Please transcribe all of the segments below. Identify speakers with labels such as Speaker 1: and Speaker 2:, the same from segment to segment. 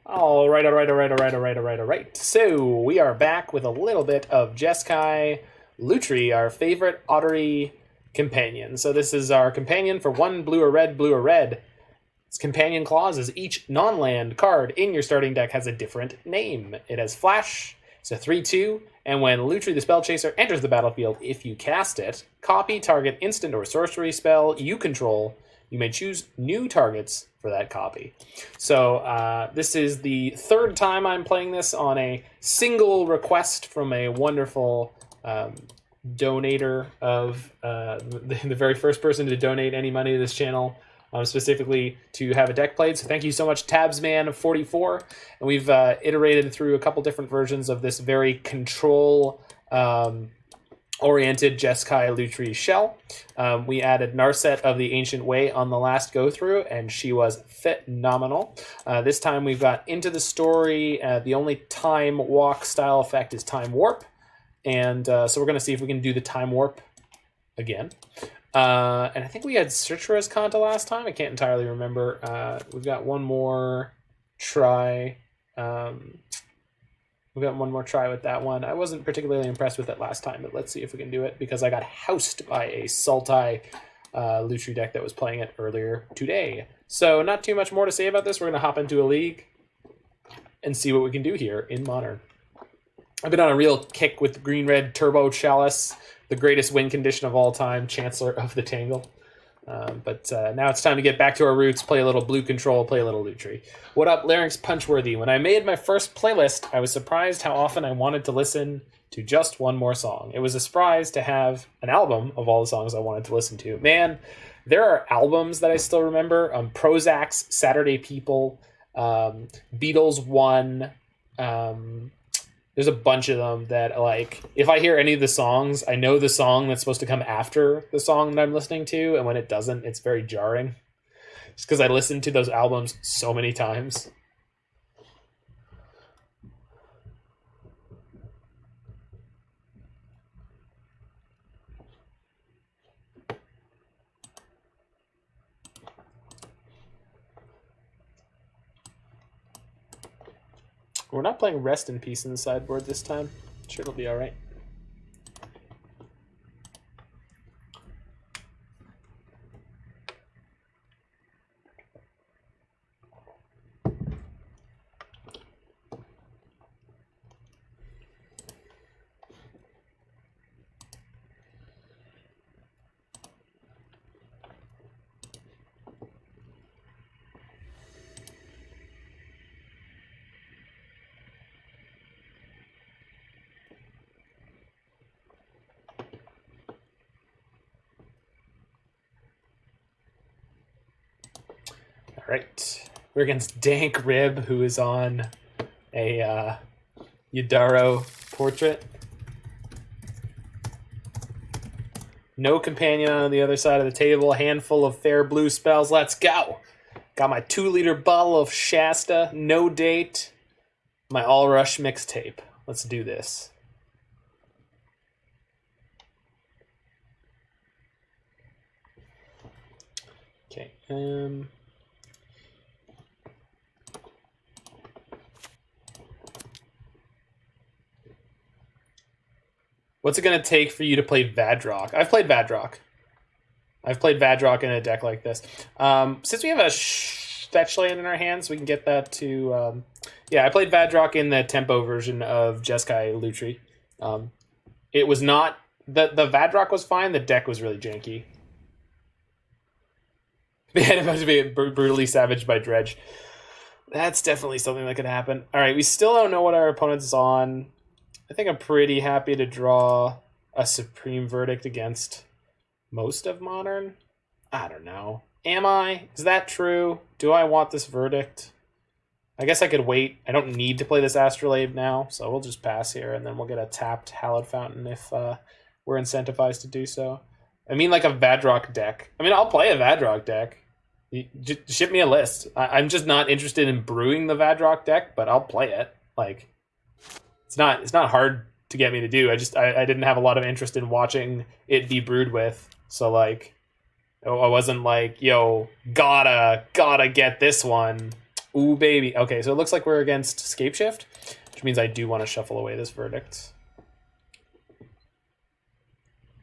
Speaker 1: All right. So we are back with a little bit of Jeskai Lutri, our favorite ottery companion. So this is our companion for 1 blue or red. Its companion clause is each non-land card in your starting deck has a different name. It has flash, it's a 3/2, and when Lutri the Spell Chaser enters the battlefield, if you cast it, copy target instant or sorcery spell you control. You may choose new targets for that copy. So this is the third time I'm playing this on a single request from a wonderful donator of the very first person to donate any money to this channel, specifically to have a deck played. So thank you so much, Tabsman44. And we've iterated through a couple different versions of this very control oriented Jeskai Lutri shell. We added Narset of the Ancient Way on the last go through, and she was phenomenal. This time we've got Into the Story. The only time walk style effect is Time Warp, and so we're going to see if we can do the Time Warp again. And I think we had Citra's Kanta last time. I can't entirely remember. We've got one more try. We've got one more try with that one. I wasn't particularly impressed with it last time, but let's see if we can do it, because I got housed by a Sultai Lutri deck that was playing it earlier today. So not too much more to say about this. We're going to hop into a league and see what we can do here in Modern. I've been on a real kick with the Green-Red Turbo Chalice, the greatest win condition of all time, Chancellor of the Tangle. But now it's time to get back to our roots, play a little blue control, play a little Lutri. What up, Larynx Punchworthy? When I made my first playlist, I was surprised how often I wanted to listen to just one more song. It was a surprise to have an album of all the songs I wanted to listen to. Man, there are albums that I still remember. Prozac's Saturday People, Beatles One. There's a bunch of them that, like, if I hear any of the songs, I know the song that's supposed to come after the song that I'm listening to, and when it doesn't, it's very jarring. Just because I listened to those albums so many times. We're not playing Rest in Peace in the sideboard this time. Sure, it'll be all right. Right, we're against Dank Rib, who is on a Yadaro portrait. No companion on the other side of the table. A handful of fair blue spells. Let's go. Got my 2-liter bottle of Shasta. No date. My All Rush mixtape. Let's do this. Okay. What's it going to take for you to play Vadrock? I've played Vadrock. I've played Vadrock in a deck like this. Since we have a fetch land in our hands, we can get that to... yeah, I played Vadrock in the tempo version of Jeskai Lutri. It was not... The Vadrock was fine. The deck was really janky. They had about to be brutally savaged by Dredge. That's definitely something that could happen. All right, we still don't know what our opponent's on. I think I'm pretty happy to draw a Supreme Verdict against most of Modern. I don't know. Am I? Is that true? Do I want this Verdict? I guess I could wait. I don't need to play this Astrolabe now, so we'll just pass here, and then we'll get a tapped Hallowed Fountain if we're incentivized to do so. I mean, like a Vadrock deck. I mean, I'll play a Vadrock deck. Just ship me a list. I'm just not interested in brewing the Vadrock deck, but I'll play it. Like... It's not hard to get me to do. I didn't have a lot of interest in watching it be brewed with. So like, I wasn't like, yo, gotta get this one. Ooh, baby. Okay, so it looks like we're against Scapeshift, which means I do want to shuffle away this Verdict.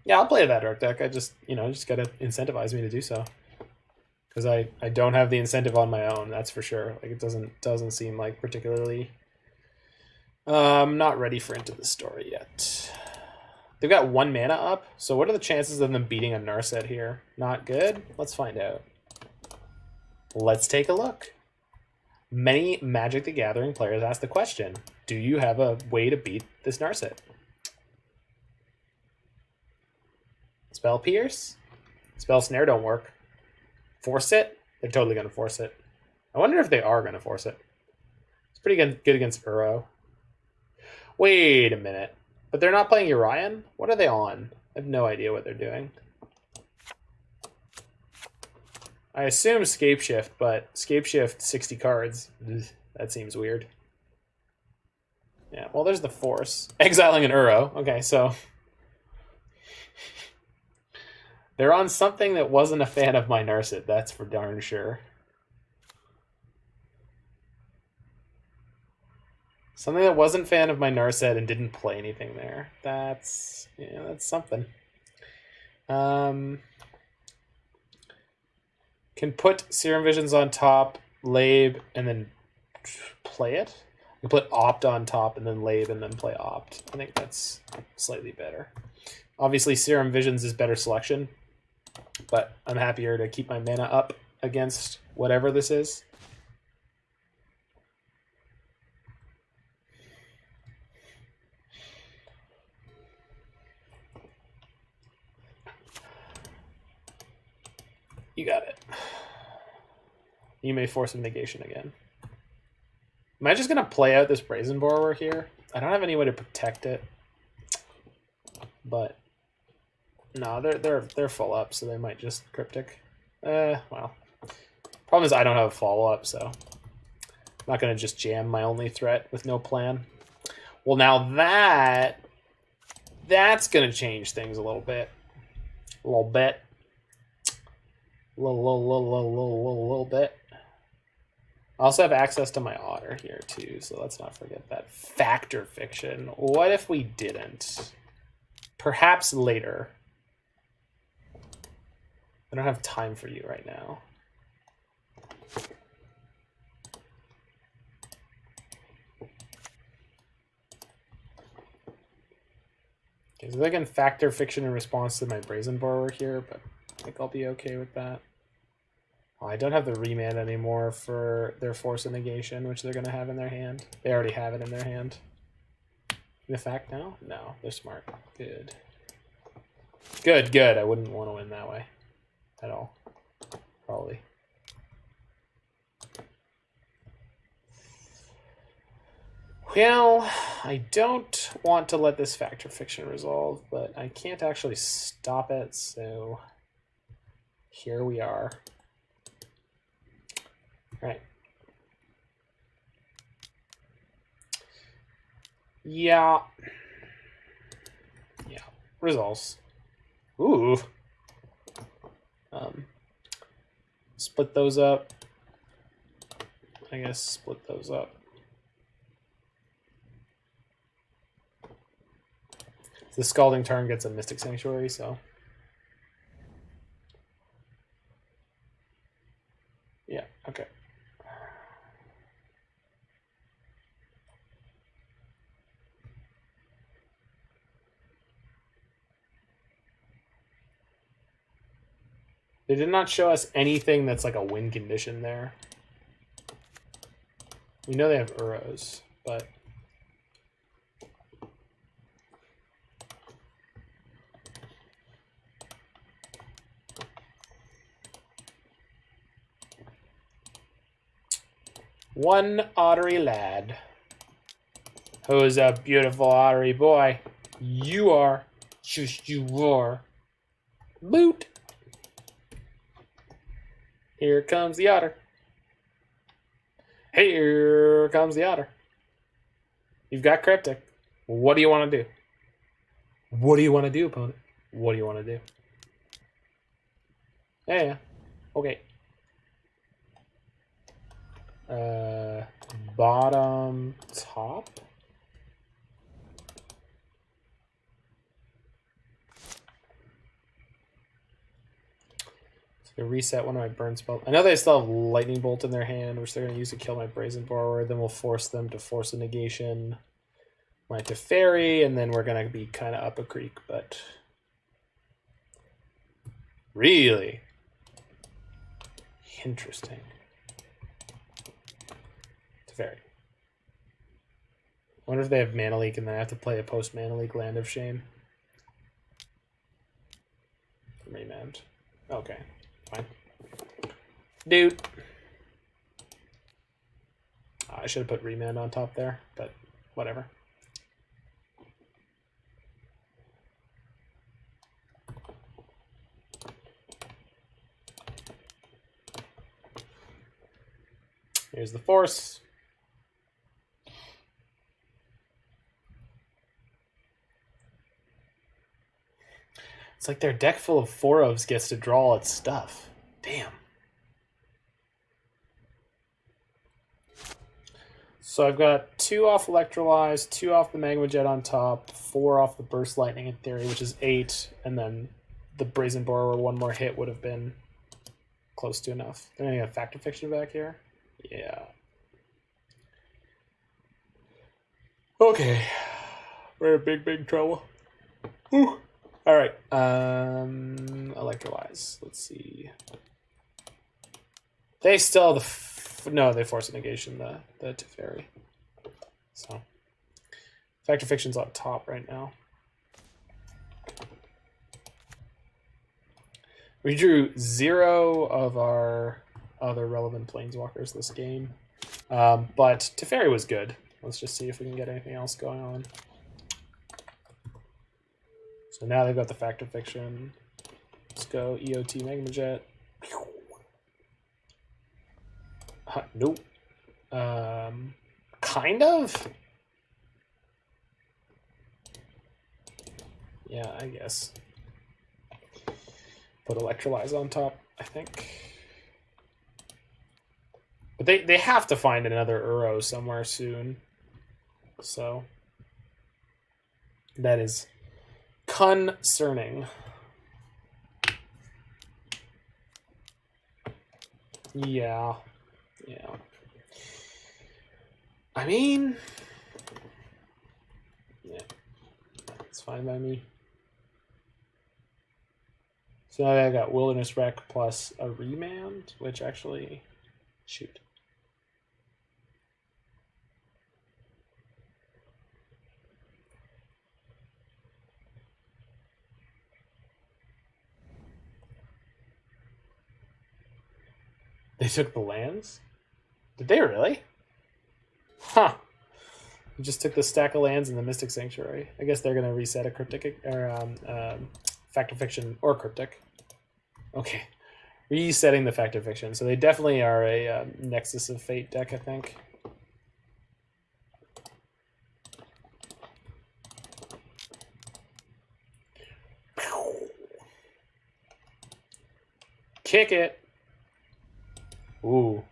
Speaker 1: Yeah, I'll play that Dark deck. I just, just gotta incentivize me to do so. Because I don't have the incentive on my own, that's for sure. Like, it doesn't seem like particularly... I'm not ready for Into the Story yet. They've got 1 mana up, so what are the chances of them beating a Narset here? Not good? Let's find out. Let's take a look. Many Magic the Gathering players ask the question, do you have a way to beat this Narset? Spell Pierce? Spell Snare don't work. Force it? They're totally going to force it. I wonder if they are going to force it. It's pretty good against Uro. Wait a minute. But they're not playing Urian? What are they on? I have no idea what they're doing. I assume Scapeshift, but Scapeshift 60 cards. Ugh, that seems weird. Yeah, well, there's the Force. Exiling an Uro. Okay, so... They're on something that wasn't a fan of my Narset, that's for darn sure. Something that wasn't a fan of my Narset and didn't play anything there. That's something. Can put Serum Visions on top, Lab, and then play it. You put Opt on top and then Lab and then play Opt. I think that's slightly better. Obviously, Serum Visions is better selection, but I'm happier to keep my mana up against whatever this is. You got it. You may Force of Negation again. Am I just going to play out this Brazen Borrower here? I don't have any way to protect it. But no, they're full up, so they might just Cryptic. Well. Problem is I don't have a follow-up, so I'm not going to just jam my only threat with no plan. Well, now that's going to change things a little bit. A little bit. A little bit. I also have access to my Otter here too, so let's not forget that. Factor Fiction. What if we didn't? Perhaps later. I don't have time for you right now. Okay, so I can Factor Fiction in response to my Brazen Borrower here, but I think I'll be okay with that. Oh, I don't have the remand anymore for their Force of Negation, which they're going to have in their hand. They already have it in their hand. In effect now? No, they're smart. Good. Good, good. I wouldn't want to win that way. At all. Probably. Well, I don't want to let this Factor Fiction resolve, but I can't actually stop it, so here we are. Right. Yeah. Yeah. Resolves. Ooh. Split those up. I guess split those up. The Scalding Tarn gets a Mystic Sanctuary, so. Yeah, okay. They did not show us anything that's like a win condition there. We know they have Uros, but... One ottery lad. Who's a beautiful ottery boy? You are. Just you are. Boot. Here comes the otter. Here comes the otter. You've got Cryptic. What do you want to do? What do you want to do, opponent? What do you want to do? Yeah. Okay. Bottom, top. So reset one of my burn spells. I know they still have Lightning Bolt in their hand, which they're going to use to kill my Brazen Borrower. Then we'll force them to Force of Negation my Teferi, and then we're going to be kind of up a creek, but really interesting. Teferi. I wonder if they have Mana Leak, and then I have to play a post Mana Leak Land of Shame. Remand. Okay, fine. Dude. I should have put Remand on top there, but whatever. Here's the Force. It's like their deck full of 4-ofs gets to draw all its stuff. Damn. So I've got 2 off Electrolyze, 2 off the Magma Jet on top, 4 off the Burst Lightning in theory, which is 8, and then the Brazen Borrower, 1 more hit would have been close to enough. They're gonna get Factor Fiction back here. Yeah. Okay. We're in big trouble. Whew. All right. Electrolyze. Let's see. They still have no. They Force of Negation the Teferi. So Factor Fiction's on top right now. We drew 0 of our other relevant planeswalkers this game, but Teferi was good. Let's just see if we can get anything else going on. So now they've got the Factor Fiction. Let's go EOT Magma Jet. Nope. Kind of? Yeah, I guess. Put Electrolyze on top, I think. But they have to find another Uro somewhere soon. So that is concerning. Yeah. I mean, yeah, it's fine by me. So now I got Wilderness Wreck plus a Remand, which actually, shoot. They took the lands? Did they really? Huh. We just took the stack of lands in the Mystic Sanctuary. I guess they're going to reset a Cryptic, or Factor Fiction, or Cryptic. Okay. Resetting the Factor Fiction. So they definitely are a Nexus of Fate deck, I think. Kick it. Ooh.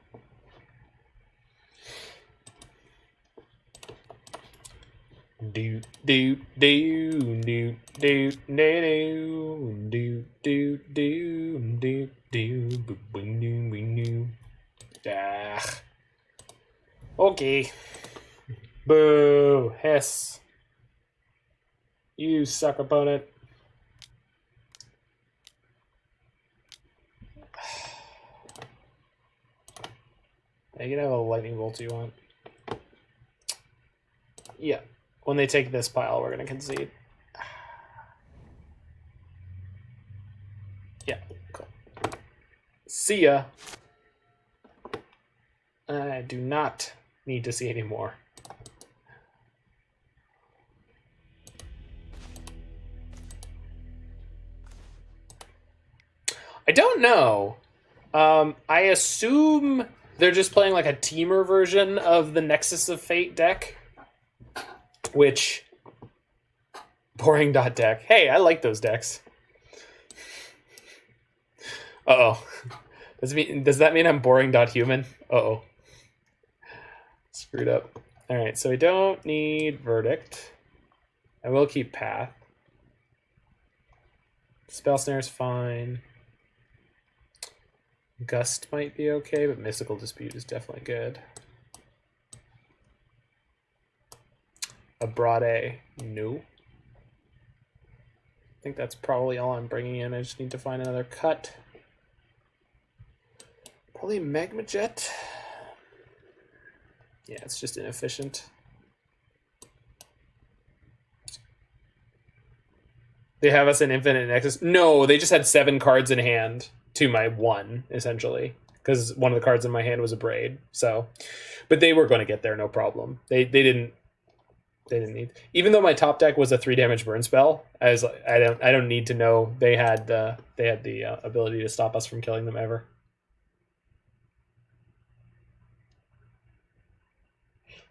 Speaker 1: Do do do do do do do do do do do. Ah. Okay. Boo. Hiss. You suck, opponent. You can have a Lightning Bolt you want. Yeah. When they take this pile, we're going to concede. Yeah, cool. See ya. I do not need to see any more. I don't know. I assume they're just playing like a teamer version of the Nexus of Fate deck. Which, boring dot deck. Hey, I like those decks. Uh-oh. Does that mean I'm boring dot human? Uh-oh. Screwed up. All right, so we don't need Verdict. I will keep Path. Spell Snare's fine. Gust might be okay, but Mystical Dispute is definitely good. Abrade, no. I think that's probably all I'm bringing in. I just need to find another cut. Probably Magma Jet. Yeah, it's just inefficient. They have us in Infinite Nexus. No, they just had 7 cards in hand to my 1, essentially. Because one of the cards in my hand was a Braid. So, but they were going to get there, no problem. They didn't need. Even though my top deck was a 3 damage burn spell, I was like, I don't need to know they had the ability to stop us from killing them ever.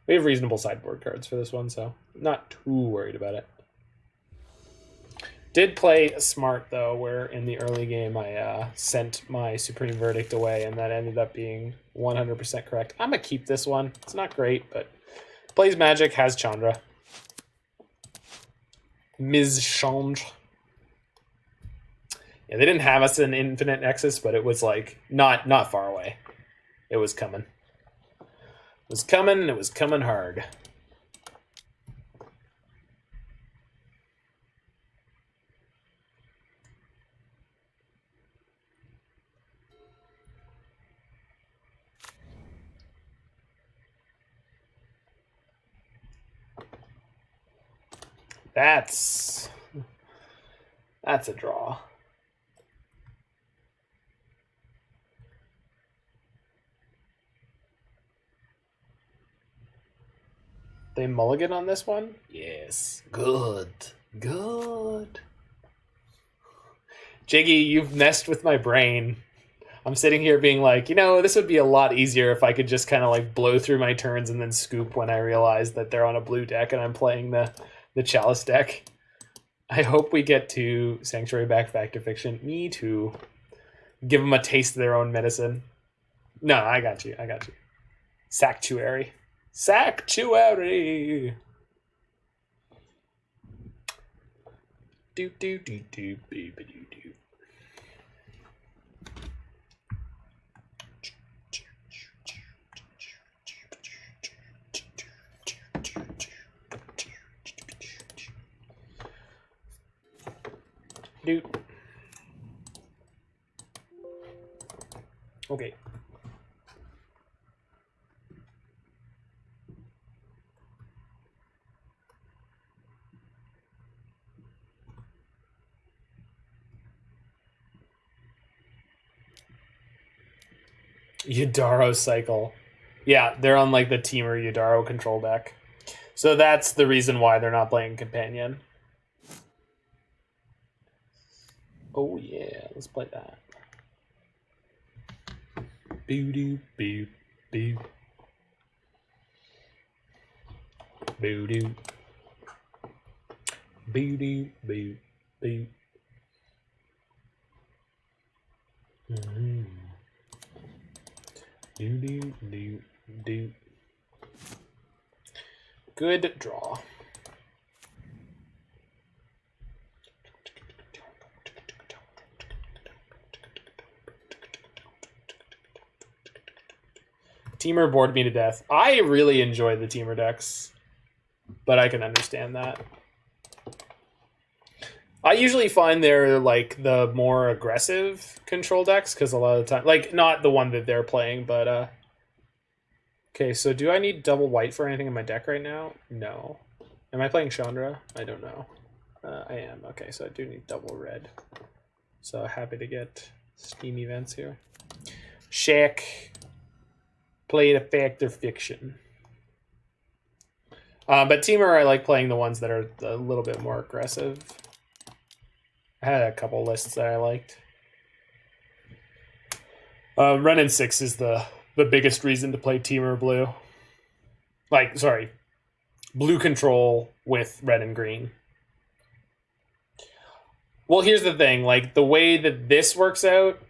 Speaker 1: We have reasonable sideboard cards for this one, so I'm not too worried about it. Did play smart, though, where in the early game I sent my Supreme Verdict away, and that ended up being 100% correct. I'm going to keep this one. It's not great, but plays Magic, has Chandra. Ms. Chandra. Yeah, they didn't have us in Infinite Nexus, but it was like not far away. It was coming. It was coming, and it was coming hard. That's a draw. They mulligan on this one? Yes. Good. Good. Jiggy, you've messed with my brain. I'm sitting here being like, you know, this would be a lot easier if I could just kind of like blow through my turns and then scoop when I realize that they're on a blue deck and I'm playing the Chalice deck. I hope we get to Sanctuary back to Fiction. Me too. Give them a taste of their own medicine. No, I got you. Sanctuary. Sanctuary. Do do do do do do do. Dude. Okay. Yadaro cycle. Yeah, they're on like the Teamer Yadaro control deck. So that's the reason why they're not playing Companion. Oh yeah, let's play that. Boo doo boo boo. Boo doo. Boo doo boo boo. Do do do do. Good draw. Teamer bored me to death. I really enjoy the Teamer decks, but I can understand that. I usually find they're like the more aggressive control decks because a lot of the time, like not the one that they're playing, but okay, so do I need double white for anything in my deck right now? No. Am I playing Chandra? I don't know. I am. Okay, so I do need double red. So happy to get Steam events here. Shaq. Played a Fact or Fiction. But Teamer, I like playing the ones that are a little bit more aggressive. I had a couple lists that I liked. Ren and 6 is the biggest reason to play Teamer blue. Like, sorry, blue control with red and green. Well, here's the thing. Like, the way that this works out,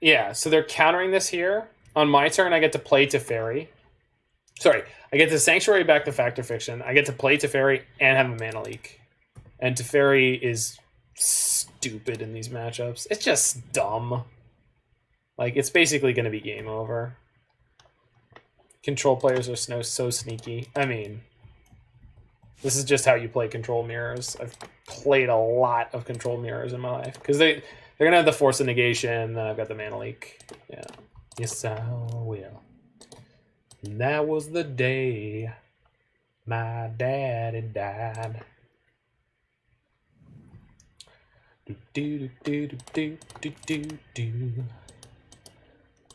Speaker 1: yeah, so they're countering this here. On my turn, I get to play Teferi. Sorry, I get to Sanctuary back to Fact or Fiction. I get to play Teferi and have a mana leak. And Teferi is stupid in these matchups. It's just dumb. Like, it's basically going to be game over. Control players are so sneaky. I mean, this is just how you play Control Mirrors. I've played a lot of Control Mirrors in my life. Because they're going to have the Force of Negation, then I've got the mana leak. Yeah. Yes, I will. And that was the day my daddy died. Do do do do do do do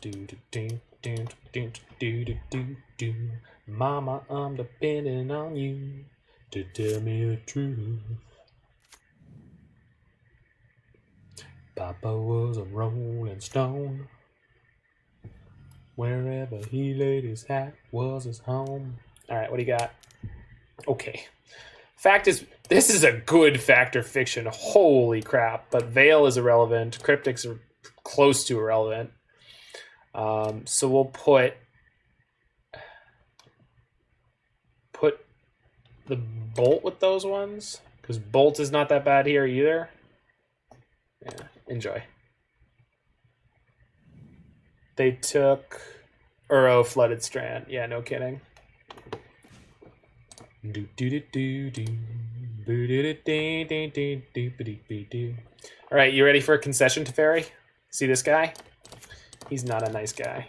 Speaker 1: do do do do do do do do. Mama, I'm depending on you to tell me the truth. Papa was a rolling stone. Wherever he laid his hat was his home. All right, what do you got? Okay. Fact is, this is a good fact or fiction. Holy crap. But Veil is irrelevant. Cryptics are close to irrelevant. So we'll put the Bolt with those ones. Because Bolt is not that bad here either. Yeah, enjoy. They took Uro Flooded Strand. Yeah, no kidding. Do do do do do. All right, you ready for a concession, Teferi? See this guy? He's not a nice guy.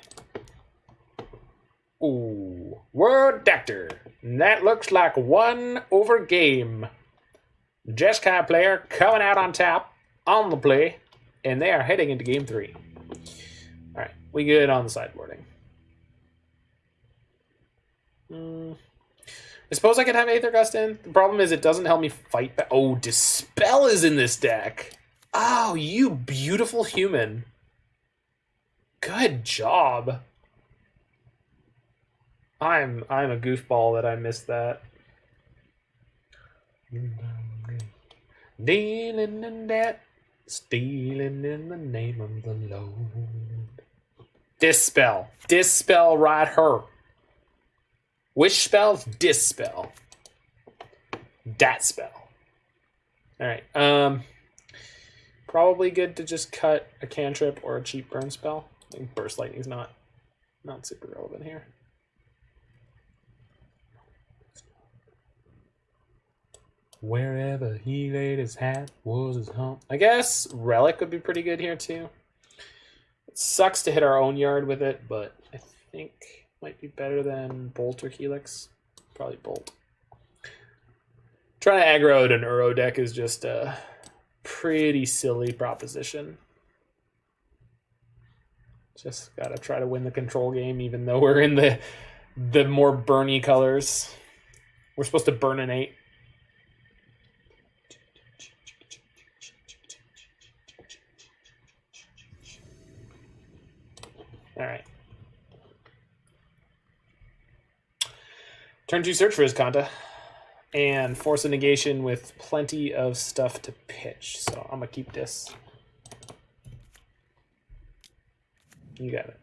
Speaker 1: Ooh, Word Doctor. That looks like one over game. Jeskai player coming out on top on the play, and they are heading into game 3. All right, we good on the sideboarding. I suppose I could have Aether Gust in. The problem is it doesn't help me fight back. Oh, Dispel is in this deck. Oh, you beautiful human. Good job. I'm a goofball that I missed that. Dealing in debt, stealing in the name of the Lord. Dispel. Dispel right her. Which spell? Dispel. Dat spell. Alright. Probably good to just cut a cantrip or a cheap burn spell. I think Burst Lightning's not super relevant here. Wherever he laid his hat was his home. I guess Relic would be pretty good here too. It sucks to hit our own yard with it, but I think it might be better than Bolt or Helix. Probably Bolt. Trying to aggro out an Uro deck is just a pretty silly proposition. Just gotta try to win the control game, even though we're in the more burny colors. We're supposed to burn an 8. All right. Turn 2, search for his Kanta. And Force of Negation with plenty of stuff to pitch. So I'm going to keep this. You got it.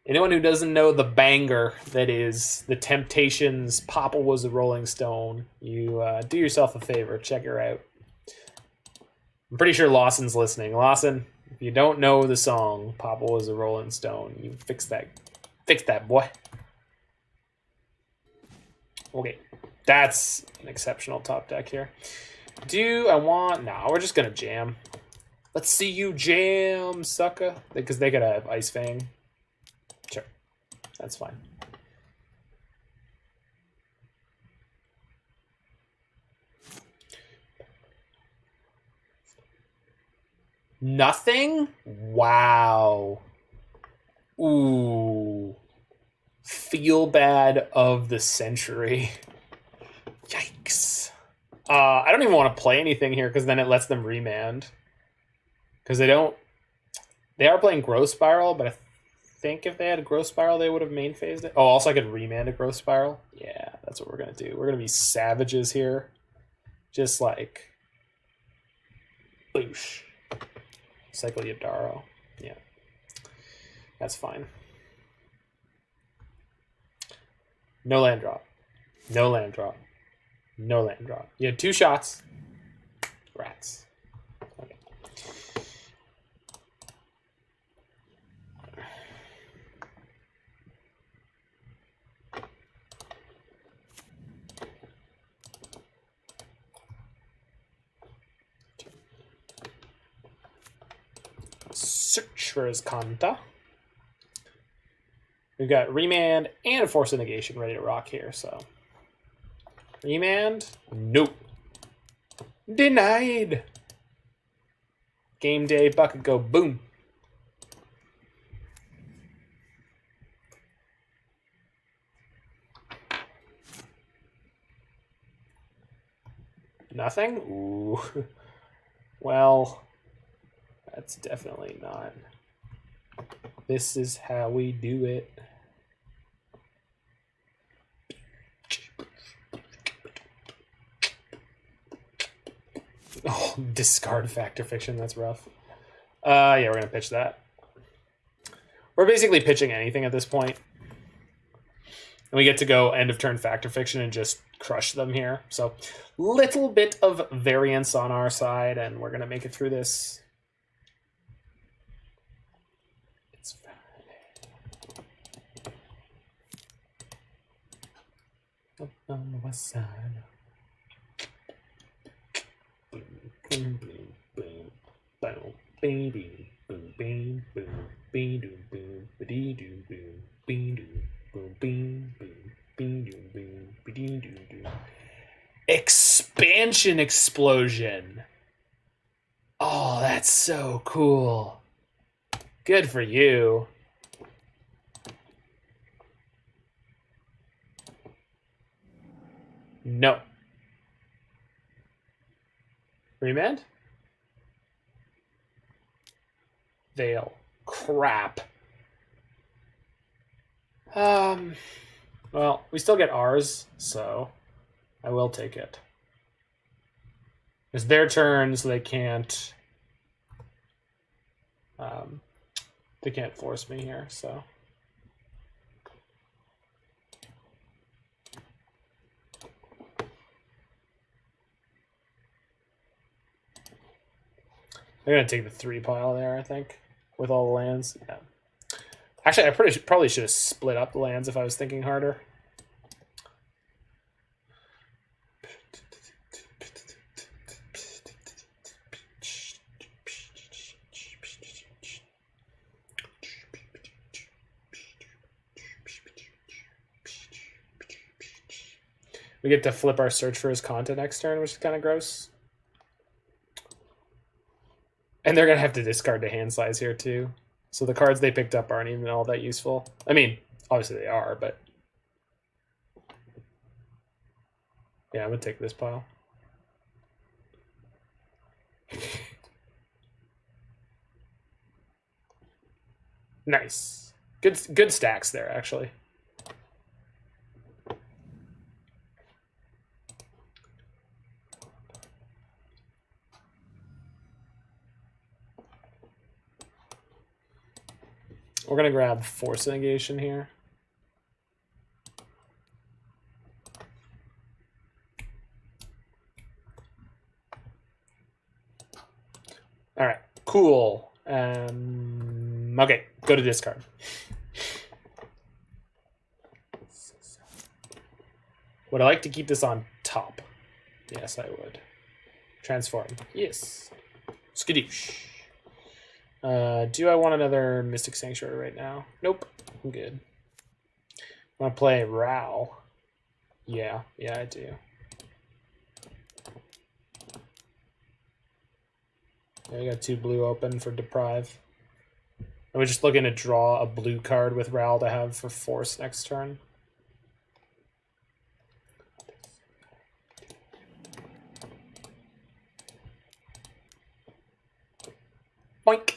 Speaker 1: Anyone who doesn't know the banger that is The Temptations' Papa Was a Rolling Stone, you do yourself a favor. Check her out. I'm pretty sure Lawson's listening. Lawson, if you don't know the song Papa Was a Rolling Stone, you fix that. Fix that, boy. Okay, that's an exceptional top deck here. Do I want... Nah, we're just going to jam. Let's see you jam, sucker. Because they could have Ice Fang. Sure, that's fine. Nothing? Wow. Ooh. Feel bad of the century. Yikes. I don't even want to play anything here because then it lets them remand. Because they don't... They are playing Growth Spiral, but I think if they had a Growth Spiral, they would have main phased it. Oh, also I could remand a Growth Spiral. Yeah, that's what we're going to do. We're going to be savages here. Just like Boosh. Cycle Yadaro. Yeah. That's fine. No land drop. No land drop. No land drop. You had 2 shots. Rats. Okay. Search for his Kanta. We've got Remand and Force of Negation ready to rock here, so. Remand? Nope. Denied. Game day, bucket go boom. Nothing? Ooh. Well, that's definitely not. This is how we do it. Oh, discard Factor Fiction. That's rough. Yeah, we're going to pitch that. We're basically pitching anything at this point. And we get to go end of turn Factor Fiction and just crush them here. So, little bit of variance on our side, and we're going to make it through this. It's fine. Up on the west side. Boom, boom, boom, boom, boom, boom, boom, boom, boom, boom, boom, ba-dee, boom, boom, boom, boom, boom, boom, boom, boom, ba-dee, boom. Expansion Explosion. Oh, that's so cool. Good for you. No. Remand? Veil. Crap. Well, we still get ours, so I will take it. It's their turn, so they can't force me here, so. They're going to take the 3 pile there, I think, with all the lands. Yeah. Actually, I probably should have split up the lands if I was thinking harder. We get to flip our Search for his Kanta next turn, which is kind of gross. And they're going to have to discard the hand size here, too. So the cards they picked up aren't even all that useful. I mean, obviously they are, but... yeah, I'm going to take this pile. Nice. Good stacks there, actually. We're going to grab Force of Negation here. All right, cool. Okay, go to discard. Would I like to keep this on top? Yes, I would. Transform. Yes. Skadoosh. Do I want another Mystic Sanctuary right now? Nope. I'm good. I want to play Rao. Yeah, I do. I got 2 blue open for Deprive. I was just looking to draw a blue card with Rao to have for Force next turn. Boink.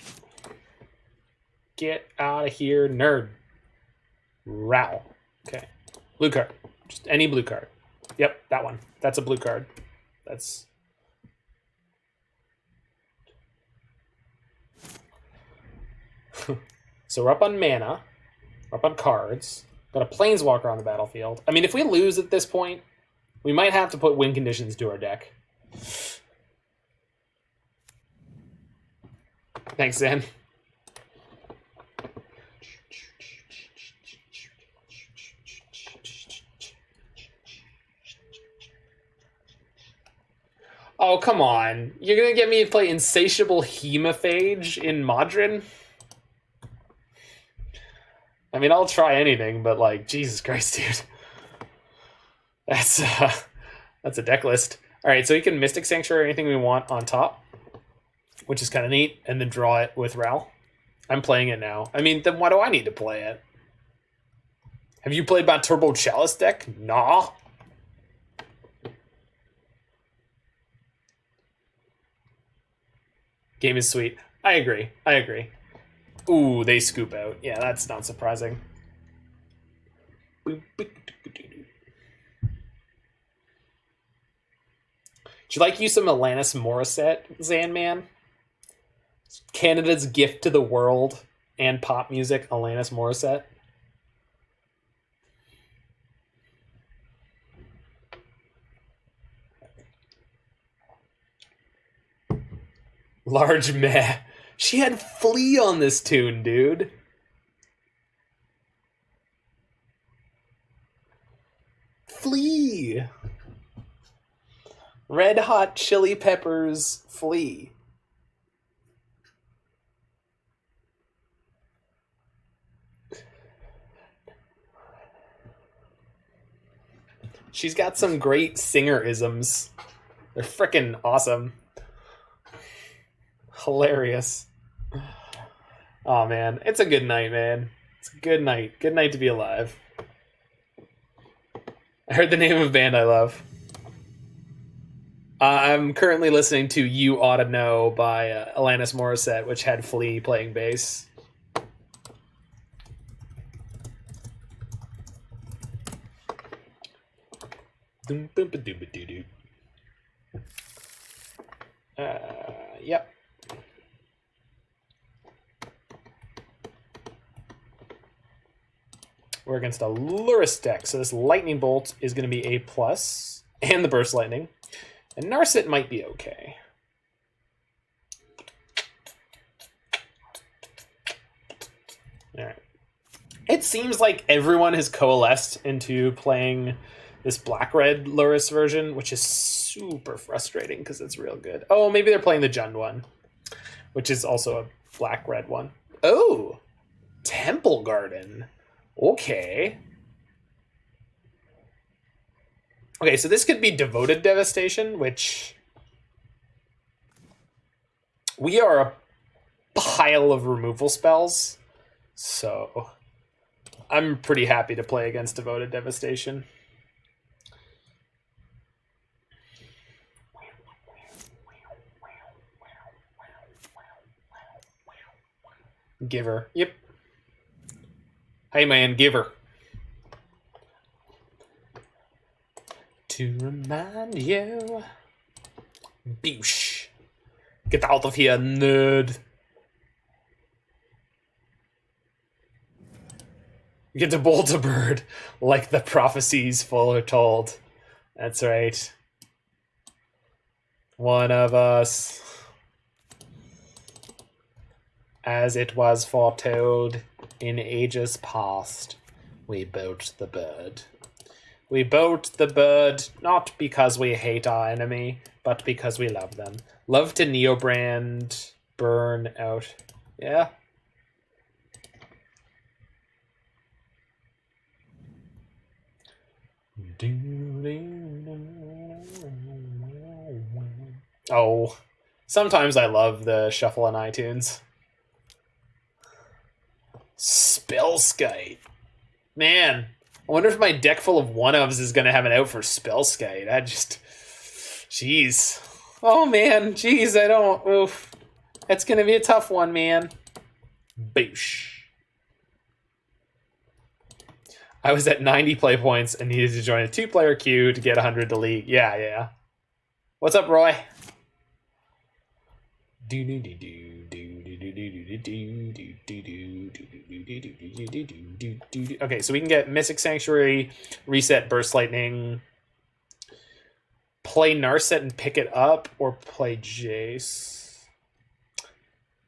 Speaker 1: Get out of here, nerd. Rao. Okay. Blue card. Just any blue card. Yep, that one. That's a blue card. That's... So we're up on mana. We're up on cards. Got a Planeswalker on the battlefield. I mean, if we lose at this point, we might have to put win conditions to our deck. Thanks, Zen. Oh, come on. You're going to get me to play Insatiable Hemophage in Modern? I mean, I'll try anything, but, like, Jesus Christ, dude. That's a deck list. All right, so you can Mystic Sanctuary anything we want on top, which is kind of neat, and then draw it with Ral. I'm playing it now. I mean, then why do I need to play it? Have you played my Turbo Chalice deck? Nah. Game is sweet. I agree. Ooh, they scoop out. Yeah, that's not surprising. Would you like you some Alanis Morissette, Zanman? Canada's gift to the world and pop music, Alanis Morissette. Large meh. She had Flea on this tune, dude. Flea. Red Hot Chili Peppers Flea. She's got some great singer-isms. They're freaking awesome. Hilarious. Oh man, it's a good night, man. It's a good night. Good night to be alive. I heard the name of a band I love. I'm currently listening to You Oughta Know by Alanis Morissette, which had Flea playing bass. Yep. We're against a Lurrus deck, so this Lightning Bolt is going to be A+, and the Burst Lightning. And Narset might be okay. Alright. It seems like everyone has coalesced into playing this black-red Lurrus version, which is super frustrating because it's real good. Oh, maybe they're playing the Jund one, which is also a black-red one. Oh! Temple Garden. Okay. Okay, so this could be Devoted Devastation, which... We are a pile of removal spells, so I'm pretty happy to play against Devoted Devastation. Giver. Yep. Hey man, Giver. To remind you. Boosh. Get out of here, nerd. Get to bolt a bird like the prophecies foretold. That's right. One of us. As it was foretold in ages past, we bolt the bird. We bolt the bird not because we hate our enemy, but because we love them. Love to Neobrand, burn out. Yeah. Oh, sometimes I love the shuffle on iTunes. Spellskite. Man, I wonder if my deck full of one-ofs is going to have an out for Spellskite. I just... Jeez. Oh, man. Jeez, I don't... Oof. That's going to be a tough one, man. Boosh. I was at 90 play points and needed to join a 2-player queue to get 100 to league. Yeah. What's up, Roy? Do-do-do-do, do-do-do. Okay, so we can get Mystic Sanctuary, reset Burst Lightning, play Narset and pick it up, or play Jace.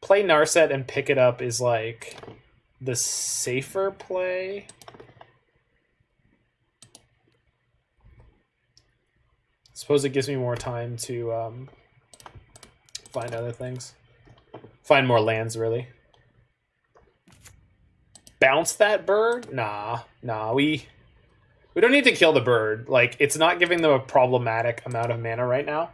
Speaker 1: Play Narset and pick it up is like the safer play. Suppose it gives me more time to find other things. Find more lands, really. Bounce that bird? Nah, we don't need to kill the bird. Like, it's not giving them a problematic amount of mana right now.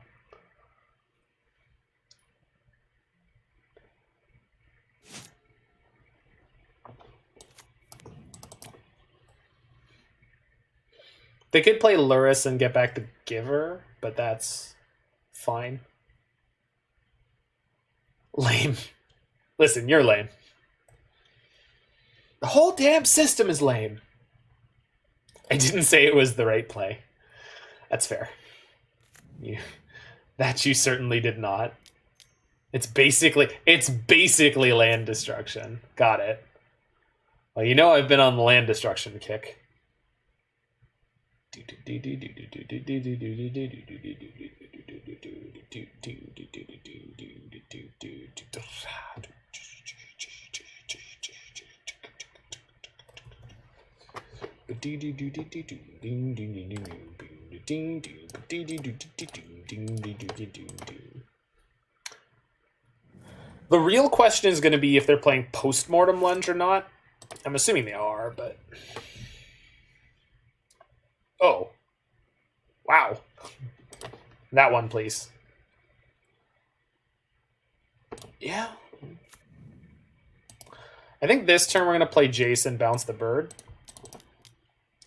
Speaker 1: They could play Lurrus and get back the Giver, but that's fine. Lame. Listen, you're lame. The whole damn system is lame. I didn't say it was the right play. That's fair. That you certainly did not. It's basically land destruction. Got it. Well, you know I've been on the land destruction kick. The real question is going to be if they're playing Postmortem Lunge or not. I'm assuming they are, but... Oh. Wow. That one, please. Yeah. I think this turn we're going to play Jace and bounce the bird.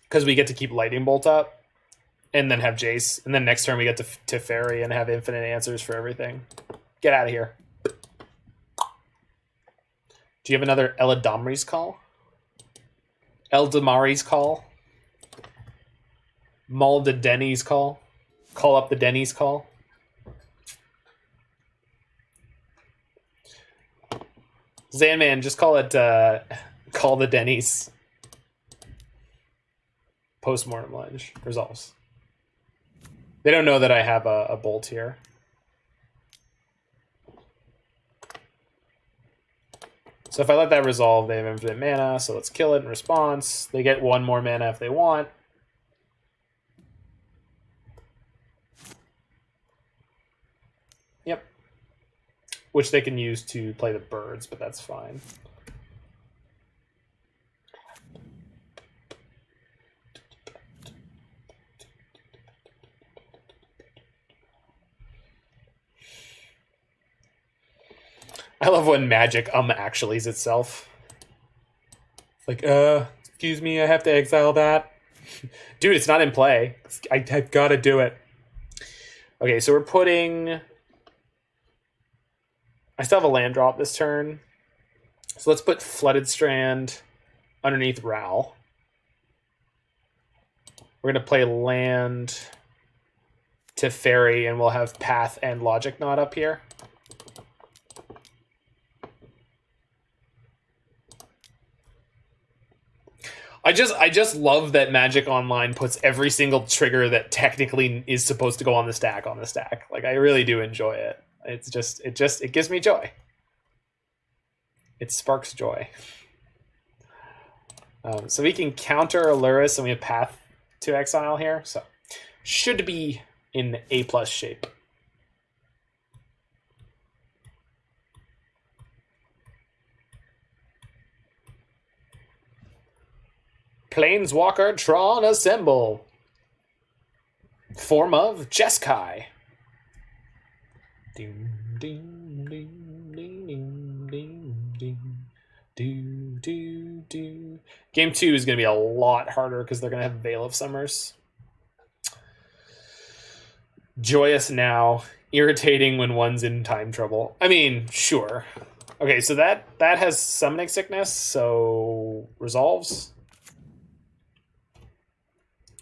Speaker 1: Because we get to keep Lightning Bolt up. And then have Jace. And then next turn we get to Fairy and have infinite answers for everything. Get out of here. Do you have another Eladamri's Call? Eldamari's Call? Mull the Denny's Call? Call up the Denny's Call? Zanman, just call it Call the Denny's. Postmortem Lunge. Resolves. They don't know that I have a bolt here. So if I let that resolve, they have infinite mana, so let's kill it in response. They get one more mana if they want. Yep. Which they can use to play the birds, but that's fine. I love when Magic actuallys itself. It's like, excuse me, I have to exile that. Dude, it's not in play. I've got to do it. Okay, so we're putting... I still have a land drop this turn. So let's put Flooded Strand underneath Ral. We're going to play land to Fairy, and we'll have Path and Logic Knot up here. I just love that Magic Online puts every single trigger that technically is supposed to go on the stack. Like, I really do enjoy it. It gives me joy. It sparks joy. So we can counter Lurrus, and we have Path to Exile here. So should be in A+ shape. Planeswalker Tron Assemble. Form of Jeskai. Ding, ding, ding, ding, ding, ding, ding. Do, do, do. Game 2 is going to be a lot harder because they're going to have Veil of Summers. Joyous now. Irritating when one's in time trouble. I mean, sure. Okay, so that has Summoning Sickness, so resolves.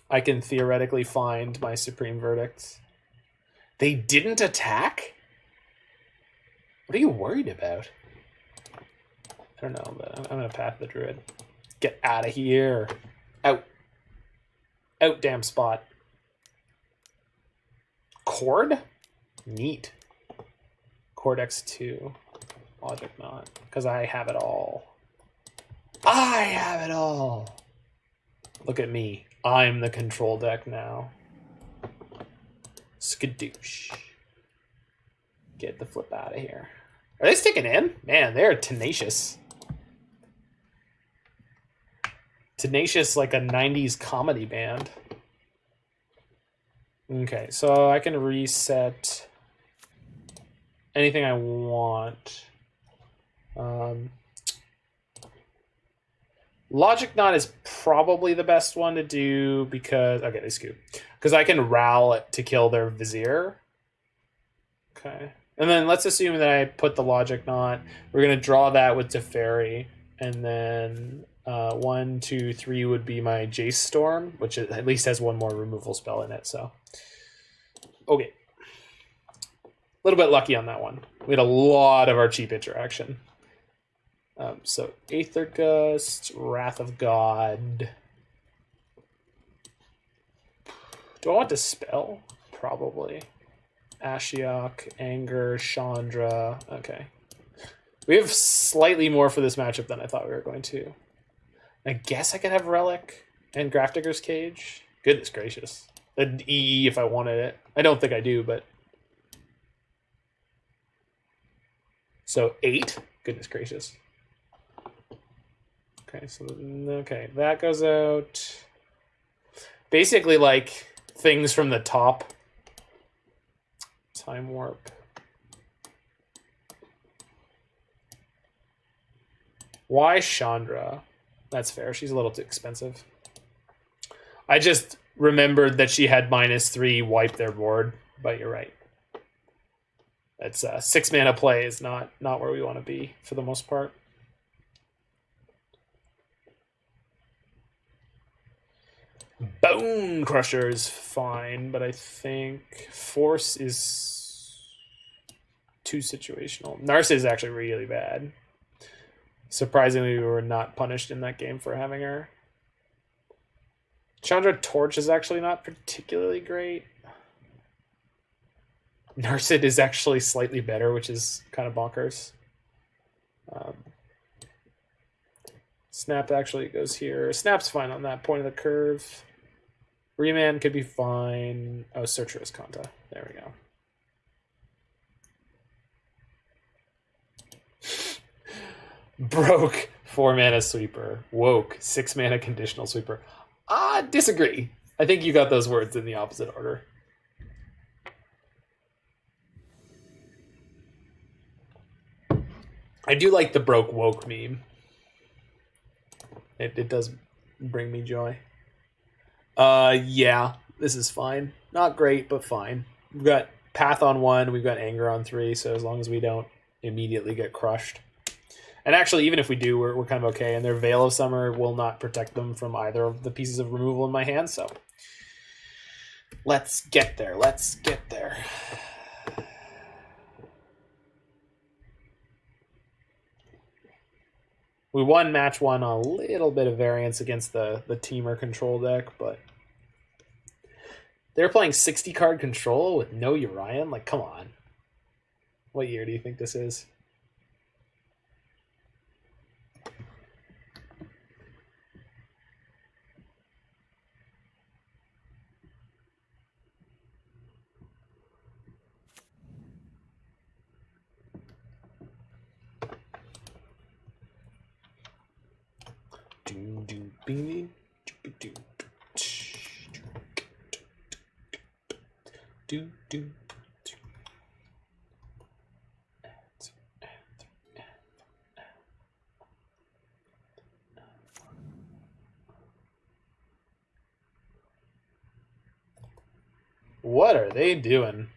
Speaker 1: I can theoretically find my Supreme Verdict. They didn't attack? What are you worried about? don't know, but I'm gonna Path the Druid. Get out of here. Out. Out, damn spot. Chord? Neat. Chord X2. Logic not. Because I have it all. I have it all! Look at me. I'm the control deck now. Skadoosh. Get the flip out of here. Are they sticking in? Man, they're tenacious. Tenacious like a 90s comedy band. Okay, so I can reset anything I want. Logic Knot is probably the best one to do because... Okay, they scoop. Because I can Ral it to kill their Vizier. Okay. And then let's assume that I put the Logic Knot. We're going to draw that with Teferi. And then 1, 2, 3 would be my Jace Storm, which at least has one more removal spell in it. So, okay. A little bit lucky on that one. We had a lot of our cheap interaction. So Aether Gust, Wrath of God. Do I want to spell? Probably. Ashiok, Anger, Chandra. Okay. We have slightly more for this matchup than I thought we were going to. I guess I could have Relic and Grafdigger's Cage. Goodness gracious. An EE if I wanted it. I don't think I do, but... So 8? Goodness gracious. Okay, so okay, that goes out. Basically, like things from the top. Time Warp. Why Chandra? That's fair. She's a little too expensive. I just remembered that she had -3 wipe their board, but you're right. It's 6 mana play is not where we want to be for the most part. Bonecrusher is fine, but I think Force is too situational. Narset is actually really bad. Surprisingly, we were not punished in that game for having her. Chandra Torch is actually not particularly great. Narset is actually slightly better, which is kind of bonkers. Snap actually goes here. Snap's fine on that point of the curve. Remand could be fine. Oh, Searcherous Kanta. There we go. Broke 4 mana sweeper. Woke 6 mana conditional sweeper. Disagree. I think you got those words in the opposite order. I do like the broke woke meme. It does bring me joy. Yeah, this is fine. Not great, but fine. We've got Path on 1, we've got Anger on 3, so as long as we don't immediately get crushed. And actually, even if we do, we're kind of okay. And their Veil of Summer will not protect them from either of the pieces of removal in my hand, so... Let's get there, let's get there. We won match 1 a little bit of variance against the teamer control deck, but... They're playing 60-card control with no Urian? Like, come on. What year do you think this is? What are they doing?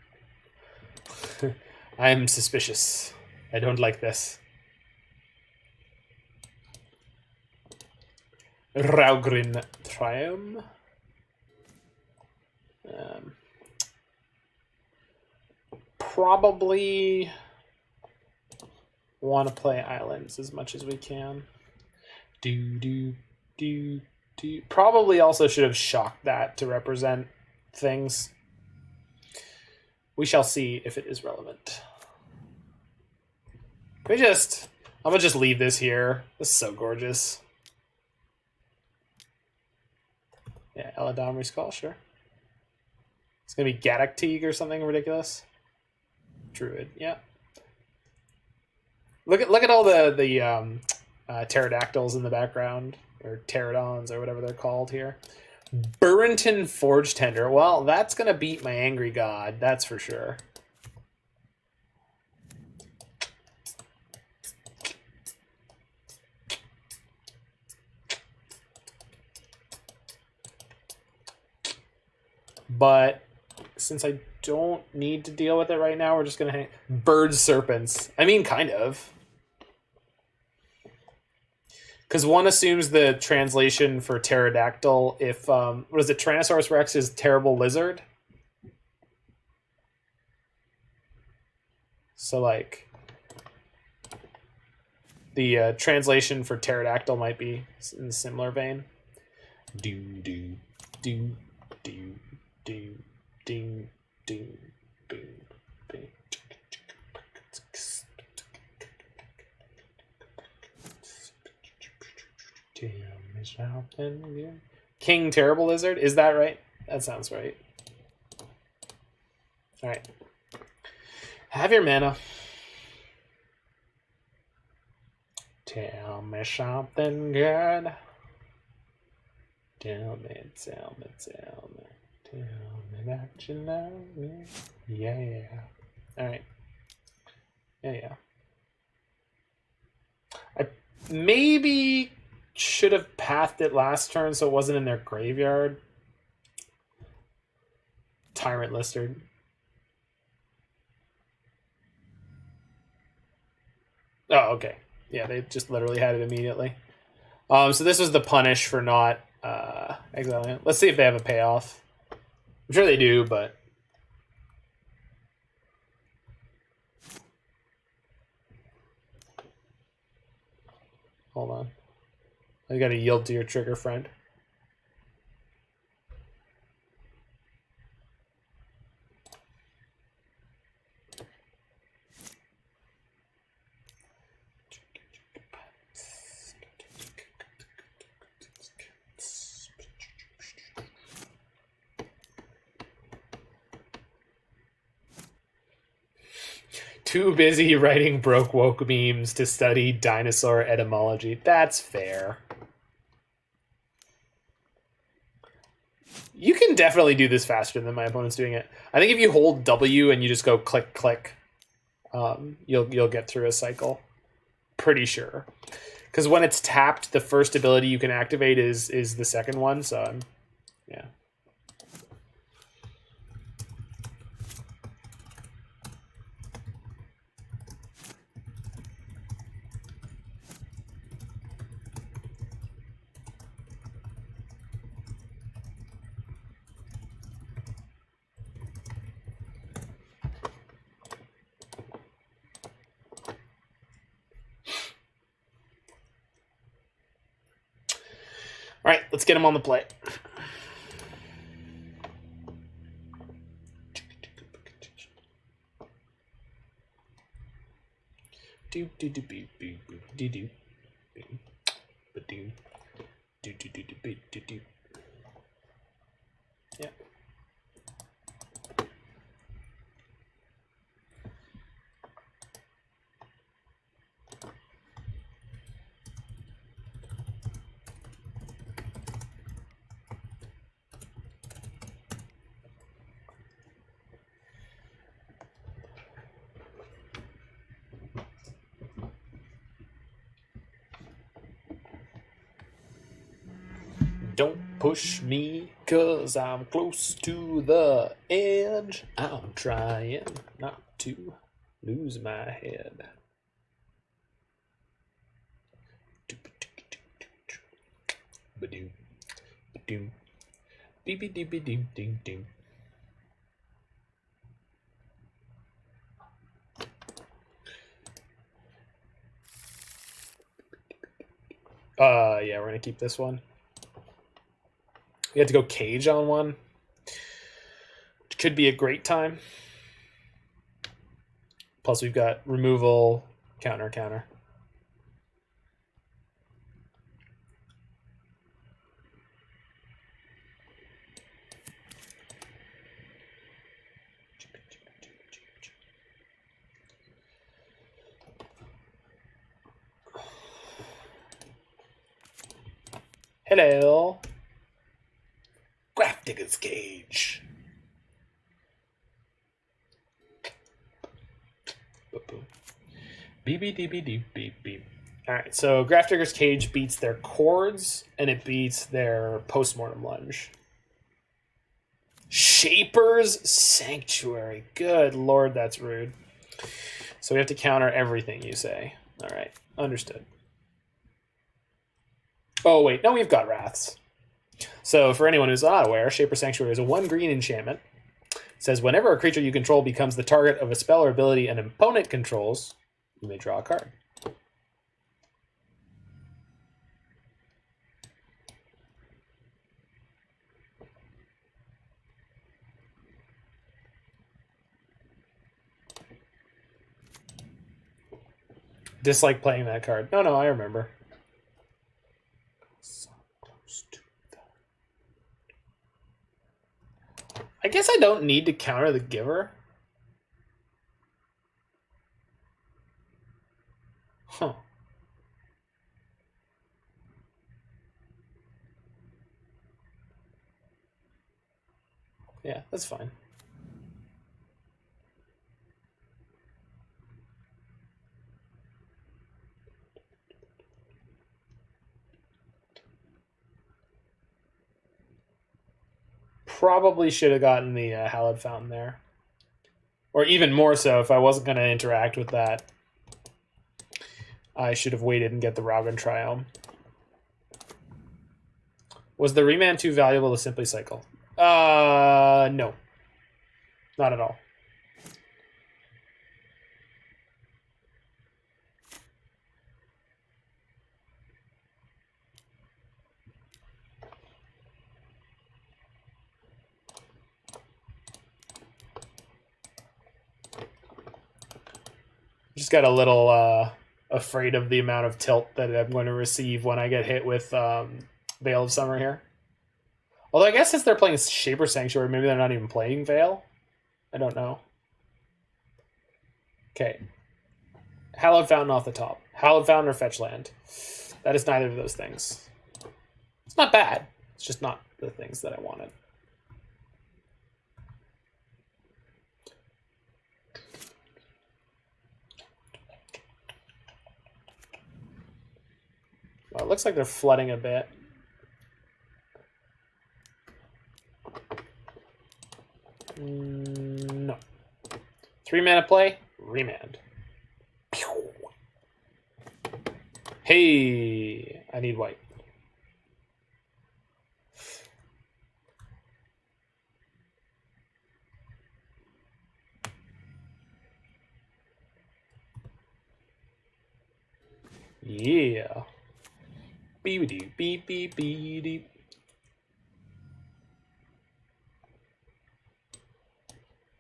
Speaker 1: I'm suspicious. I don't like this. Raugrin Triumph. Probably want to play islands as much as we can. Do. Probably also should have shocked that to represent things. We shall see if it is relevant. I'm gonna just leave this here. This is so gorgeous. Yeah, Eladamri Skull, sure. It's gonna be Gaddock Teague or something ridiculous. Druid, yeah. Look at all the pterodactyls in the background, or pterodons, or whatever they're called here. Burrington Forge Tender. Well, that's gonna beat my Angry God, that's for sure. But since I don't need to deal with it right now, we're just gonna hang Bird Serpents. I mean, kind of. Because one assumes the translation for pterodactyl if, what is it, Tyrannosaurus Rex is terrible lizard? So, like, the translation for pterodactyl might be in a similar vein. Do. King Terrible Lizard? Is that right? That sounds right. Alright. Have your mana. Tell me something good. Tell me that you love me. Yeah. Alright. Yeah. I maybe should have pathed it last turn so it wasn't in their graveyard. Tyrant Listard. Oh, okay. Yeah, they just literally had it immediately. So this was the punish for not exiling it. Let's see if they have a payoff. I'm sure they do, but... Hold on. You gotta yield to your trigger, friend. Too busy writing broke woke memes to study dinosaur etymology. That's fair. You can definitely do this faster than my opponent's doing it. I think if you hold W and you just go click, click, you'll get through a cycle. Pretty sure. Because when it's tapped, the first ability you can activate is the second one, so yeah. All right, let's get him on the plate. Yeah. Don't push me, 'cause I'm close to the edge. I'm trying not to lose my head. Ba-doom, ba-doom, dee-dee-dee-dee-ding-ding. Yeah, we're gonna keep this one. We have to go cage on one. Could be a great time. Plus we've got removal, counter, counter. Hello. Grafdigger's Cage. Beep. Alright, so Grafdigger's Cage beats their Chords, and it beats their Postmortem Lunge. Shaper's Sanctuary. Good lord, that's rude. So we have to counter everything you say. Alright, understood. Oh, wait, no, we've got Wraths. So for anyone who's not aware, Shaper's Sanctuary is a 1-green enchantment. It says whenever a creature you control becomes the target of a spell or ability an opponent controls, you may draw a card. Dislike playing that card. No, I remember. So close to that. I guess I don't need to counter the Giver. Huh. Yeah, that's fine. Probably should have gotten the Hallowed Fountain there. Or even more so, if I wasn't going to interact with that, I should have waited and get the Robin Triome. Was the Remand too valuable to simply cycle? No. Not at all. Just got a little afraid of the amount of tilt that I'm going to receive when I get hit with Veil of Summer here. Although I guess since they're playing Shaper Sanctuary, maybe they're not even playing Veil. I don't know. Okay. Hallowed Fountain off the top. Hallowed Fountain or Fetch Land. That is neither of those things. It's not bad. It's just not the things that I wanted. Well, it looks like they're flooding a bit. No. 3-mana play, Remand. Hey, I need white. Yeah. Beep.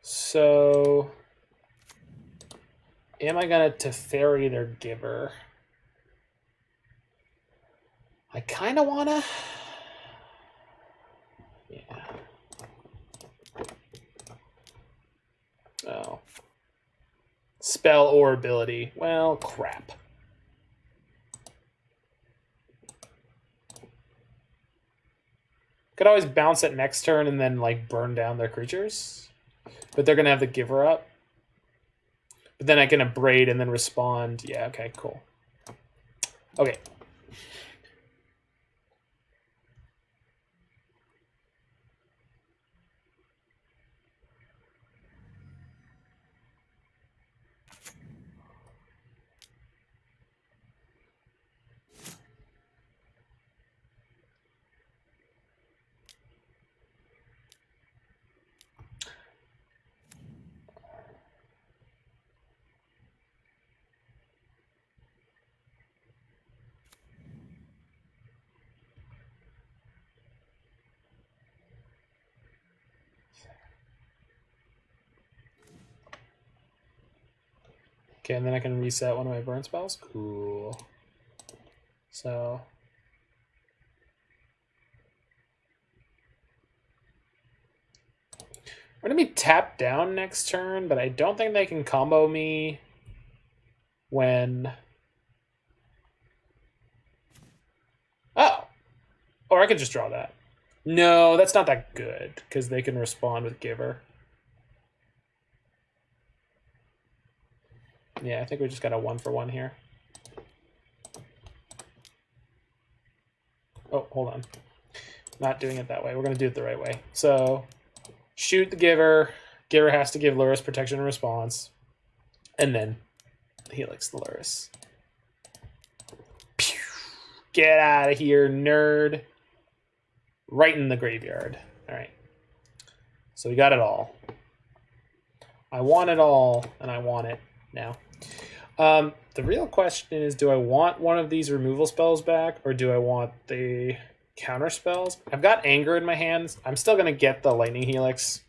Speaker 1: So, am I gonna Teferi their Giver? I kind of wanna. Yeah. Oh. Spell or ability. Well, crap. Could always bounce it next turn and then like burn down their creatures. But they're gonna have the Giver up. But then I can Abrade and then respond. Yeah, okay, cool. Okay. Okay, and then I can reset one of my burn spells. Cool. So I'm gonna be tapped down next turn, but I don't think they can combo me when. Oh, or I could just draw that. No, that's not that good because they can respond with Giver. Yeah, I think we just got a 1-for-1 here. Oh, hold on. Not doing it that way. We're going to do it the right way. So, shoot the Giver. Giver has to give Lurrus protection and response. And then Helix the Lurrus. Pew! Get out of here, nerd. Right in the graveyard. All right. So we got it all. I want it all, and I want it now. The real question is, do I want one of these removal spells back, or do I want the counter spells? I've got Anger in my hands. I'm still going to get the Lightning Helix.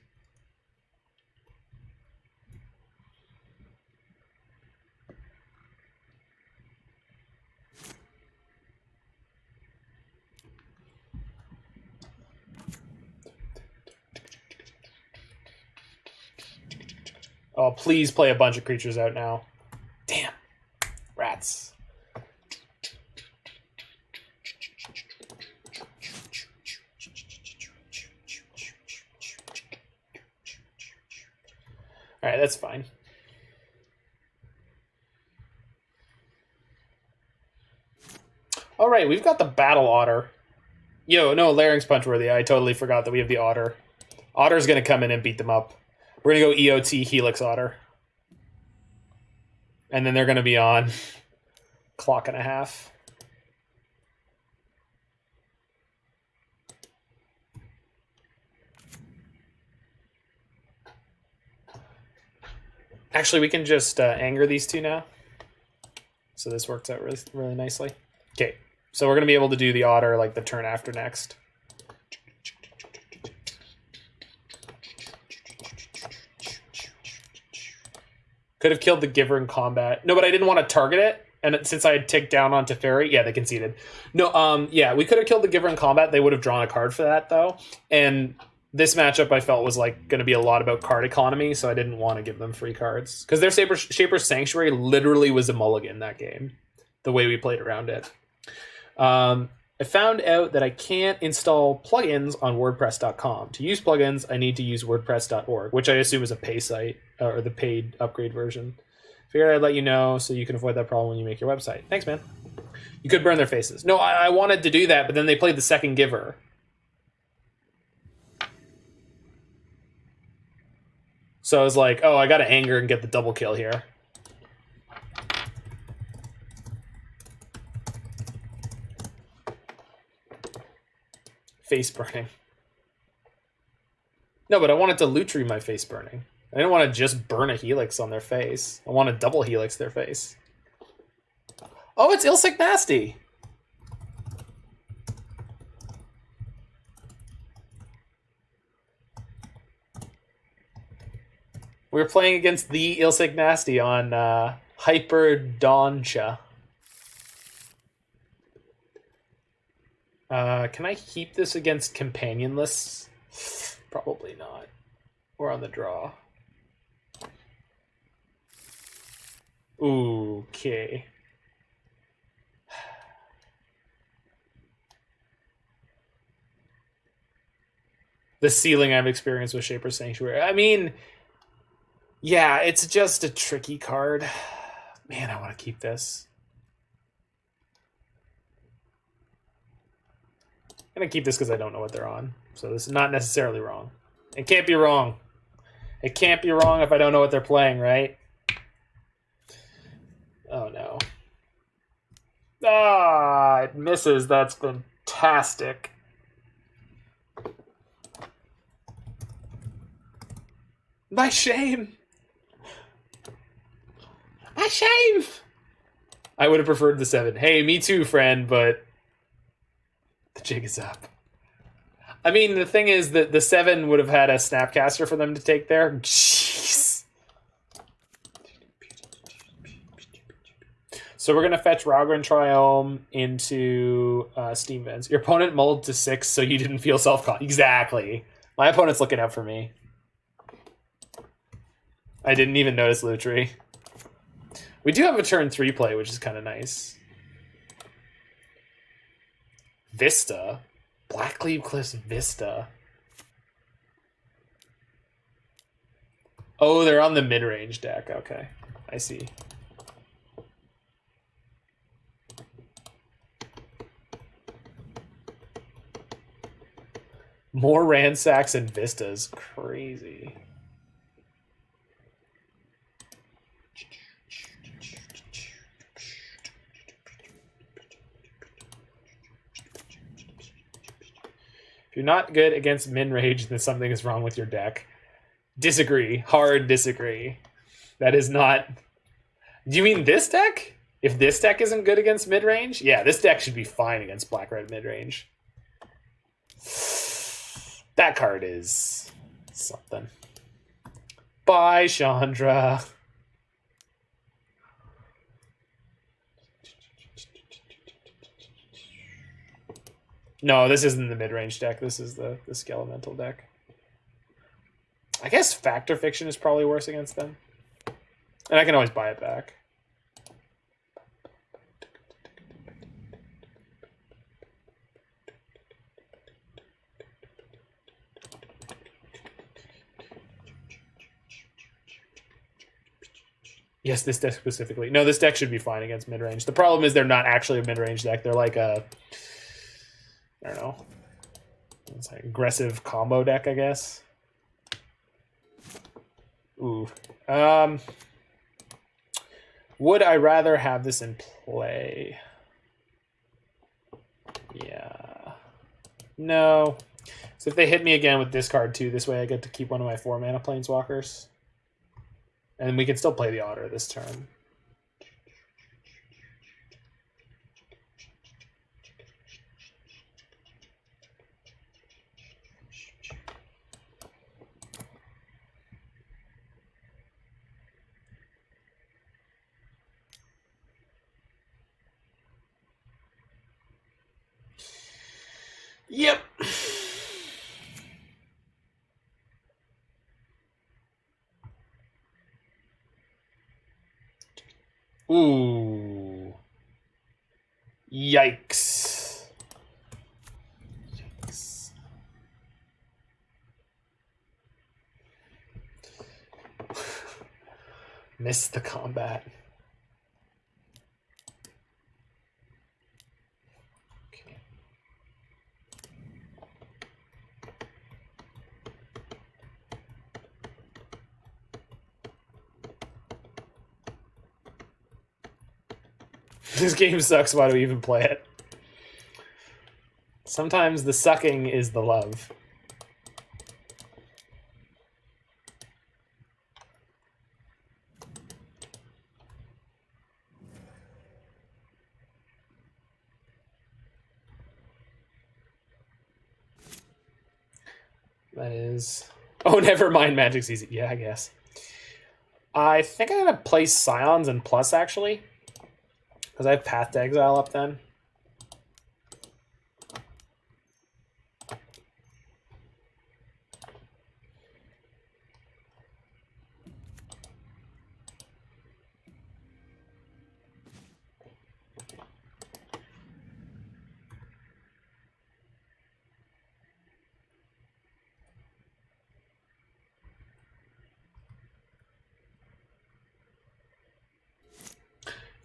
Speaker 1: Oh, please play a bunch of creatures out now. Damn. Rats. All right, that's fine. All right, we've got the Battle Otter. Yo, no, Larynx Punchworthy. I totally forgot that we have the Otter. Otter's going to come in and beat them up. We're going to go EOT Helix Otter. And then they're going to be on clock and a half. Actually, we can just anger these two now. So this works out really, really nicely. Okay, so we're going to be able to do the Otter like the turn after next. Could have killed the Giver in combat. No, but I didn't want to target it. And since I had ticked down on Teferi, yeah, they conceded. No, yeah, we could have killed the Giver in combat. They would have drawn a card for that, though. And this matchup I felt was like going to be a lot about card economy, so I didn't want to give them free cards. Because their Shaper's Sanctuary literally was a mulligan that game, the way we played around it. I found out that I can't install plugins on WordPress.com. To use plugins, I need to use WordPress.org, which I assume is a pay site, or the paid upgrade version. Figured I'd let you know so you can avoid that problem when you make your website. Thanks, man. You could burn their faces. No, I wanted to do that, but then they played the second Giver. So I was like, oh, I got to anger and get the double kill here. Face burning. No, but I wanted to Lutri my face burning. I didn't want to just burn a Helix on their face. I want to double Helix their face. Oh, it's Ilsic Nasty. We were playing against the Ilsic Nasty on Hyper Doncha. Can I keep this against Companionless? Probably not. We're on the draw. Okay. The ceiling I've experienced with Shaper's Sanctuary. I mean, yeah, it's just a tricky card. Man, I want to keep this. I'm going to keep this because I don't know what they're on. So this is not necessarily wrong. It can't be wrong. It can't be wrong if I don't know what they're playing, right? Oh, no. Ah, it misses. That's fantastic. My shame. My shame. I would have preferred the 7. Hey, me too, friend, but the jig is up. I mean, the thing is that the 7 would have had a Snapcaster for them to take there. Jeez. So we're gonna fetch Raugrun Triome into Steam Vents. Your opponent mulled to 6, so you didn't feel self-con. Exactly. My opponent's looking out for me. I didn't even notice Lutri. We do have a turn 3 play, which is kind of nice. Vista. Blackleaf Cliffs Vista. Oh, they're on the mid-range deck. Okay, I see. More Ransacks and Vistas. Crazy. If you're not good against min-range, then something is wrong with your deck. Disagree. Hard disagree. That is not... Do you mean this deck? If this deck isn't good against mid-range? Yeah, this deck should be fine against black-red mid-range. That card is something. Bye, Chandra. No, this isn't the mid-range deck. This is the Skelemental deck. I guess Factor Fiction is probably worse against them. And I can always buy it back. Yes, this deck specifically. No, this deck should be fine against mid-range. The problem is they're not actually a mid-range deck. They're like a... I don't know. It's like aggressive combo deck, I guess. Ooh. Would I rather have this in play? Yeah. No. So if they hit me again with this card too, this way I get to keep one of my 4-mana Planeswalkers. And we can still play the Otter this turn. Yep. Ooh. Yikes. Yikes. Missed the combat. This game sucks, why do we even play it? Sometimes the sucking is the love. That is... Oh, never mind, Magic's easy. Yeah, I guess. I think I'm going to play Scions and Plus, actually. Because I have Path to Exile up then.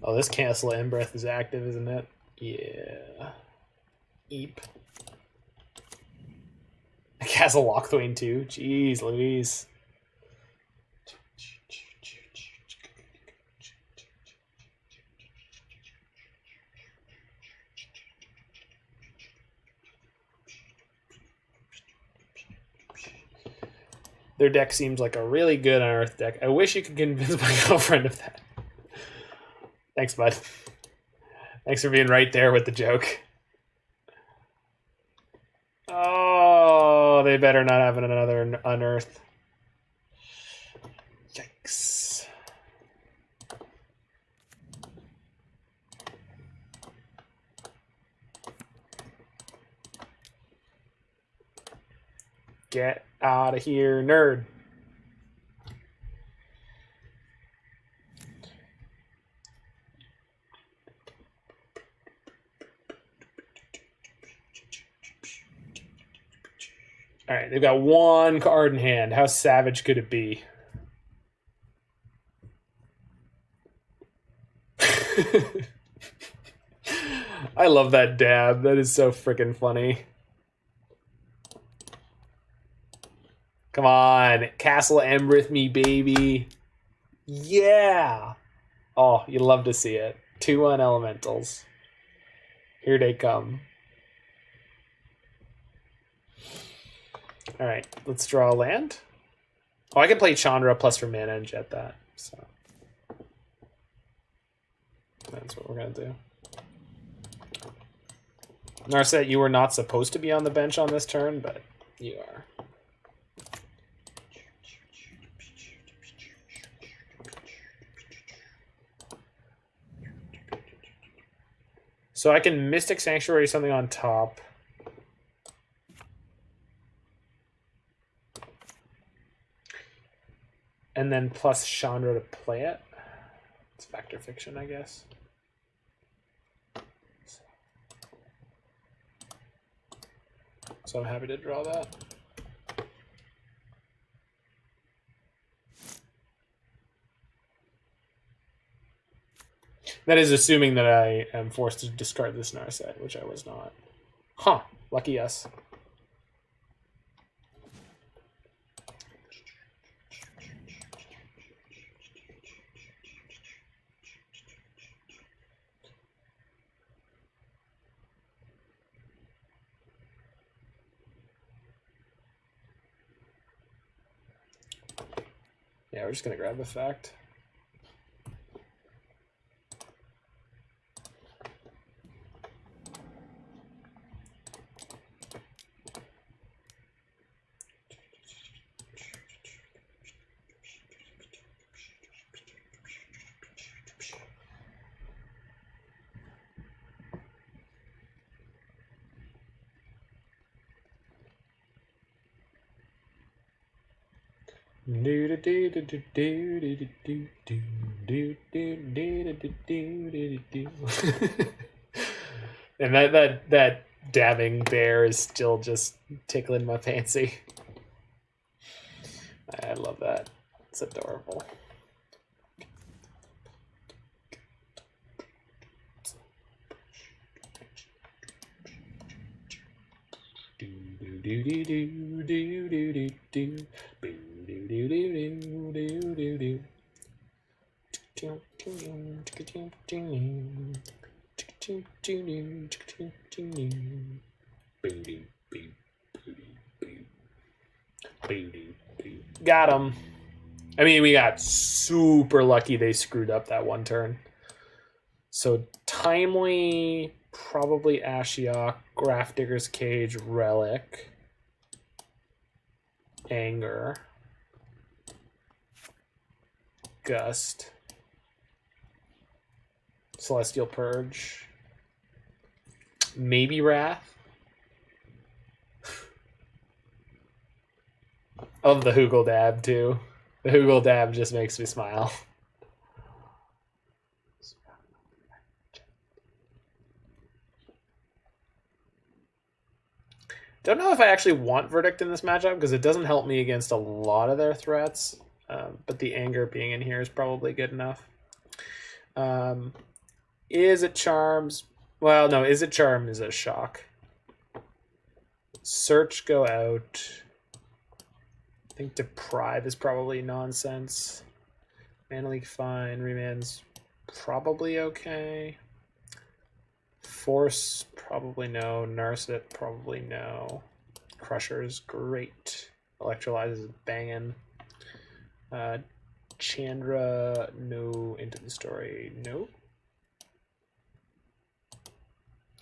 Speaker 1: Oh, this Cancel Embereth is active, isn't it? Yeah. Eep. Castle Lockthwain too? Jeez Louise. Their deck seems like a really good Unearth deck. I wish you could convince my girlfriend of that. Thanks, bud. Thanks for being right there with the joke. Oh, they better not have another Unearth. Yikes. Get out of here, nerd. All right, they've got one card in hand. How savage could it be? I love that dab. That is so freaking funny. Come on, Castle Embereth me, baby. Yeah. Oh, you love to see it. 2/1 elementals. Here they come. All right, let's draw a land. Oh, I can play Chandra plus for mana and jet that. So that's what we're gonna do. Narset, you were not supposed to be on the bench on this turn, but you are. So I can Mystic Sanctuary something on top. And then plus Chandra to play it. It's Factor Fiction, I guess. So I'm happy to draw that. That is assuming that I am forced to discard this Narset, which I was not. Huh, lucky us. Yeah, we're just gonna grab the fact. And that dabbing bear is still just tickling my fancy. I love that. It's adorable. Got him. I mean, we got super lucky they screwed up that one turn. So Timely, probably Ashiok, Grafdigger's Cage, Relic, Anger, Gust, Celestial Purge, maybe Wrath. Of the Hoogle Dab too. The Hoogle Dab just makes me smile. Don't know if I actually want Verdict in this matchup because it doesn't help me against a lot of their threats. But the Anger being in here is probably good enough. Izzet Charms. Well, no, Izzet Charm is a shock. Search go out. I think Deprive is probably nonsense. Mana Leak fine. Remand's probably okay. Force probably no. Narset probably no. Crusher's great. Electrolyze is banging. Chandra no. Into the Story no.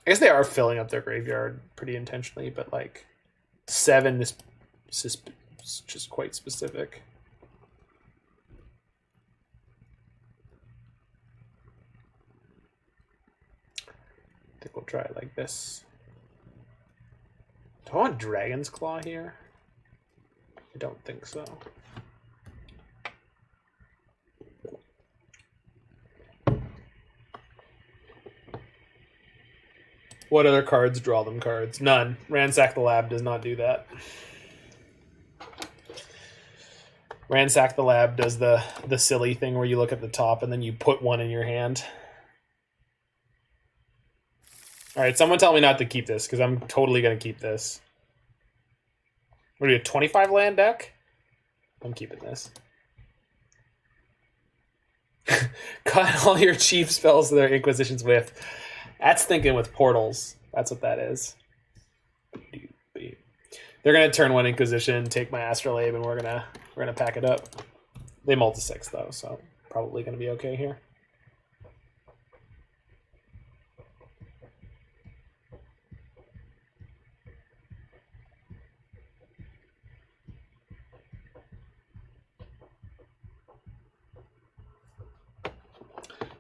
Speaker 1: I guess they are filling up their graveyard pretty intentionally, but like 7 is just quite specific. I think we'll try it like this. Do I want Dragon's Claw here? I don't think so. What other cards draw them cards? None. Ransack the Lab does not do that. Ransack the Lab does the silly thing where you look at the top and then you put one in your hand. All right, someone tell me not to keep this because I'm totally going to keep this. What are you, a 25 land deck? I'm keeping this. Cut all your cheap spells to their Inquisitions with. That's thinking with portals. That's what that is. They're gonna turn one Inquisition, take my Astrolabe, and we're gonna pack it up. They mull to 6 though, so probably gonna be okay here.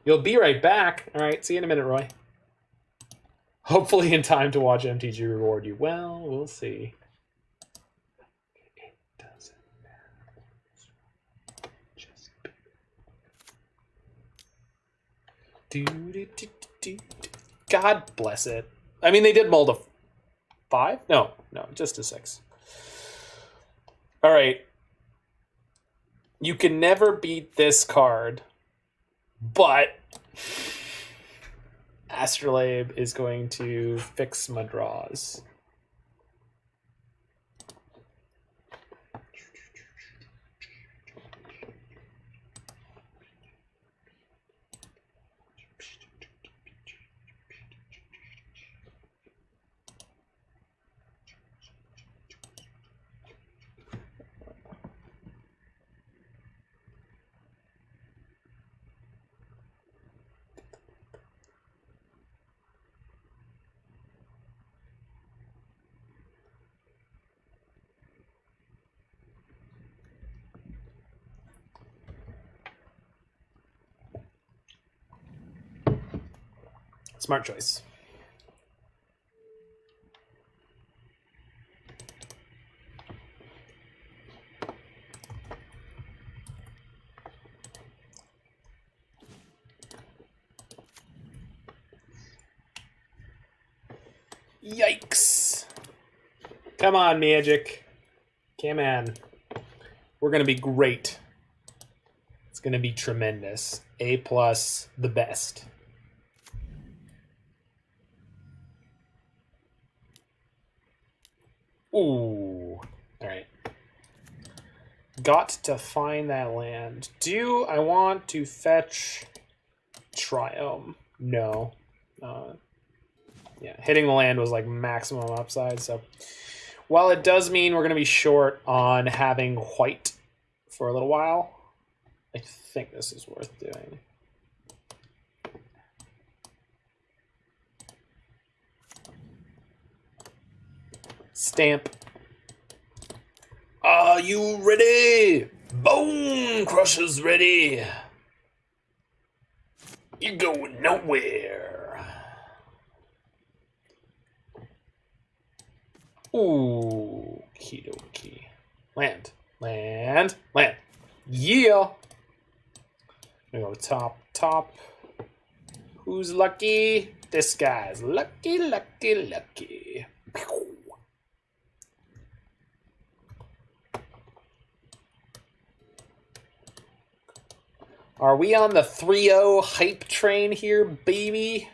Speaker 1: You'll be right back. All right, see you in a minute, Roy. Hopefully in time to watch MTG reward you. Well, we'll see. It doesn't matter. Just God bless it. I mean, they did mold a 5? No, just a 6. All right. You can never beat this card, but Astrolabe is going to fix my draws. Smart choice. Yikes. Come on, Magic. Come on. We're going to be great. It's going to be tremendous. A+, the best. Ooh. Alright. Got to find that land. Do I want to fetch Triome? No. Yeah, hitting the land was like maximum upside, so while it does mean we're going to be short on having white for a little while, I think this is worth doing. Stamp. Are you ready? Bonecrusher's ready. You're going nowhere. Ooh, okie dokie. Land, land, land. Yeah. We go top. Who's lucky? This guy's lucky, lucky, lucky. Are we on the 3-0 hype train here, baby?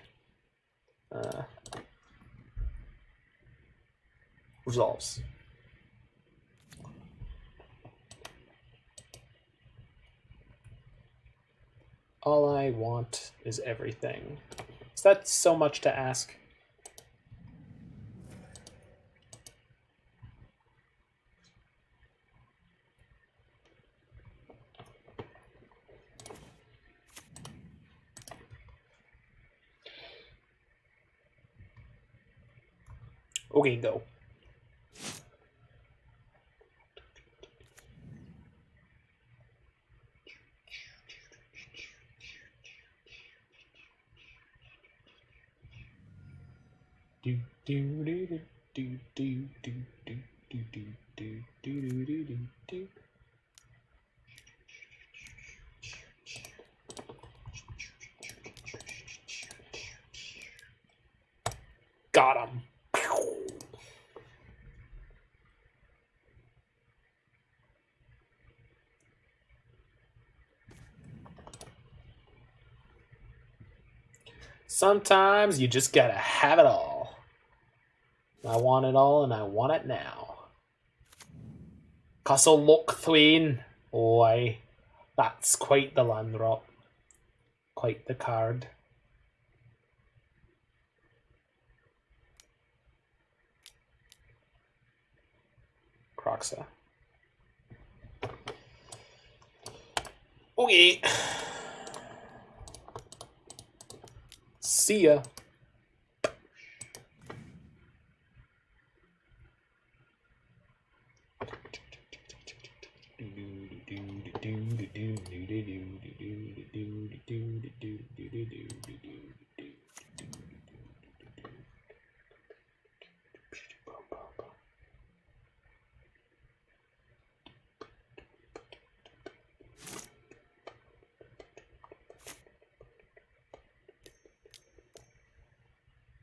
Speaker 1: Resolves. All I want is everything. Is that so much to ask? Okay, go. Do do do do do do do. Got him. Sometimes you just gotta have it all. I want it all and I want it now. Castle Lock Thwain. Why, that's quite the land drop. Quite the card. Croxa. Okay. See ya.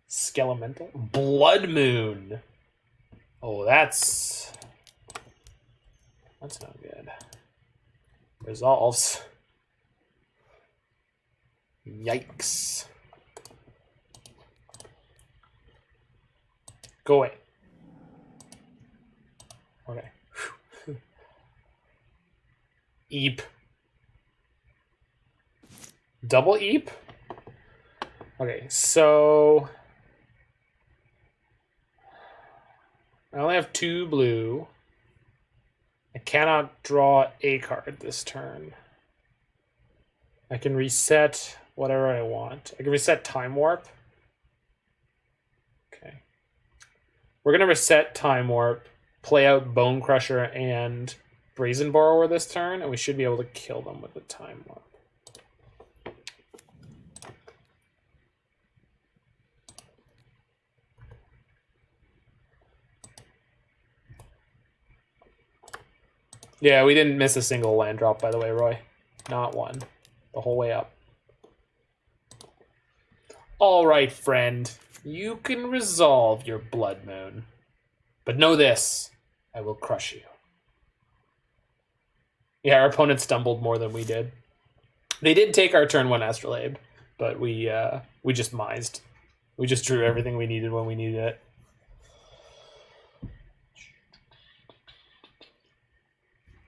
Speaker 1: Skelemental? Blood Moon. Oh, that's not good. Resolves. Yikes. Go away. Okay. Eep. Double Eep? Okay, so I only have 2 blue. I cannot draw a card this turn. I can reset whatever I want. I can reset Time Warp. Okay. We're going to reset Time Warp, play out Bonecrusher and Brazen Borrower this turn, and we should be able to kill them with the Time Warp. Yeah, we didn't miss a single land drop, by the way, Roy. Not one. The whole way up. All right, friend. You can resolve your Blood Moon. But know this. I will crush you. Yeah, our opponent stumbled more than we did. They did take our turn 1 Astrolabe, but we just mised. We just drew everything we needed when we needed it.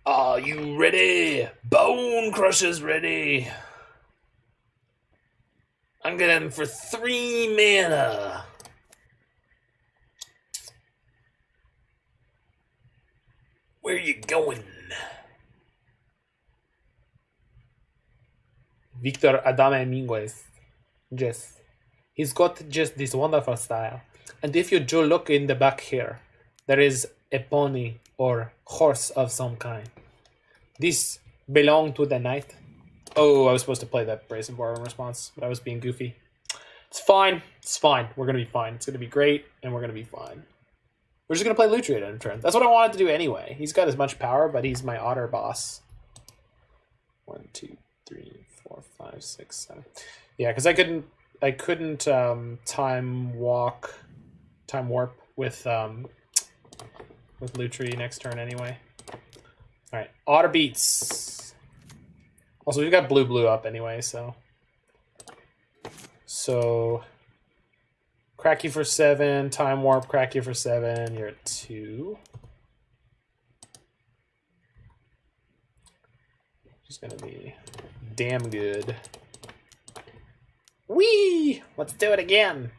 Speaker 1: Are you ready? Bonecrusher's ready. I'm getting him for 3 mana. Where you going? Victor Adame Minguez. Yes. He's got just this wonderful style. And if you do look in the back here, there is a pony or horse of some kind. This belong to the knight. Oh, I was supposed to play that Brazen Borrower in response, but I was being goofy. It's fine. It's fine. We're going to be fine. It's going to be great, and we're going to be fine. We're just going to play Lutri at end of turn. That's what I wanted to do anyway. He's got as much power, but he's my otter boss. 1, 2, 3, 4, 5, 6, 7. Yeah, because I couldn't time warp with Lutri next turn anyway. All right, Otter beats. Also, we've got blue up anyway, so crack you for 7, time warp, crack you for 7. You're at 2. Just gonna be damn good. Whee! Let's do it again.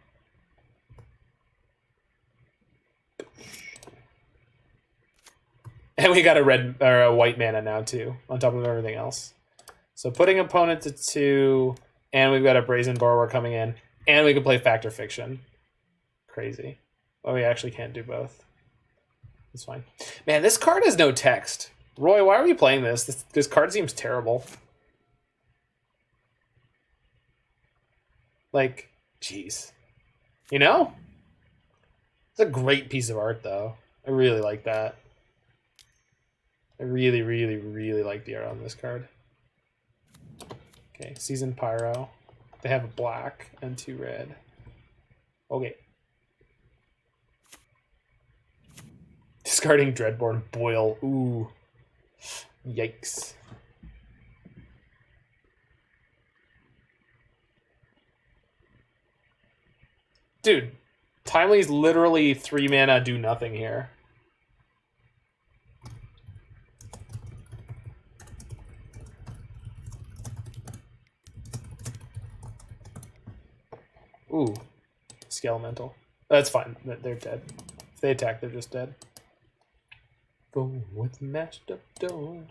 Speaker 1: And we got a red or a white mana now too, on top of everything else. So putting opponent to 2, and we've got a Brazen Borrower coming in, and we can play Fact or Fiction. Crazy. Oh, we actually can't do both. It's fine. Man, this card has no text. Roy, why are we playing this? This card seems terrible. Like, jeez. You know? It's a great piece of art, though. I really like that. I really, really, really like the art on this card. Okay, Seasoned Pyro. They have a black and 2 red. Okay. Discarding Dreadborn Boil. Ooh. Yikes. Dude, Timely's literally 3 mana, do nothing here. Ooh. Skelemental. That's fine. They're dead. If they attack, they're just dead. Boom with mashed up door.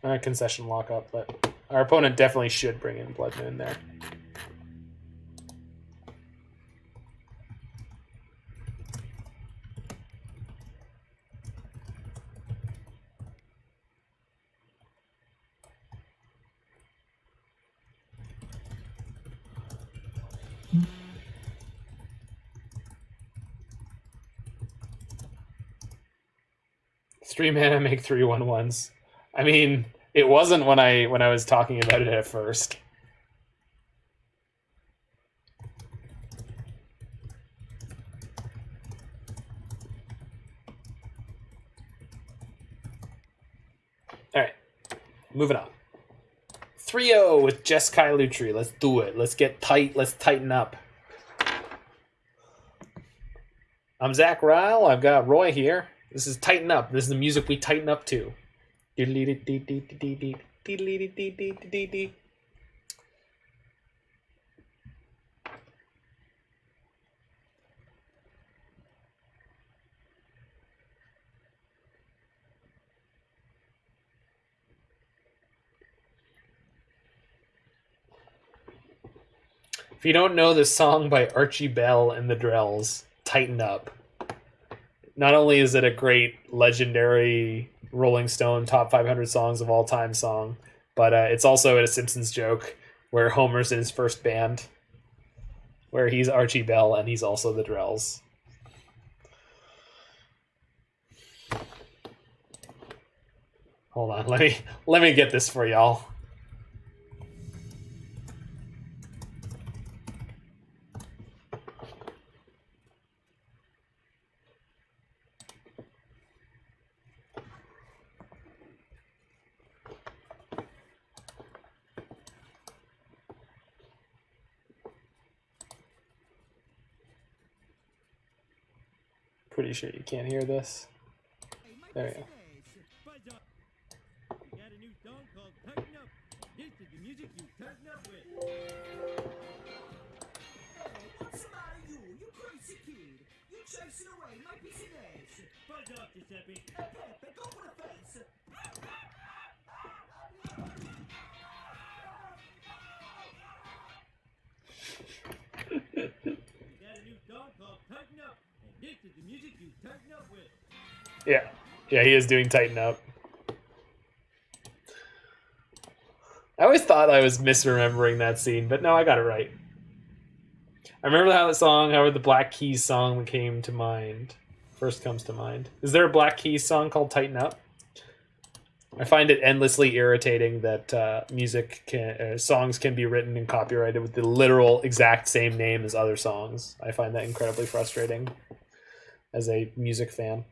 Speaker 1: Okay, concession lockup, but our opponent definitely should bring in Blood Moon there. Three mana make 3/1/1s. I mean, it wasn't when I was talking about it at first. All right, moving on. 3-0 with Jeskai Lutri. Let's do it. Let's get tight. Let's tighten up. I'm Zach Ryle. I've got Roy here. This is Tighten Up. This is the music we tighten up to. If you don't know this song by Archie Bell and the Drells, Tighten Up. Not only is it a great legendary Rolling Stone top 500 songs of all time song, but it's also a Simpsons joke where Homer's in his first band, where he's Archie Bell and he's also the Drells. Hold on, let me get this for y'all. Pretty sure you can't hear this. There we go.
Speaker 2: Got a new song called Tighten Up. This is the music you tighten up with.
Speaker 3: What's the matter, you? You crazy kid. You chasing away my piece of ass.
Speaker 2: Buzz off, Giuseppe.
Speaker 3: Hey, Pepe, go for the fence.
Speaker 2: Got a new song called Tighten Up. And this is the music you tighten up with.
Speaker 1: Yeah, he is doing Tighten Up. I always thought I was misremembering that scene, but no, I got it right. I remember how the Black Keys song came to mind. First comes to mind. Is there a Black Keys song called Tighten Up? I find it endlessly irritating that songs can be written and copyrighted with the literal exact same name as other songs. I find that incredibly frustrating as a music fan.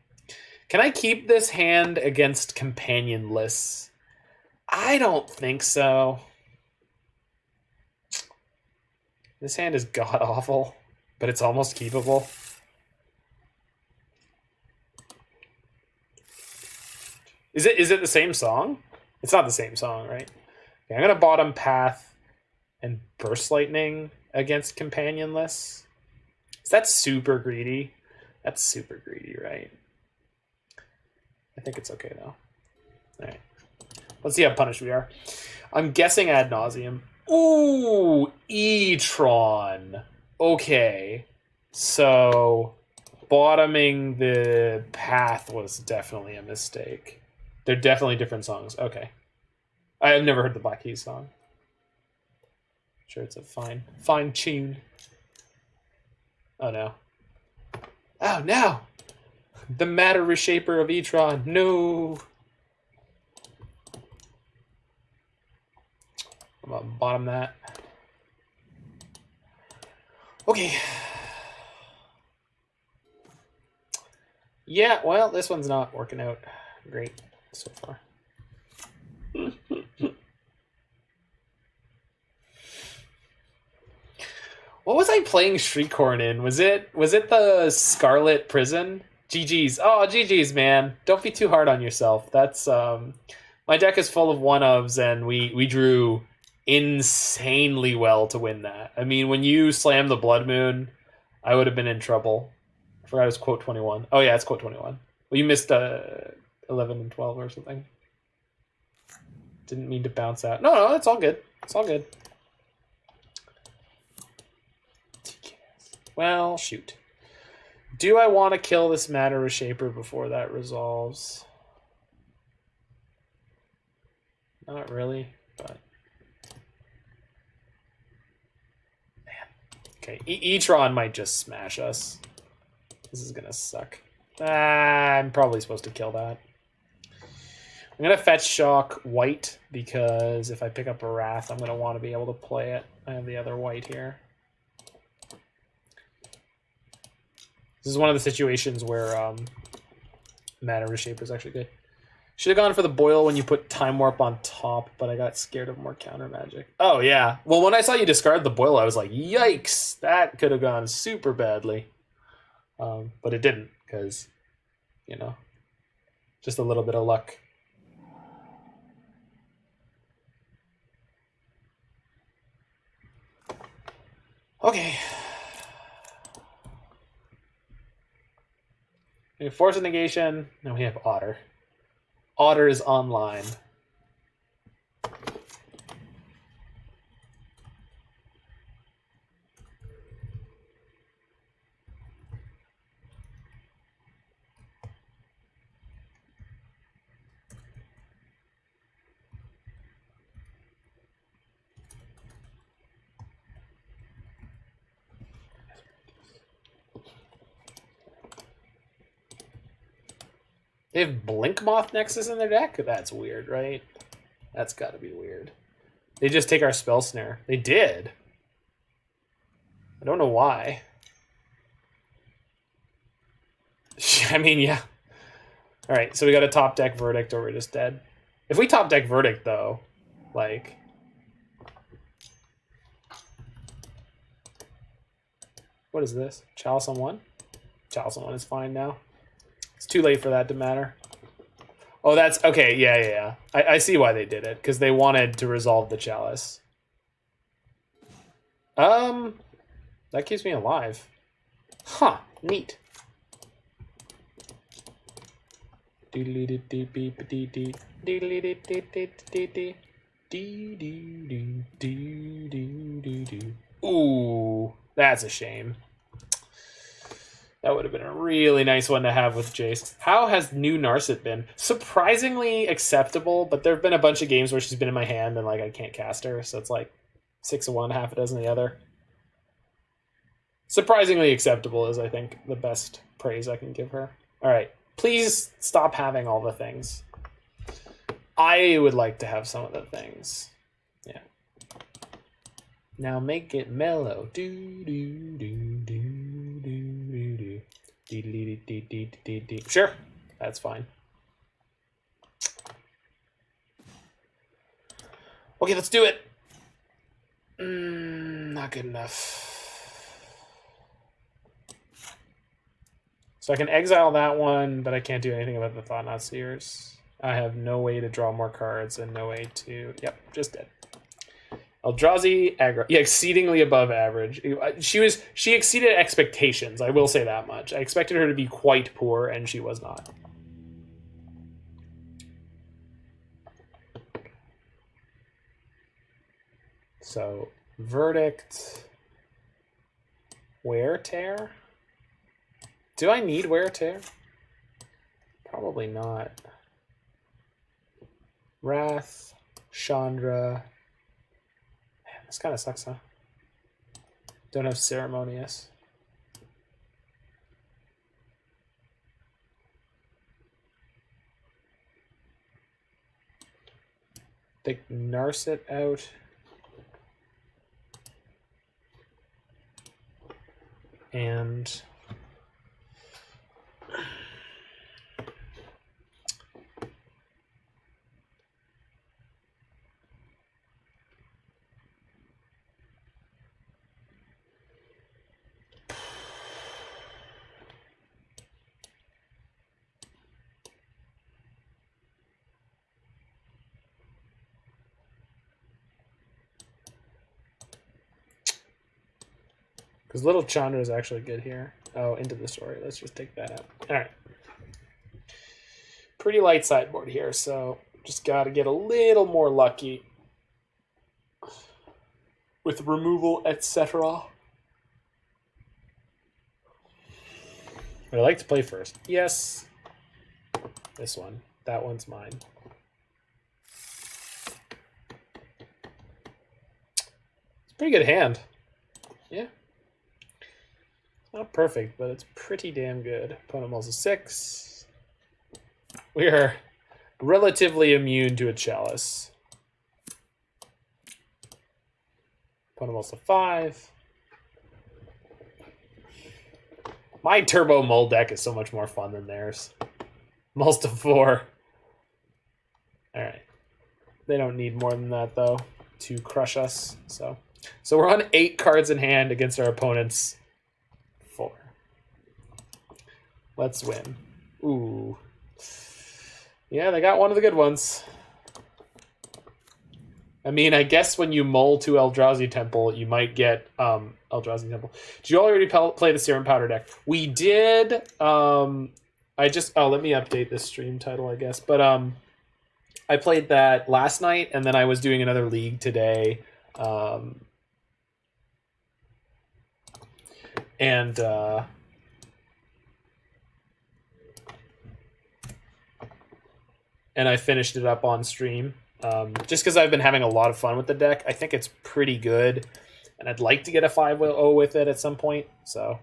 Speaker 1: Can I keep this hand against companionless? I don't think so. This hand is god-awful, but it's almost keepable. Is it the same song? It's not the same song, right? Okay, I'm going to bottom path and Burst Lightning against companionless. Is that super greedy? That's super greedy, right? I think it's okay, though. All right. Let's see how punished we are. I'm guessing ad nauseum. Ooh, E-tron. Okay. So, bottoming the path was definitely a mistake. They're definitely different songs. Okay. I have never heard the Black Keys song. Sure, it's a fine tune. Oh no. Oh no! The matter reshaper of E-tron. No! I'm gonna bottom that. Okay. Yeah, well, this one's not working out great so far. What was I playing Shriekhorn in? Was it the Scarlet Prison? GG's. Oh, GG's, man. Don't be too hard on yourself. That's my deck is full of one-ofs, and we drew insanely well to win that. I mean, when you slammed the Blood Moon, I would have been in trouble. I forgot it was quote 21. Oh yeah, it's quote 21. Well, you missed 11 and 12 or something. Didn't mean to bounce out. No, it's all good. It's all good. Well, shoot. Do I want to kill this Matter Reshaper before that resolves? Not really, but... Man. Okay, E-tron might just smash us. This is gonna suck. I'm probably supposed to kill that. I'm gonna fetch Shock white, because if I pick up a Wrath, I'm gonna want to be able to play it. I have the other white here. This is one of the situations where Matter Reshaper is actually good. Should have gone for the Boil when you put Time Warp on top, but I got scared of more counter magic. Oh, yeah. Well, when I saw you discard the Boil, I was like, yikes! That could have gone super badly. But it didn't, because, you know, just a little bit of luck. Okay. We have Force of Negation. Now we have Otter. Otter is online. They have Blinkmoth Nexus in their deck? That's weird, right? That's gotta be weird. They just take our Spell Snare. They did. I don't know why. I mean, yeah. Alright, so we got a top deck Verdict or we're just dead. If we top deck Verdict, though, like... What is this? Chalice on 1? Chalice on 1 is fine now. It's too late for that to matter. Oh, that's... Okay, yeah. I see why they did it, because they wanted to resolve the Chalice. That keeps me alive. Huh, neat. Ooh, that's a shame. That would have been a really nice one to have with Jace. How has new Narset been? Surprisingly acceptable, but there have been a bunch of games where she's been in my hand and like I can't cast her, so it's like 6 of one, half a dozen of the other. Surprisingly acceptable is, I think, the best praise I can give her. All right, please stop having all the things. I would like to have some of the things. Yeah. Now make it mellow. Do do do do do do do. Dee dee dee dee dee dee. Sure, that's fine. Okay, let's do it. Not good enough. So I can exile that one, but I can't do anything about the Thought-Knot Seers. I have no way to draw more cards and no way to... Yep, just dead. Eldrazi, aggro. Yeah, exceedingly above average. She exceeded expectations, I will say that much. I expected her to be quite poor, and she was not. So Verdict, Wear Tear. Do I need Wear Tear? Probably not. Wrath, Chandra. Man, this kind of sucks, huh? Don't have Ceremonious. Take Narset out. And because Little Chandra is actually good here. Oh, into the story. Let's just take that out. All right. Pretty light sideboard here, so just got to get a little more lucky with removal, etc. Would I like to play first? Yes. This one. That one's mine. It's a pretty good hand. Yeah. Not perfect, but it's pretty damn good. Opponent mulls a 6. We are relatively immune to a Chalice. Opponent mulls a 5. My Turbo Mull deck is so much more fun than theirs. Mulls to 4. Alright. They don't need more than that, though, to crush us. So we're on 8 cards in hand against our opponent's 4. Let's win. Ooh. Yeah, they got one of the good ones. I mean, I guess when you mull to Eldrazi Temple, you might get Eldrazi Temple. Did you already play the Serum Powder deck? We did. Let me update this stream title, I guess. But I played that last night, and then I was doing another league today. And I finished it up on stream. Just because I've been having a lot of fun with the deck. I think it's pretty good, and I'd like to get a 5-0 with it at some point. So,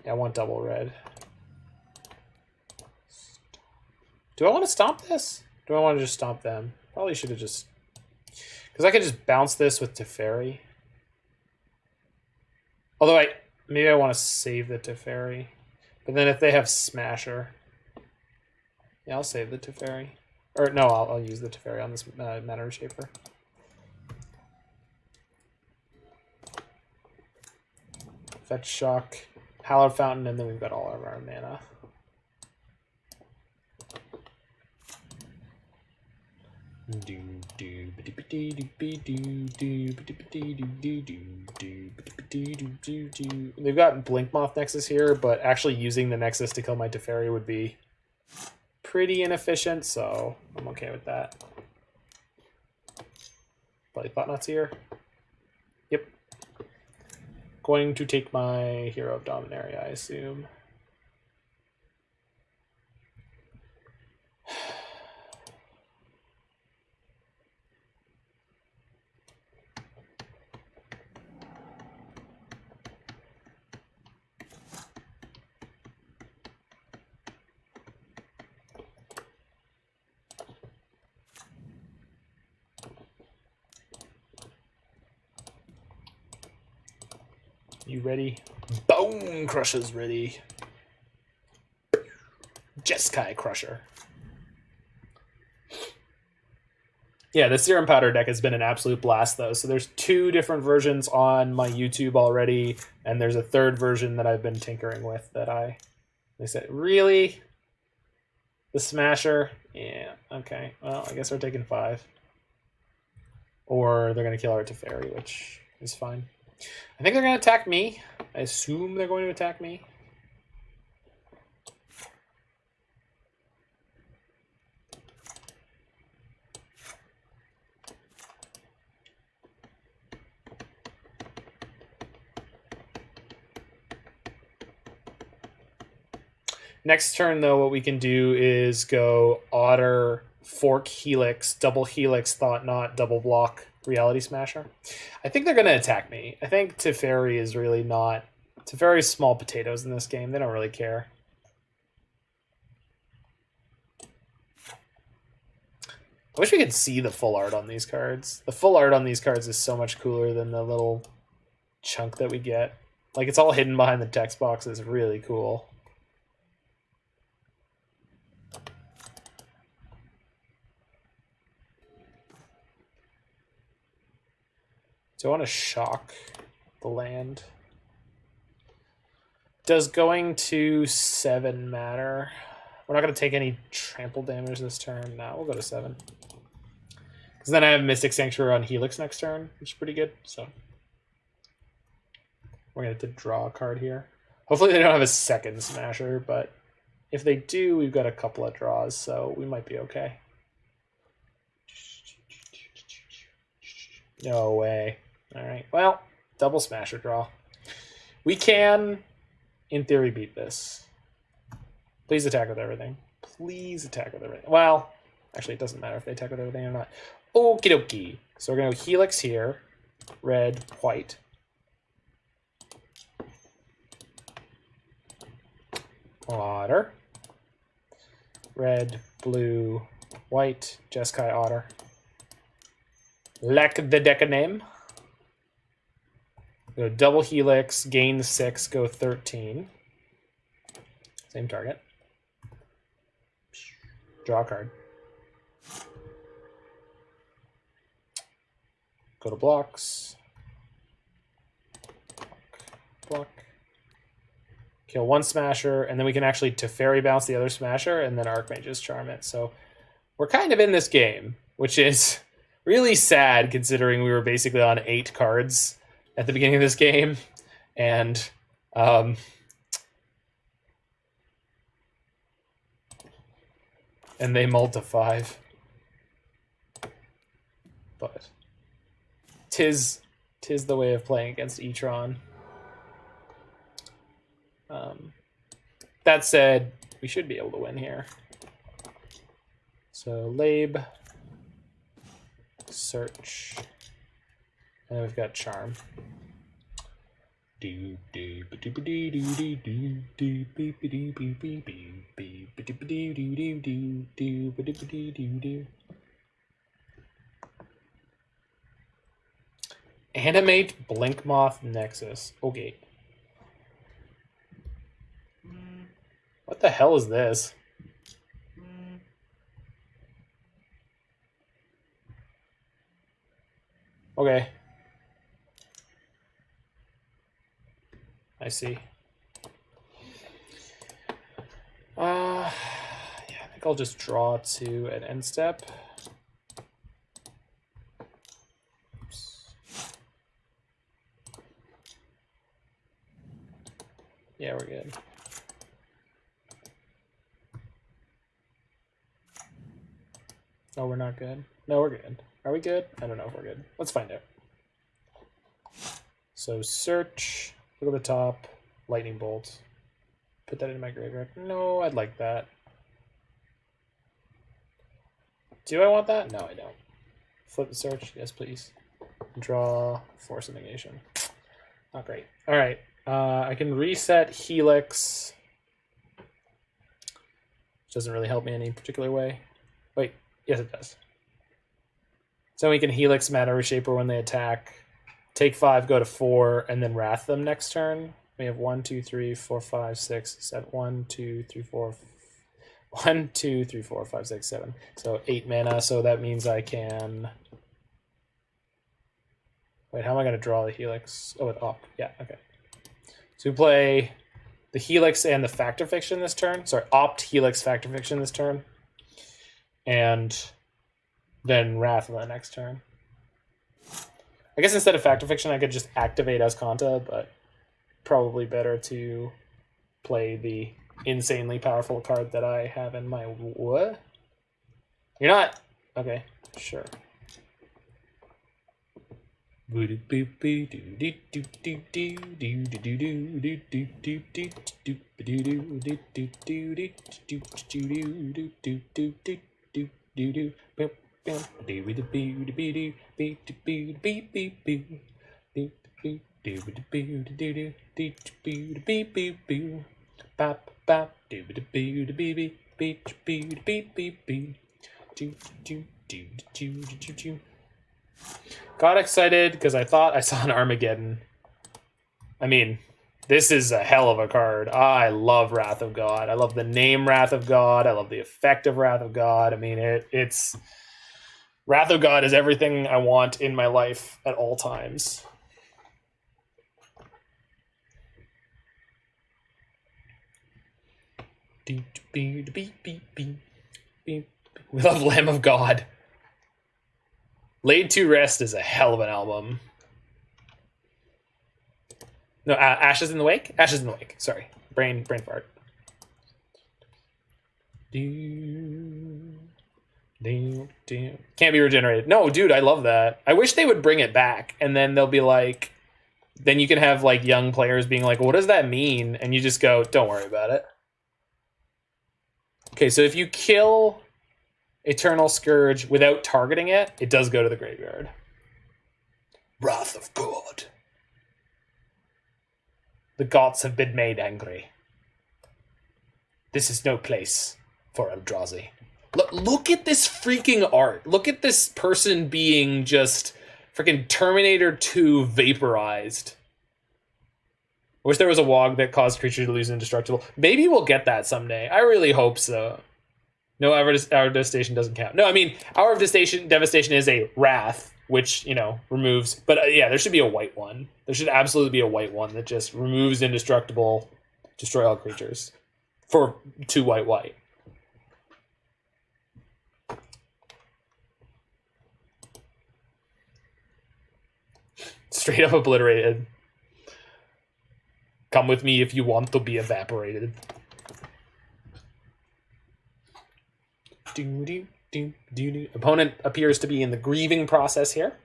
Speaker 1: yeah, I want double red. Do I want to stomp this? Do I want to just stomp them? Probably should have just... Because I could just bounce this with Teferi. Although maybe I want to save the Teferi. But then if they have Smasher... Yeah, I'll save the Teferi. Or no, I'll use the Teferi on this Mana Reshaper. Fetch Shock, Hallowed Fountain, and then we've got all of our mana. They've got Blink Moth Nexus here, but actually using the Nexus to kill my Teferi would be pretty inefficient, so I'm okay with that. Play Thought-Knots here. Yep. Going to take my Hero of Dominaria, I assume. You ready? Bonecrusher's ready. Jeskai Crusher. Yeah, the Serum Powder deck has been an absolute blast, though. So there's 2 different versions on my YouTube already, and there's a 3rd version that I've been tinkering with that they said, really? The Smasher? Yeah, okay. Well, I guess we're taking 5. Or they're going to kill our Teferi, which is fine. I think they're going to attack me. I assume they're going to attack me. Next turn, though, what we can do is go Otter, Fork Helix, Double Helix, Thought Knot, Double Block, Reality Smasher. I think they're going to attack me. I think Teferi is really not... Teferi's small potatoes in this game. They don't really care. I wish we could see the full art on these cards. The full art on these cards is so much cooler than the little chunk that we get. Like, it's all hidden behind the text box. It's really cool. Do I want to shock the land? Does going to 7 matter? We're not going to take any trample damage this turn. No, we'll go to 7. Because then I have Mystic Sanctuary on Helix next turn, which is pretty good. So we're going to have to draw a card here. Hopefully they don't have a second Smasher, but if they do, we've got a couple of draws, so we might be okay. No way. All right, well, double Smasher draw. We can, in theory, beat this. Please attack with everything. Please attack with everything. Well, actually, it doesn't matter if they attack with everything or not. Okie dokie. So we're going to go Helix here. Red, white. Otter. Red, blue, white. Jeskai Otter. Lek the deck name. Go double Helix, gain 6, go 13. Same target. Draw a card. Go to blocks. Block. Kill one Smasher, and then we can actually Teferi bounce the other Smasher, and then Archmage's Charm it. So we're kind of in this game, which is really sad considering we were basically on 8 cards at the beginning of this game, and they mulled to 5. But tis the way of playing against E-Tron. That said, we should be able to win here. So Lab, search, and then we've got Charm. Animate Blinkmoth Nexus. Okay. What the hell is this? Okay. I see. Yeah, I think I'll just draw to an end step. Oops. Yeah, we're good. No, we're not good. No, we're good. Are we good? I don't know if we're good. Let's find out. So search, look at the top, lightning bolt. Put that in my graveyard. No, I'd like that. Do I want that? No, I don't. Flip the search. Yes, please. Draw Force of Negation. Not great. All right. I can reset Helix. Which doesn't really help me in any particular way. Wait. Yes, it does. So we can Helix Matter Reshaper when they attack. Take 5, go to 4, and then Wrath them next turn. We have 1, 2, 3, 4, 5, 6, 7. 1, 2, 3, 4. 1, 2, 3, 4, 5, 6, 7. So 8 mana. So that means I can. Wait, how am I going to draw the Helix? Oh, with Opt. Yeah, okay. So we play the Helix and the Factor Fiction this turn. Sorry, Opt, Helix, Factor Fiction this turn. And then Wrath on the next turn. I guess instead of Factor Fiction, I could just activate Ascanta, but probably better to play the insanely powerful card that I have in my... What? You're not... Okay, sure. Got excited because I thought I saw an Armageddon. I mean, this is a hell of a card. I love Wrath of God. I love the name Wrath of God. I love the effect of Wrath of God. I mean, it's Wrath of God is everything I want in my life at all times. We love Lamb of God. Laid to Rest is a hell of an album. No, Ashes in the Wake? Ashes in the Wake. Sorry. Brain fart. Can't be regenerated. No, dude, I love that. I wish they would bring it back, and then they'll be like, then you can have like young players being like, what does that mean? And you just go, don't worry about it. Okay, so if you kill Eternal Scourge without targeting it, it does go to the graveyard. Wrath of God. The gods have been made angry. This is no place for Eldrazi. Look at this freaking art. Look at this person being just freaking Terminator 2 vaporized. I wish there was a WOG that caused creatures to lose indestructible. Maybe we'll get that someday. I really hope so. No, Hour of Devastation doesn't count. No, I mean, Hour of Devastation is a Wrath, which, you know, removes. But yeah, there should be a white one. There should absolutely be a white one that just removes indestructible, destroy all creatures. For 2 white. Straight up obliterated. Come with me if you want to be evaporated. Opponent appears to be in the grieving process here.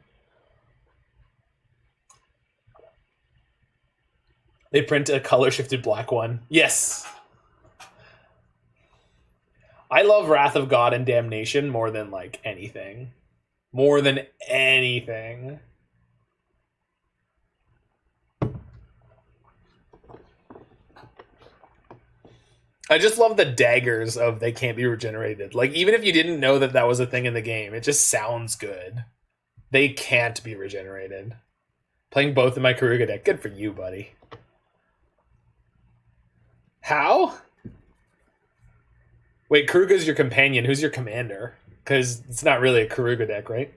Speaker 1: They print a color-shifted black one. Yes! I love Wrath of God and Damnation more than, like, anything. More than anything. I just love the daggers of they can't be regenerated. Like, even if you didn't know that that was a thing in the game, it just sounds good. They can't be regenerated. Playing both in my Karuga deck. Good for you, buddy. How? Wait, Karuga's your companion. Who's your commander? Because it's not really a Karuga deck, right?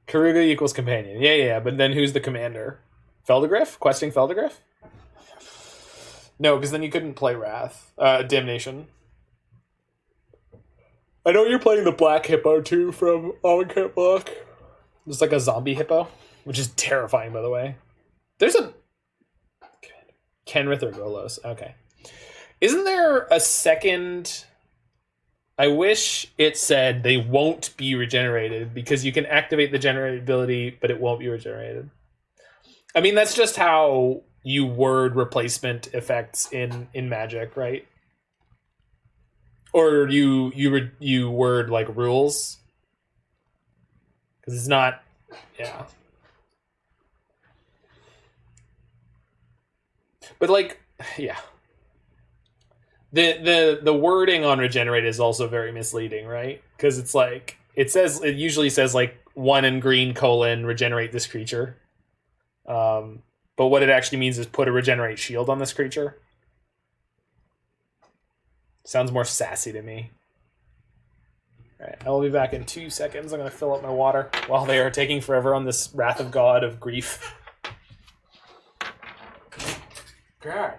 Speaker 1: Karuga equals companion. Yeah. But then who's the commander? Feldegriff? Questing Feldegriff? No, because then you couldn't play Wrath. Damnation. I know you're playing the Black Hippo, too, from Omnicare Block. It's like a zombie hippo, which is terrifying, by the way. There's a... Kenrith or Golos. Okay. Isn't there a second... I wish it said they won't be regenerated because you can activate the generate ability, but it won't be regenerated. I mean, that's just how you word replacement effects in Magic, right? Or you word like rules because it's not, yeah. But like, yeah. The wording on regenerate is also very misleading, right? Because it's like it usually says like 1 in green : regenerate this creature. But what it actually means is put a regenerate shield on this creature. Sounds more sassy to me. Alright, I will be back in 2 seconds. I'm gonna fill up my water while they are taking forever on this Wrath of God of grief. God.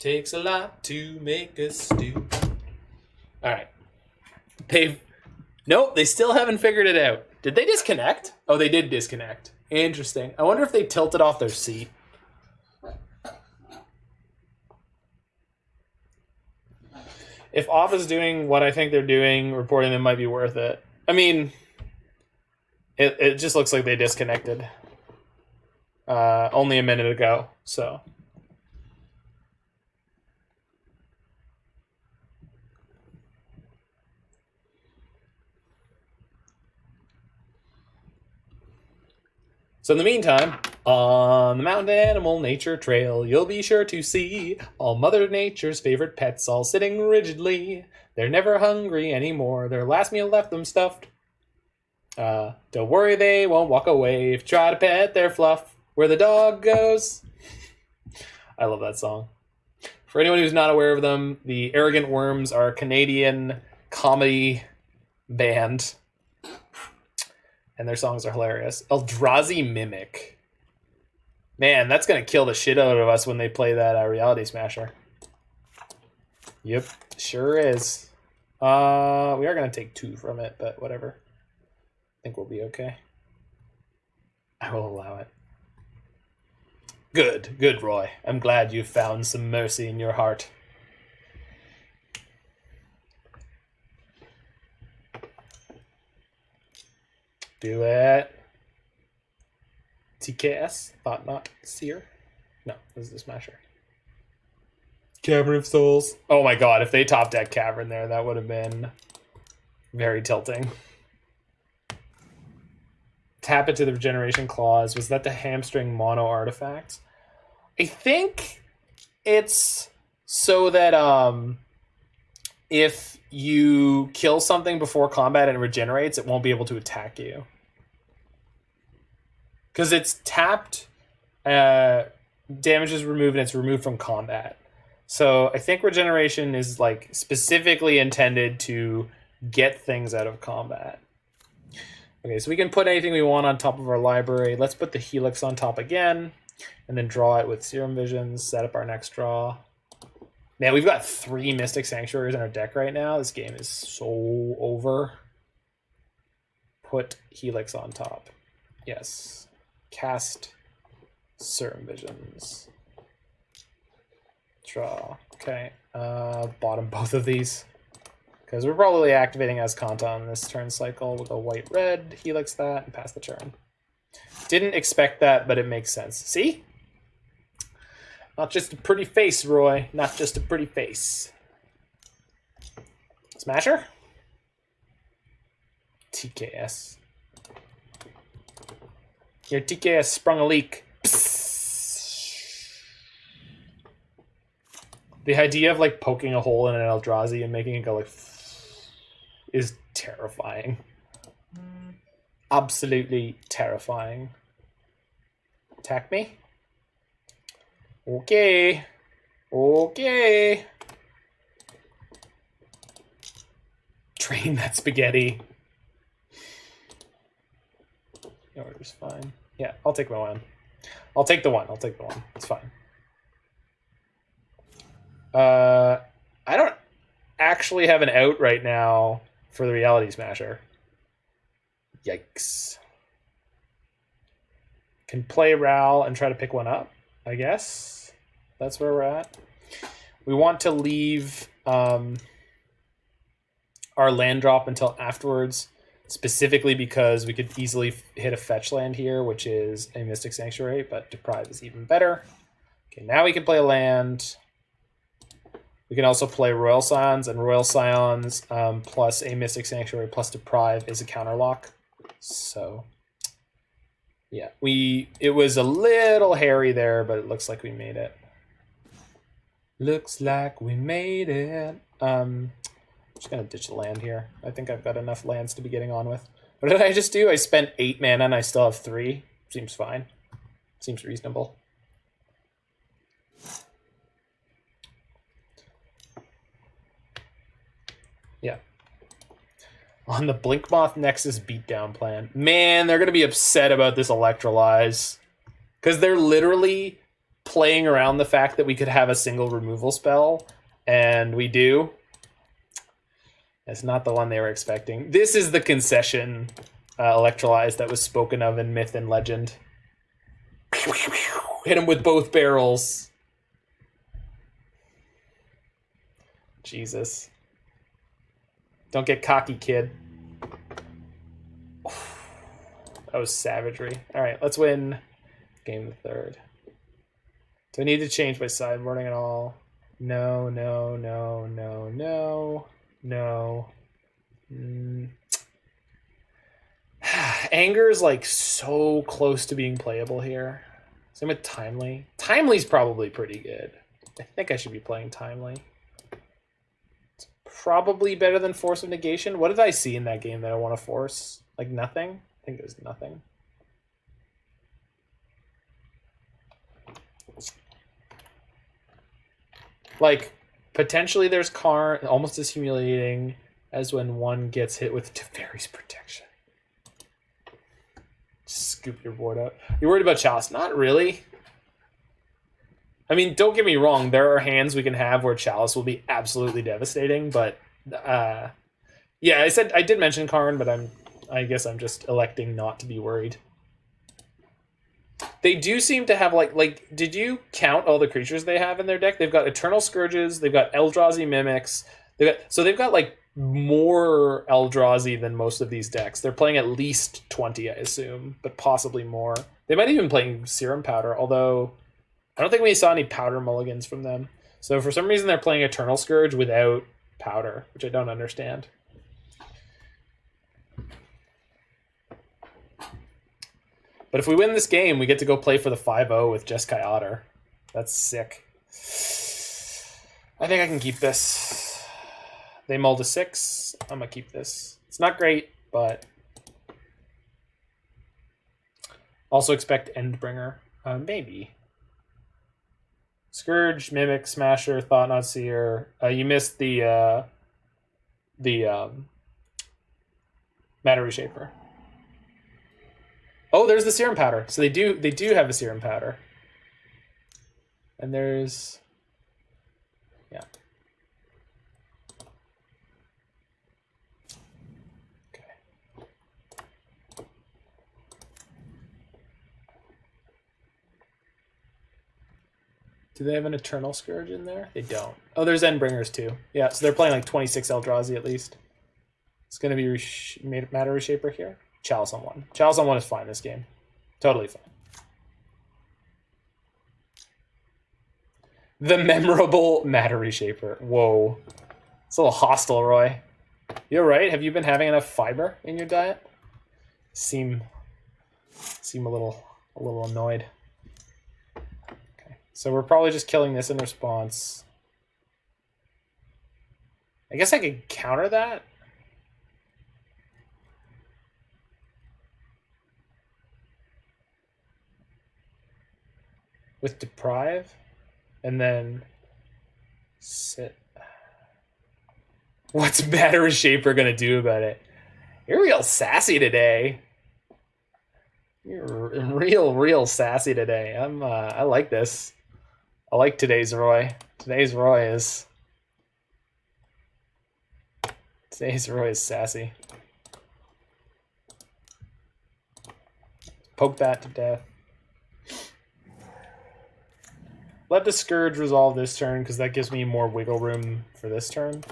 Speaker 1: Takes a lot to make a stew. All right. Nope, they still haven't figured it out. Did they disconnect? Oh, they did disconnect. Interesting. I wonder if they tilted off their seat. If Off is doing what I think they're doing, reporting them might be worth it. I mean, it just looks like they disconnected only a minute ago, so. So in the meantime, on the Mountain Animal Nature Trail, you'll be sure to see all Mother Nature's favorite pets all sitting rigidly. They're never hungry anymore. Their last meal left them stuffed. Don't worry, they won't walk away. Try to pet their fluff where the dog goes. I love that song. For anyone who's not aware of them, the Arrogant Worms are a Canadian comedy band. And their songs are hilarious. Eldrazi Mimic. Man, that's going to kill the shit out of us when they play that Reality Smasher. Yep, sure is. We are going to take 2 from it, but whatever. I think we'll be okay. I will allow it. Good, Roy. I'm glad you found some mercy in your heart. Do it. TKS? Thought not. Seer? No, this is the Smasher. Cavern of Souls. Oh my god, if they top deck Cavern there, that would have been very tilting. Tap it to the Regeneration Clause. Was that the Hamstring Mono artifact? I think it's so that if you kill something before combat and it regenerates, it won't be able to attack you. Because it's tapped, damage is removed, and it's removed from combat. So I think regeneration is like specifically intended to get things out of combat. Okay, so we can put anything we want on top of our library. Let's put the Helix on top again, and then draw it with Serum Visions, set up our next draw. Man, we've got 3 Mystic Sanctuaries in our deck right now. This game is so over. Put Helix on top. Yes. Cast Serum Visions. Draw. Okay. Bottom both of these. Because we're probably activating Azcanta on this turn cycle. We'll go white-red, Helix that, and pass the turn. Didn't expect that, but it makes sense. See? Not just a pretty face, Roy. Not just a pretty face. Smasher? TKS. Your TKS sprung a leak. Psst. The idea of like poking a hole in an Eldrazi and making it go like is terrifying. Absolutely terrifying. Attack me? Okay. Okay. Drain that spaghetti. No, it's fine. Yeah, I'll take my one. I'll take the one. I'll take the one. It's fine. I don't actually have an out right now for the Reality Smasher. Yikes. Can play Ral and try to pick one up, I guess. That's where we're at. We want to leave our land drop until afterwards, specifically because we could easily hit a fetch land here, which is a Mystic Sanctuary, but Deprive is even better. Okay, now we can play a land. We can also play Royal Scions, and Royal Scions plus a Mystic Sanctuary plus Deprive is a counterlock. So, yeah, it was a little hairy there, but it looks like we made it. Looks like we made it. Just gonna ditch the land here. I think I've got enough lands to be getting on with. What did I just do? I spent 8 mana and I still have 3. Seems fine. Seems reasonable. Yeah. On the Blinkmoth Nexus beatdown plan. Man, they're gonna be upset about this Electrolyze. Because they're literally playing around the fact that we could have a single removal spell, and we do. It's not the one they were expecting. This is the concession Electrolyze that was spoken of in Myth and Legend. Hit him with both barrels. Jesus. Don't get cocky, kid. That was savagery. All right, let's win game the third. Do I need to change my sideboarding at all? No, no, no, no, no, no. Anger is like so close to being playable here. Same with Timely. Timely's probably pretty good. I think I should be playing Timely. It's probably better than Force of Negation. What did I see in that game that I want to force? Like nothing? I think it was nothing. Like, potentially there's Karn, almost as humiliating as when one gets hit with Teferi's Protection. Scoop your board out. You're worried about Chalice? Not really. I mean, don't get me wrong. There are hands we can have where Chalice will be absolutely devastating, but yeah, I did mention Karn, but I guess I'm just electing not to be worried. They do seem to have like did you count all the creatures they have in their deck? They've got Eternal Scourges, they've got Eldrazi Mimics, they've got like more Eldrazi than most of these decks. They're playing at least 20, I assume, but possibly more. They might even be playing Serum Powder, although I don't think we saw any Powder mulligans from them. So for some reason they're playing Eternal Scourge without Powder, which I don't understand. But if we win this game, we get to go play for the 5-0 with Jeskai Otter. That's sick. I think I can keep this. They mulled a 6. I'm going to keep this. It's not great, but... Also expect Endbringer. Maybe. Scourge, Mimic, Smasher, Thought-Knot Seer. You missed the Matter Reshaper. Oh, there's the Serum Powder. So they do have a Serum Powder. And there's... Yeah. Okay. Do they have an Eternal Scourge in there? They don't. Oh, there's Endbringers too. Yeah, so they're playing like 26 Eldrazi at least. It's going to be Matter Reshaper here. Chalice on 1. Chalice on 1 is fine this game. Totally fine. The memorable Matter Reshaper. Whoa. It's a little hostile, Roy. You alright? Have you been having enough fiber in your diet? Seem a little annoyed. Okay. So we're probably just killing this in response. I guess I could counter that. With Deprive, and then sit. What's Matter Reshaper gonna do about it? You're real sassy today. You're real sassy today. I like this. I like today's Roy. Today's Roy is sassy. Poke that to death. Let the Scourge resolve this turn, because that gives me more wiggle room for this turn.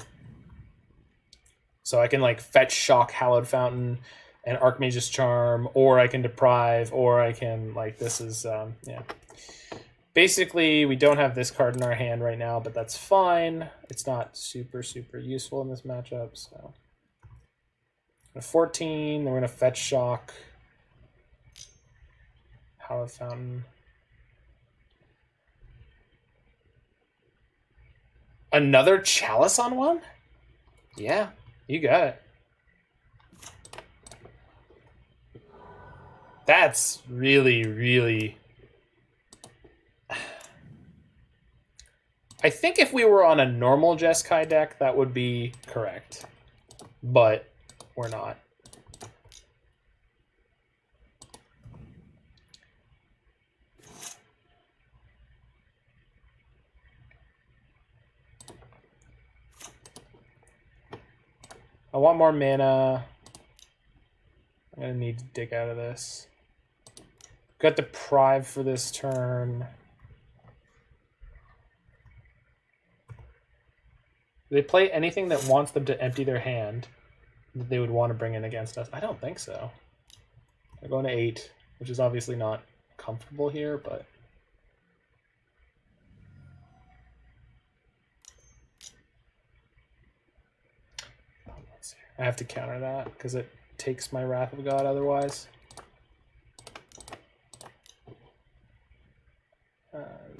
Speaker 1: So I can like fetch Shock Hallowed Fountain and Archmage's Charm, or I can Deprive, or I can, like, this is, yeah. Basically, we don't have this card in our hand right now, but that's fine. It's not super useful in this matchup, so. 14, then we're going to fetch Shock Hallowed Fountain. Another Chalice on 1? Yeah, you got it. That's really... I think if we were on a normal Jeskai deck, that would be correct. But we're not. I want more mana. I'm gonna need to dig out of this. Got Deprive for this turn. Do they play anything that wants them to empty their hand that they would want to bring in against us? I don't think so. They're going to 8, which is obviously not comfortable here, but... I have to counter that because it takes my Wrath of God otherwise.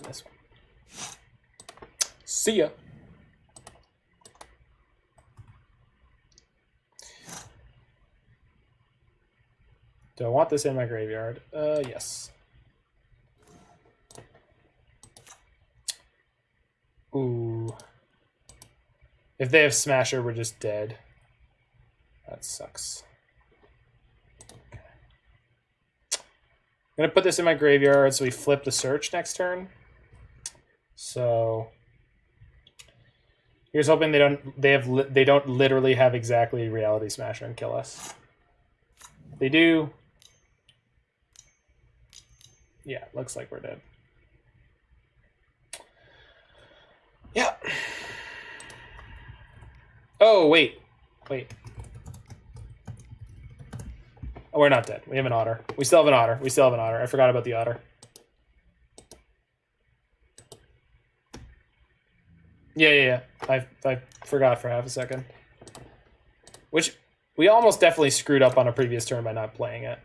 Speaker 1: This one. See ya. Do I want this in my graveyard? Yes. Ooh. If they have Smasher, we're just dead. That sucks. Okay. I'm gonna put this in my graveyard so we flip the search next turn. So here's hoping they don't literally have exactly Reality Smasher and kill us. They do. Yeah, looks like we're dead. Yeah. Oh, wait. Wait. Oh, we're not dead. We have an otter. We still have an otter. We still have an otter. I forgot about the otter. Yeah. I forgot for half a second. Which we almost definitely screwed up on a previous turn by not playing it.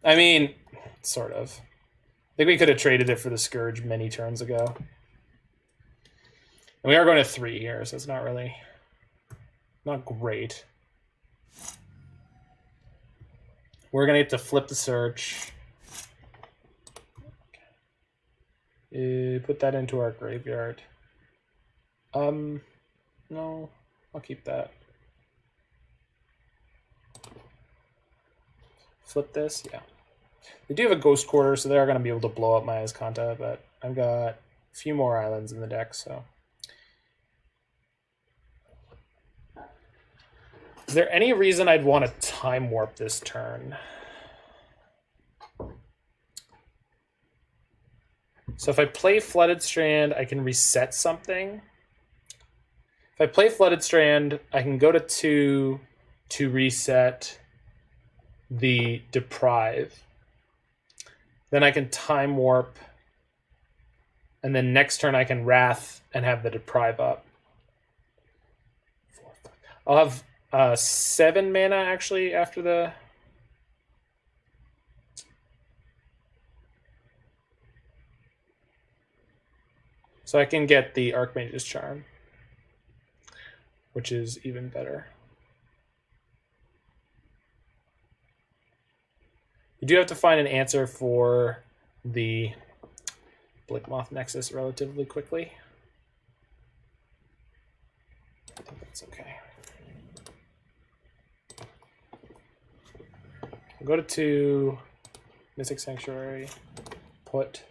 Speaker 1: I mean, sort of. I think we could have traded it for the Scourge many turns ago. And we are going to 3 here, so it's not really... not great. We're going to get to flip the search. Put that into our graveyard. No, I'll keep that. Flip this, yeah. They do have a Ghost Quarter, so they are going to be able to blow up my Azcanta, but I've got a few more islands in the deck, so... Is there any reason I'd want to Time Warp this turn? So if I play Flooded Strand, I can reset something. If I play Flooded Strand, I can go to 2 to reset the Deprive. Then I can Time Warp. And then next turn I can Wrath and have the Deprive up. I'll have 7 mana actually after the... So I can get the Archmage's Charm, which is even better. You do have to find an answer for the Blinkmoth Nexus relatively quickly. I think that's okay. We'll go to 2, Mystic Sanctuary, put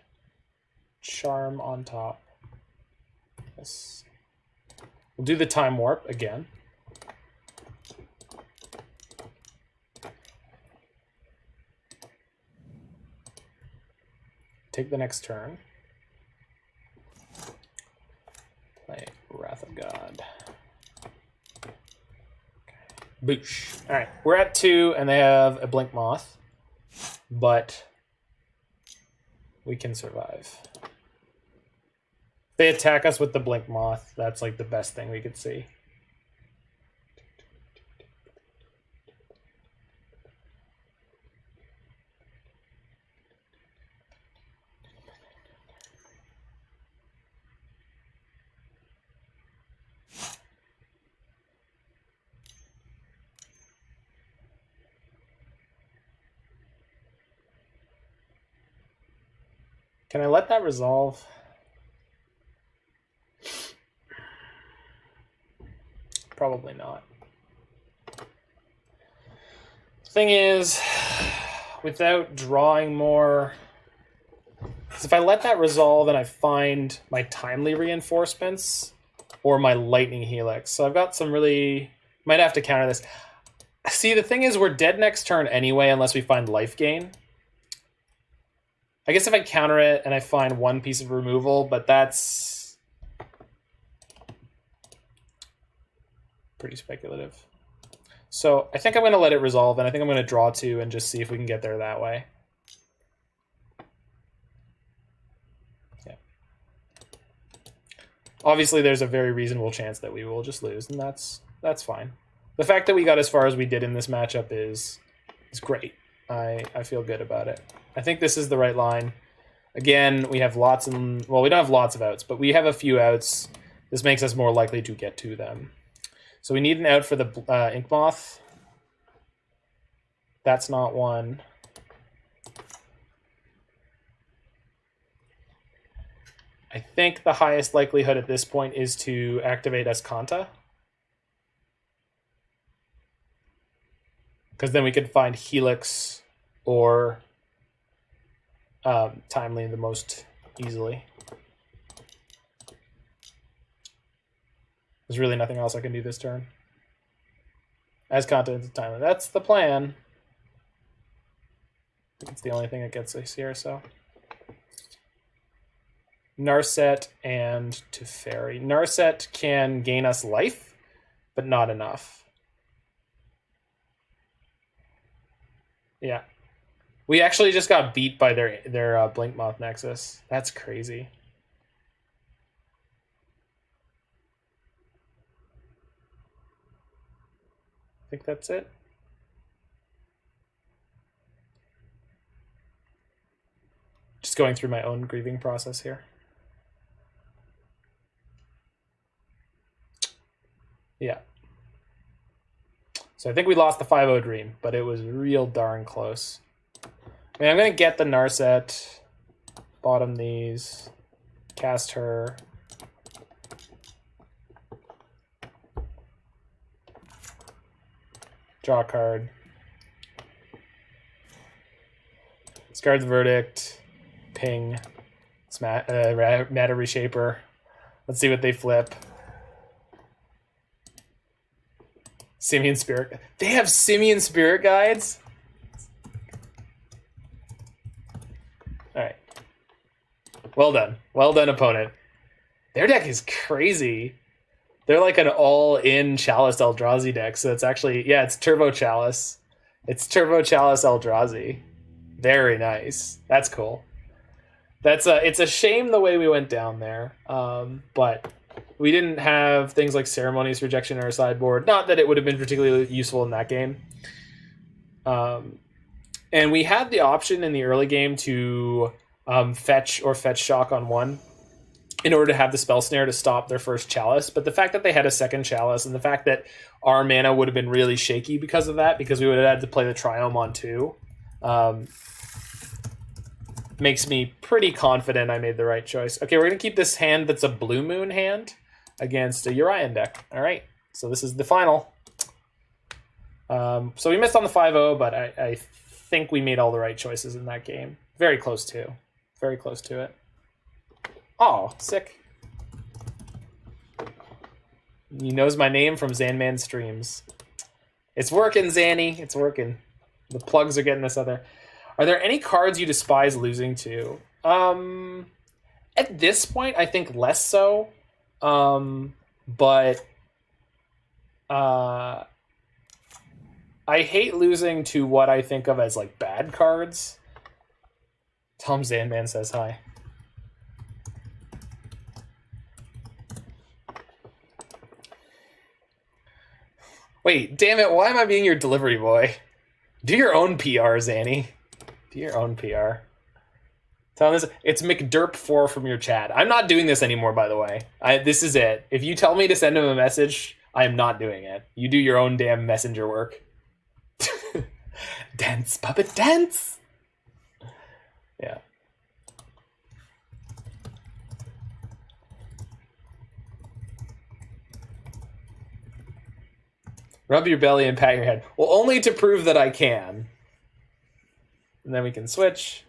Speaker 1: Charm on top. Yes. We'll do the Time Warp again. Take the next turn. Play Wrath of God. Boosh. All right, we're at 2, and they have a Blink Moth, but we can survive. If they attack us with the Blink Moth, that's like the best thing we could see. Can I let that resolve? Probably not. Thing is, without drawing more... if I let that resolve and I find my Timely Reinforcements or my Lightning Helix. So I've got some really... Might have to counter this. See, the thing is, we're dead next turn anyway, unless we find life gain. I guess if I counter it and I find one piece of removal, but that's pretty speculative. So I think I'm going to let it resolve, and I think I'm going to draw 2 and just see if we can get there that way. Yeah. Obviously, there's a very reasonable chance that we will just lose, and that's fine. The fact that we got as far as we did in this matchup is great. I feel good about it. I think this is the right line. Again, we have lots and... Well, we don't have lots of outs, but we have a few outs. This makes us more likely to get to them. So we need an out for the Ink Moth. That's not one. I think the highest likelihood at this point is to activate Escanta. Because then we could find Helix or Timely the most easily. There's really nothing else I can do this turn. Escanta into Timely. That's the plan. I think it's the only thing that gets us here, so. Narset and Teferi. Narset can gain us life, but not enough. Yeah. We actually just got beat by their Blink Moth Nexus. That's crazy. I think that's it. Just going through my own grieving process here. Yeah. So I think we lost the 5-0 dream, but it was real darn close. I mean, I'm going to get the Narset, bottom these, cast her. Draw a card. Discard the Verdict. Ping. Matter Reshaper. Let's see what they flip. Simian Spirit. They have Simian Spirit Guides? Alright. Well done. Well done, opponent. Their deck is crazy. They're like an all-in Chalice Eldrazi deck, so it's actually... Yeah, it's Turbo Chalice. It's Turbo Chalice Eldrazi. Very nice. That's cool. That's it's a shame the way we went down there, but... We didn't have things like Ceremonious Rejection in our sideboard. Not that it would have been particularly useful in that game. And we had the option in the early game to fetch or fetch Shock on 1 in order to have the Spell Snare to stop their first Chalice. But the fact that they had a second Chalice and the fact that our mana would have been really shaky because of that, because we would have had to play the Triome on 2, makes me pretty confident I made the right choice. Okay, we're going to keep this hand that's a Blue Moon hand against a Urian deck. All right, so this is the final. So we missed on the 5-0, but I think we made all the right choices in that game. Very close to. Very close to it. Oh, sick. He knows my name from Zanman streams. It's working, Zanny. It's working. The plugs are getting us out there. Are there any cards you despise losing to? At this point, I think less so. But I hate losing to what I think of as like bad cards. Tom Zanman says hi. Wait, damn it, why am I being your delivery boy? Do your own PR, Zanny. Do your own PR. Tell this it's McDerp4 from your chat. I'm not doing this anymore, by the way. This is it. If you tell me to send him a message, I am not doing it. You do your own damn messenger work. Dance, puppet, dance! Yeah. Rub your belly and pat your head. Well, only to prove that I can. And then we can switch.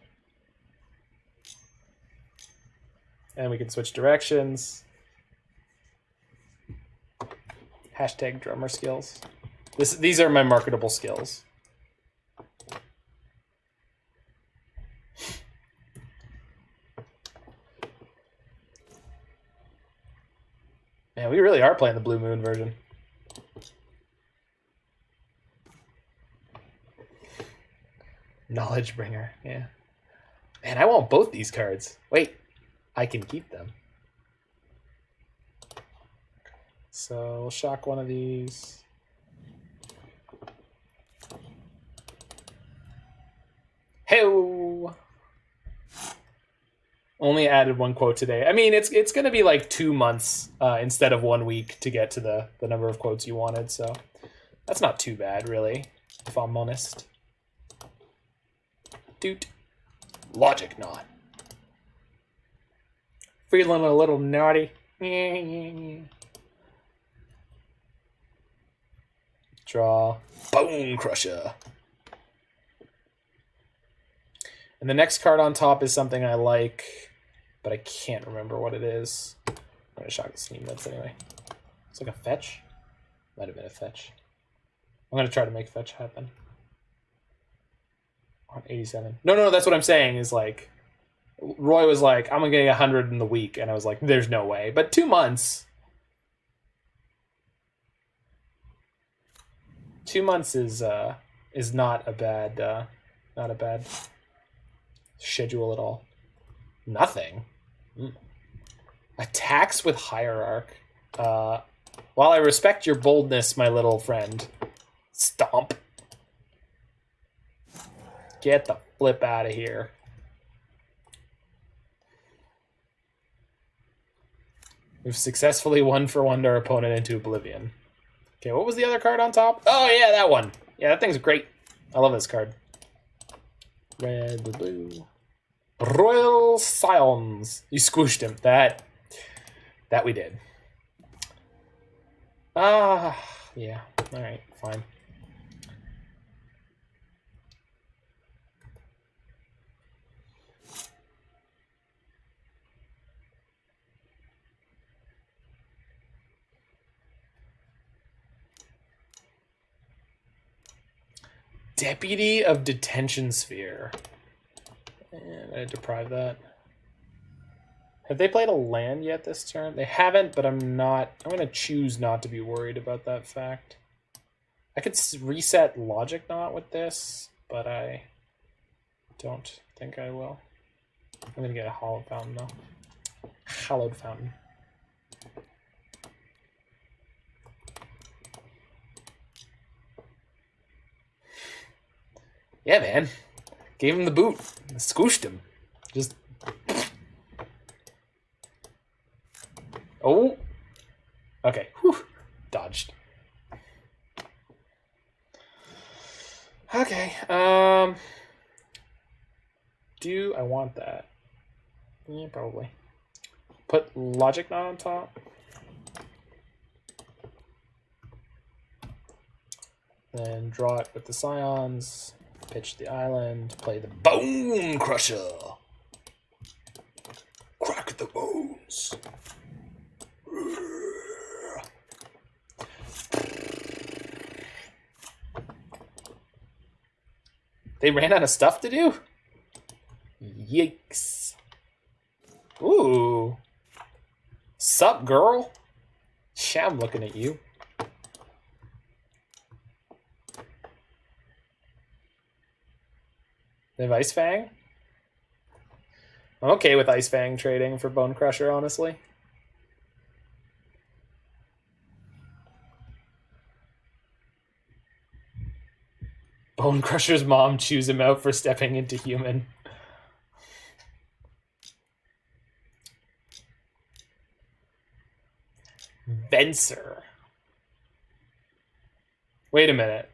Speaker 1: And we can switch directions. Hashtag drummer skills. These are my marketable skills. Man, we really are playing the Blue Moon version. Knowledge Bringer, yeah. Man, I want both these cards. Wait, I can keep them. So we'll shock one of these. Hey-o! Only added one quote today. I mean, it's going to be like 2 months instead of 1 week to get to the number of quotes you wanted, so that's not too bad, really, if I'm honest. Doot. Logic Knot. Feeling a little naughty. Draw. Bonecrusher. And the next card on top is something I like, but I can't remember what it is. I'm going to shock the Steam Nuts anyway. It's like a fetch. Might have been a fetch. I'm going to try to make fetch happen. On 87. No, that's what I'm saying is like, Roy was like, I'm going to get 100 in the week. And I was like, there's no way. But 2 months. 2 months is not a bad schedule at all. Nothing. Attacks with Hierarch. While I respect your boldness, my little friend. Stomp. Get the flip out of here. We've successfully 1-for-1'd our opponent into oblivion. Okay, what was the other card on top? Oh, yeah, that one. Yeah, that thing's great. I love this card. Red, blue. Royal Scions. You squished him. That we did. Yeah. All right, fine. Deputy of Detention Sphere. And I deprive that. Have they played a land yet this turn? They haven't, but I'm going to choose not to be worried about that fact. I could reset Logic Knot with this, but I don't think I will. I'm going to get a Hallowed Fountain, though. Hallowed Fountain. Yeah, man. Gave him the boot. Scooshed him. Just... Oh. Okay. Whew. Dodged. Okay. Do I want that? Yeah, probably. Put Logic Knot on top. Then draw it with the Scions. Pitch the island. Play the Bonecrusher. Crack the bones. They ran out of stuff to do? Yikes. Ooh. Sup, girl? Yeah, I'm looking at you. They have Ice Fang? I'm okay with Ice Fang trading for Bonecrusher, honestly. Bonecrusher's mom chews him out for stepping into human. Venser. Wait a minute.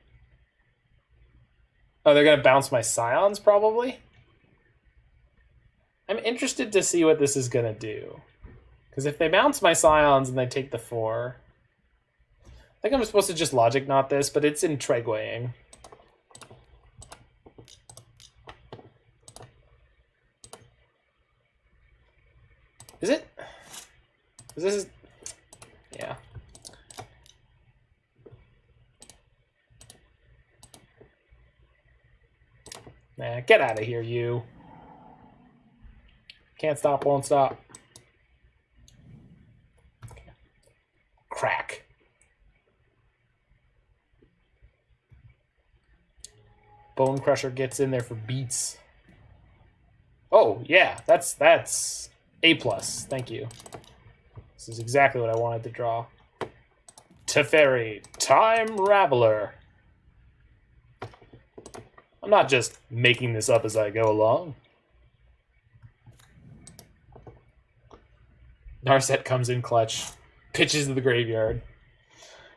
Speaker 1: Oh, they're going to bounce my Scions, probably? I'm interested to see what this is going to do. Because if they bounce my Scions and they take the 4... I think I'm supposed to just Logic Knot this, but it's intriguing. Is it? Is this... Yeah. Nah, get out of here, you. Can't stop, won't stop. Crack. Bonecrusher gets in there for beats. Oh, yeah, that's A+. Thank you. This is exactly what I wanted to draw. Teferi, Time Raveler. I'm not just making this up as I go along. Narset comes in clutch, pitches to the graveyard,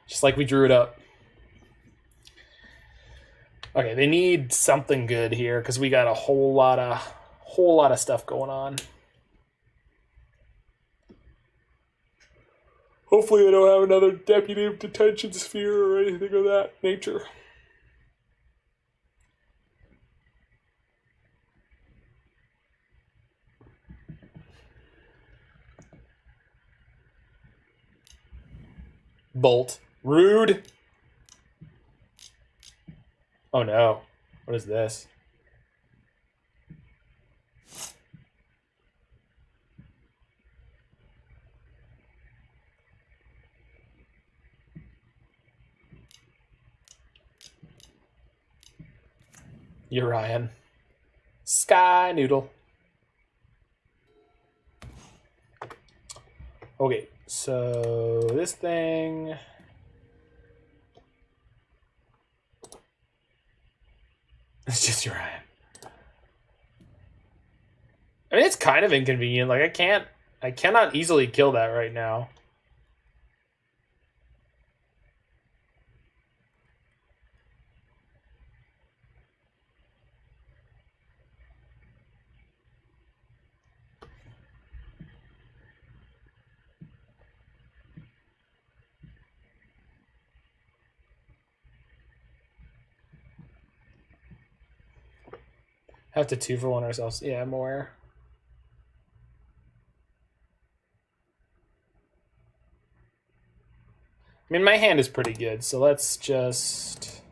Speaker 1: just like we drew it up. Okay, they need something good here because we got a whole lot of stuff going on. Hopefully they don't have another Deputy of Detention Sphere or anything of that nature. Bolt. Rude. Oh no. What is this? Urian. Sky Noodle. Okay, so this thing... It's just Urian. I mean, it's kind of inconvenient. Like, I cannot easily kill that right now. Have to 2-for-1 ourselves. Yeah, I'm aware. I mean, my hand is pretty good, so let's just...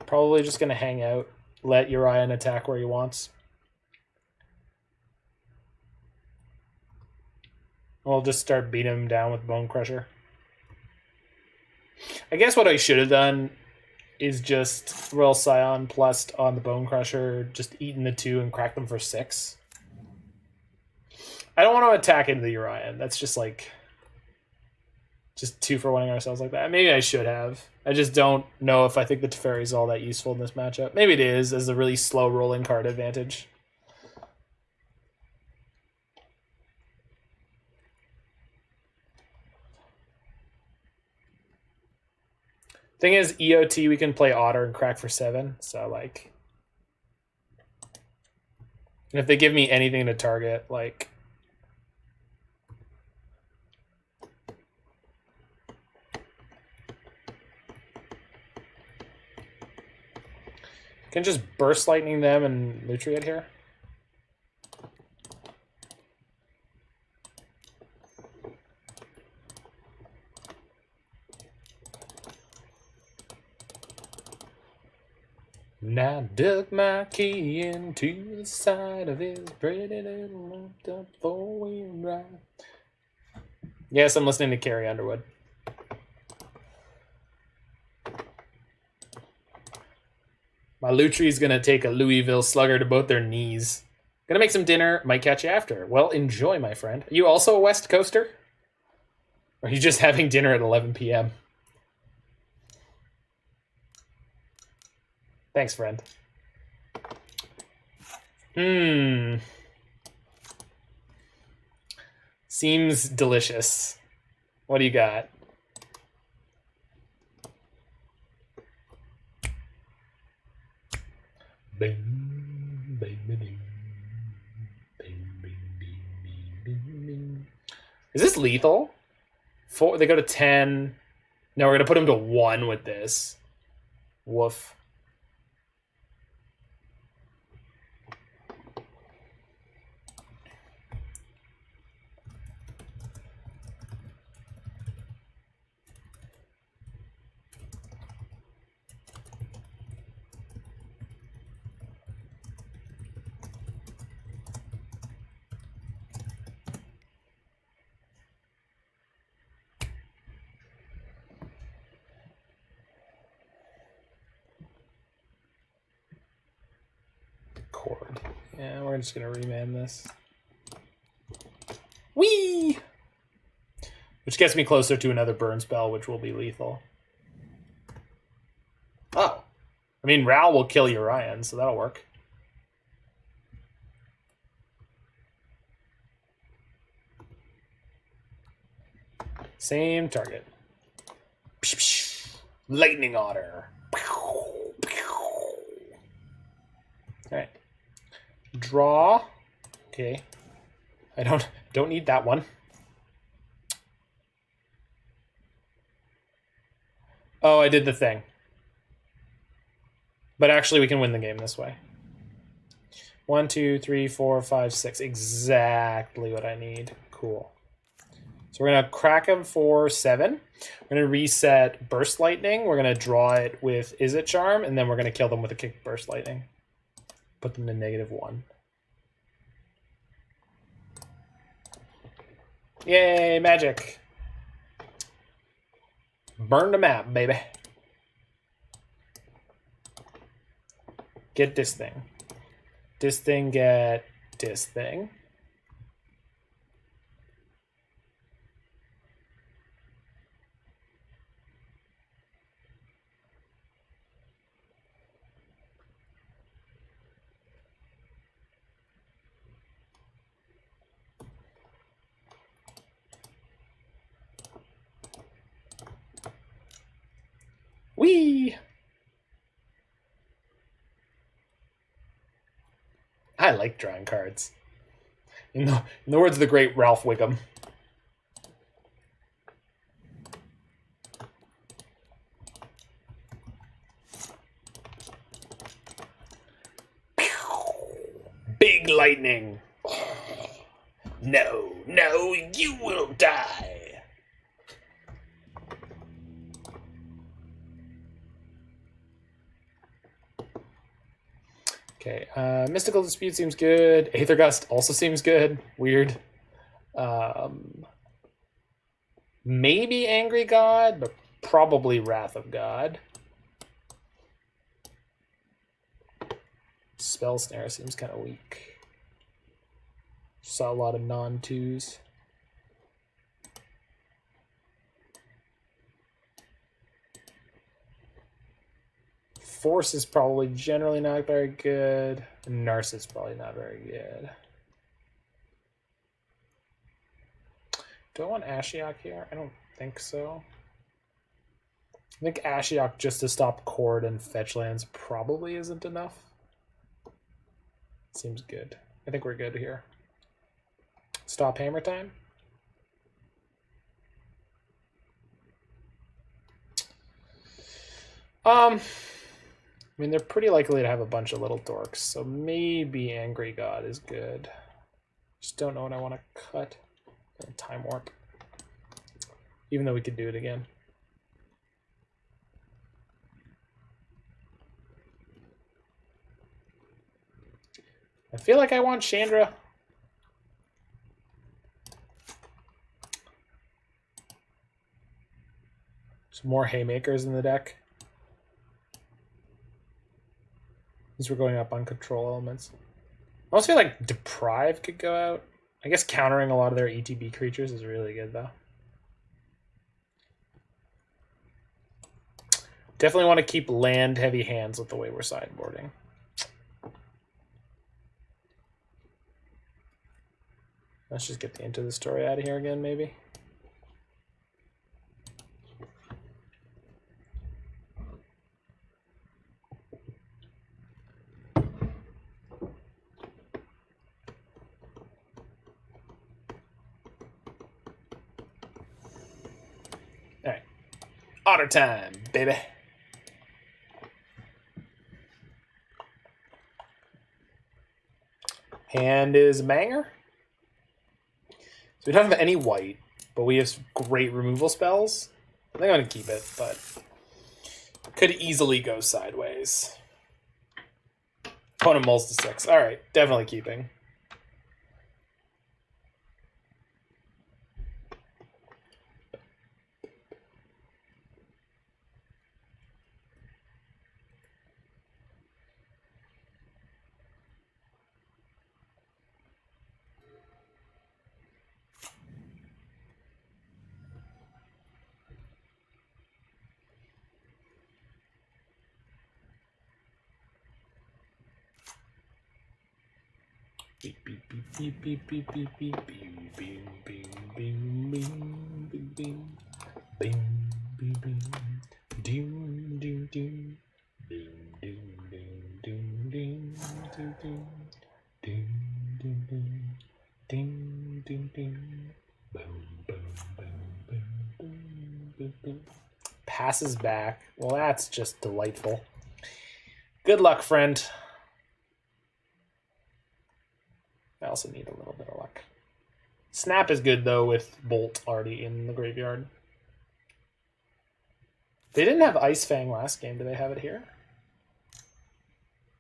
Speaker 1: Probably just going to hang out. Let Urian attack where he wants. We'll just start beating him down with Bonecrusher. I guess what I should have done is just throw Scion plus on the Bonecrusher, just eating the 2 and crack them for 6. I don't want to attack into the Urian. That's just like... Just 2-for-1ing ourselves like that. Maybe I should have. I just don't know if I think the Teferi is all that useful in this matchup. Maybe it is, as a really slow rolling card advantage. Thing is, EOT, we can play Otter and crack for 7. So, like... And if they give me anything to target, like... Can just burst lightning them and Lutri it here. Now dug my key into the side of his pretty little up 4-wheel drive. Yes, I'm listening to Carrie Underwood. My Lutri's gonna take a Louisville Slugger to both their knees. Gonna make some dinner, might catch you after. Well, enjoy, my friend. Are you also a West Coaster? Or are you just having dinner at 11 p.m.? Thanks, friend. Seems delicious. What do you got? Is this lethal? 4. They go to 10. No, we're gonna put him to 1 with this. Woof. Cord. Yeah, we're just gonna remand this. Whee! Which gets me closer to another burn spell, which will be lethal. Oh. I mean, Ral will kill Urion, so that'll work. Same target. Lightning Otter. Alright. Draw. Okay. I don't need that one. Oh, I did the thing. But actually we can win the game this way. 1, 2, 3, 4, 5, 6. Exactly what I need. Cool. So we're going to crack him for 7. We're going to reset Burst Lightning. We're going to draw it with Izzet Charm, and then we're going to kill them with a kick Burst Lightning. Put them to -1. Yay, magic. Burn the map, baby. Get this thing. This thing get this thing. Whee! I like drawing cards. In the words of the great Ralph Wiggum. Big lightning. No, no, you will die. Okay, Mystical Dispute seems good. Aether Gust also seems good. Weird. Maybe Angry God, but probably Wrath of God. Spell Snare seems kind of weak. Saw a lot of non-twos. Force is probably generally not very good. And Narset's probably not very good. Do I want Ashiok here? I don't think so. I think Ashiok just to stop Cord and fetch lands probably isn't enough. Seems good. I think we're good here. Stop hammer time. I mean, they're pretty likely to have a bunch of little dorks, so maybe Angry God is good. Just don't know what I want to cut. Time Warp. Even though we could do it again. I feel like I want Chandra. Some more Haymakers in the deck. Since we're going up on control elements. I also feel like Deprive could go out. I guess countering a lot of their ETB creatures is really good, though. Definitely want to keep land-heavy hands with the way we're sideboarding. Let's just get the Into the Story out of here again, maybe. Alright. Otter time, baby. Hand is banger. So we don't have any white, but we have great removal spells. I think I'm going to keep it, but could easily go sideways. Opponent mulls to 6. All right, definitely keeping. Beep beep beep beep beep beep beep beep beep beep beep beep beep beep beep beep beep doom doom doom doom doom doom doom doom doom doom doom doom ding ding ding boom boom boom boom boom boom boom. Passes back. Well, that's just delightful. Good luck, friend. I also need a little bit of luck. Snap is good, though, with Bolt already in the graveyard. They didn't have Ice Fang last game. Do they have it here?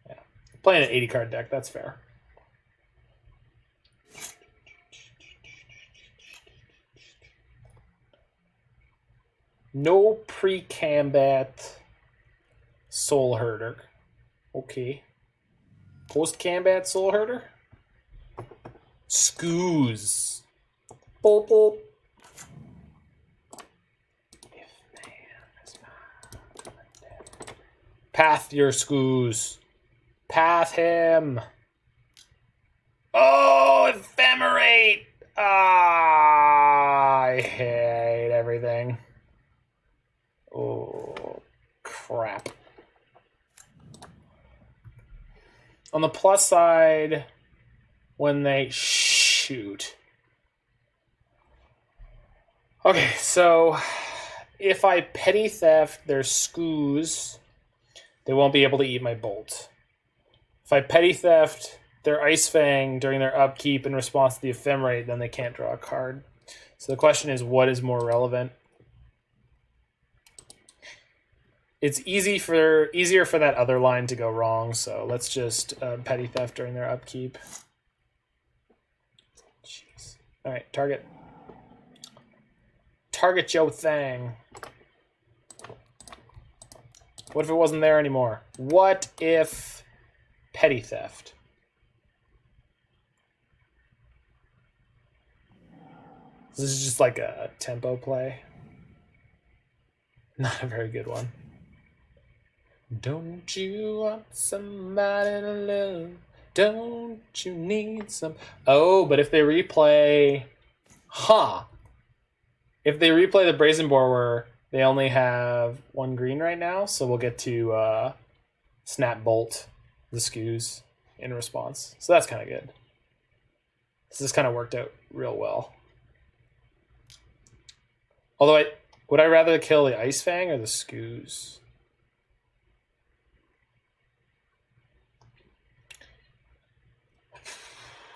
Speaker 1: Yeah. Playing an 80-card deck, that's fair. No pre-combat Soul Herder. Okay. Post-combat Soul Herder? Scoos. Boop, boop. Path your Scoos. Path him. Oh, Ephemerate! Ah, I hate everything. Oh, crap. On the plus side, when they shoot. Okay, so if I petty theft their Scoos, they won't be able to eat my Bolt. If I petty theft their Ice Fang during their upkeep in response to the Ephemerate, then they can't draw a card. So the question is, what is more relevant? It's easier for that other line to go wrong, so let's just petty theft during their upkeep. Jeez. All right, target. Target Joe Thang. What if it wasn't there anymore? What if petty theft? This is just like a tempo play. Not a very good one. Don't you want somebody to love? Don't you need some? Oh, but if they replay... Huh. If they replay the Brazen Borrower, they only have 1 green right now, so we'll get to Snap Bolt the Scoos in response. So that's kind of good. So this kind of worked out real well. Although, would I rather kill the Ice Fang or the Scoos?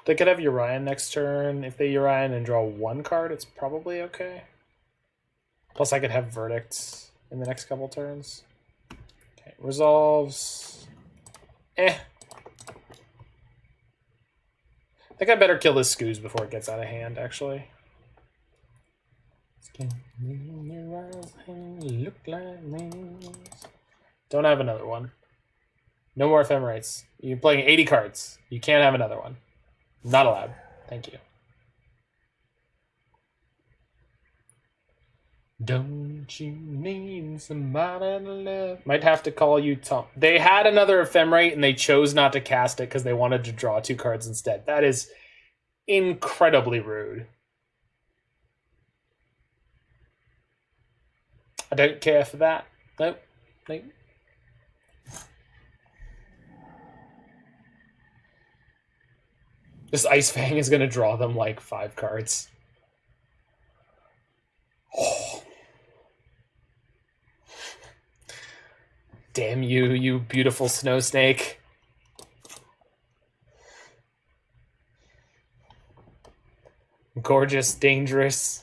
Speaker 1: They could have Urian next turn. If they Urian and draw 1 card, it's probably okay. Plus, I could have Verdicts in the next couple turns. Okay, resolves. I think I better kill this Scoos before it gets out of hand, actually. Don't have another one. No more Ephemerates. You're playing 80 cards. You can't have another one. Not allowed. Thank you. Don't you need somebody to love? Might have to call you Tom. They had another Ephemerate and they chose not to cast it because they wanted to draw 2 cards instead. That is incredibly rude. I don't care for that. Nope. Nope. This Ice Fang is going to draw them like 5 cards. Oh. Damn you, you beautiful snow snake. Gorgeous, dangerous.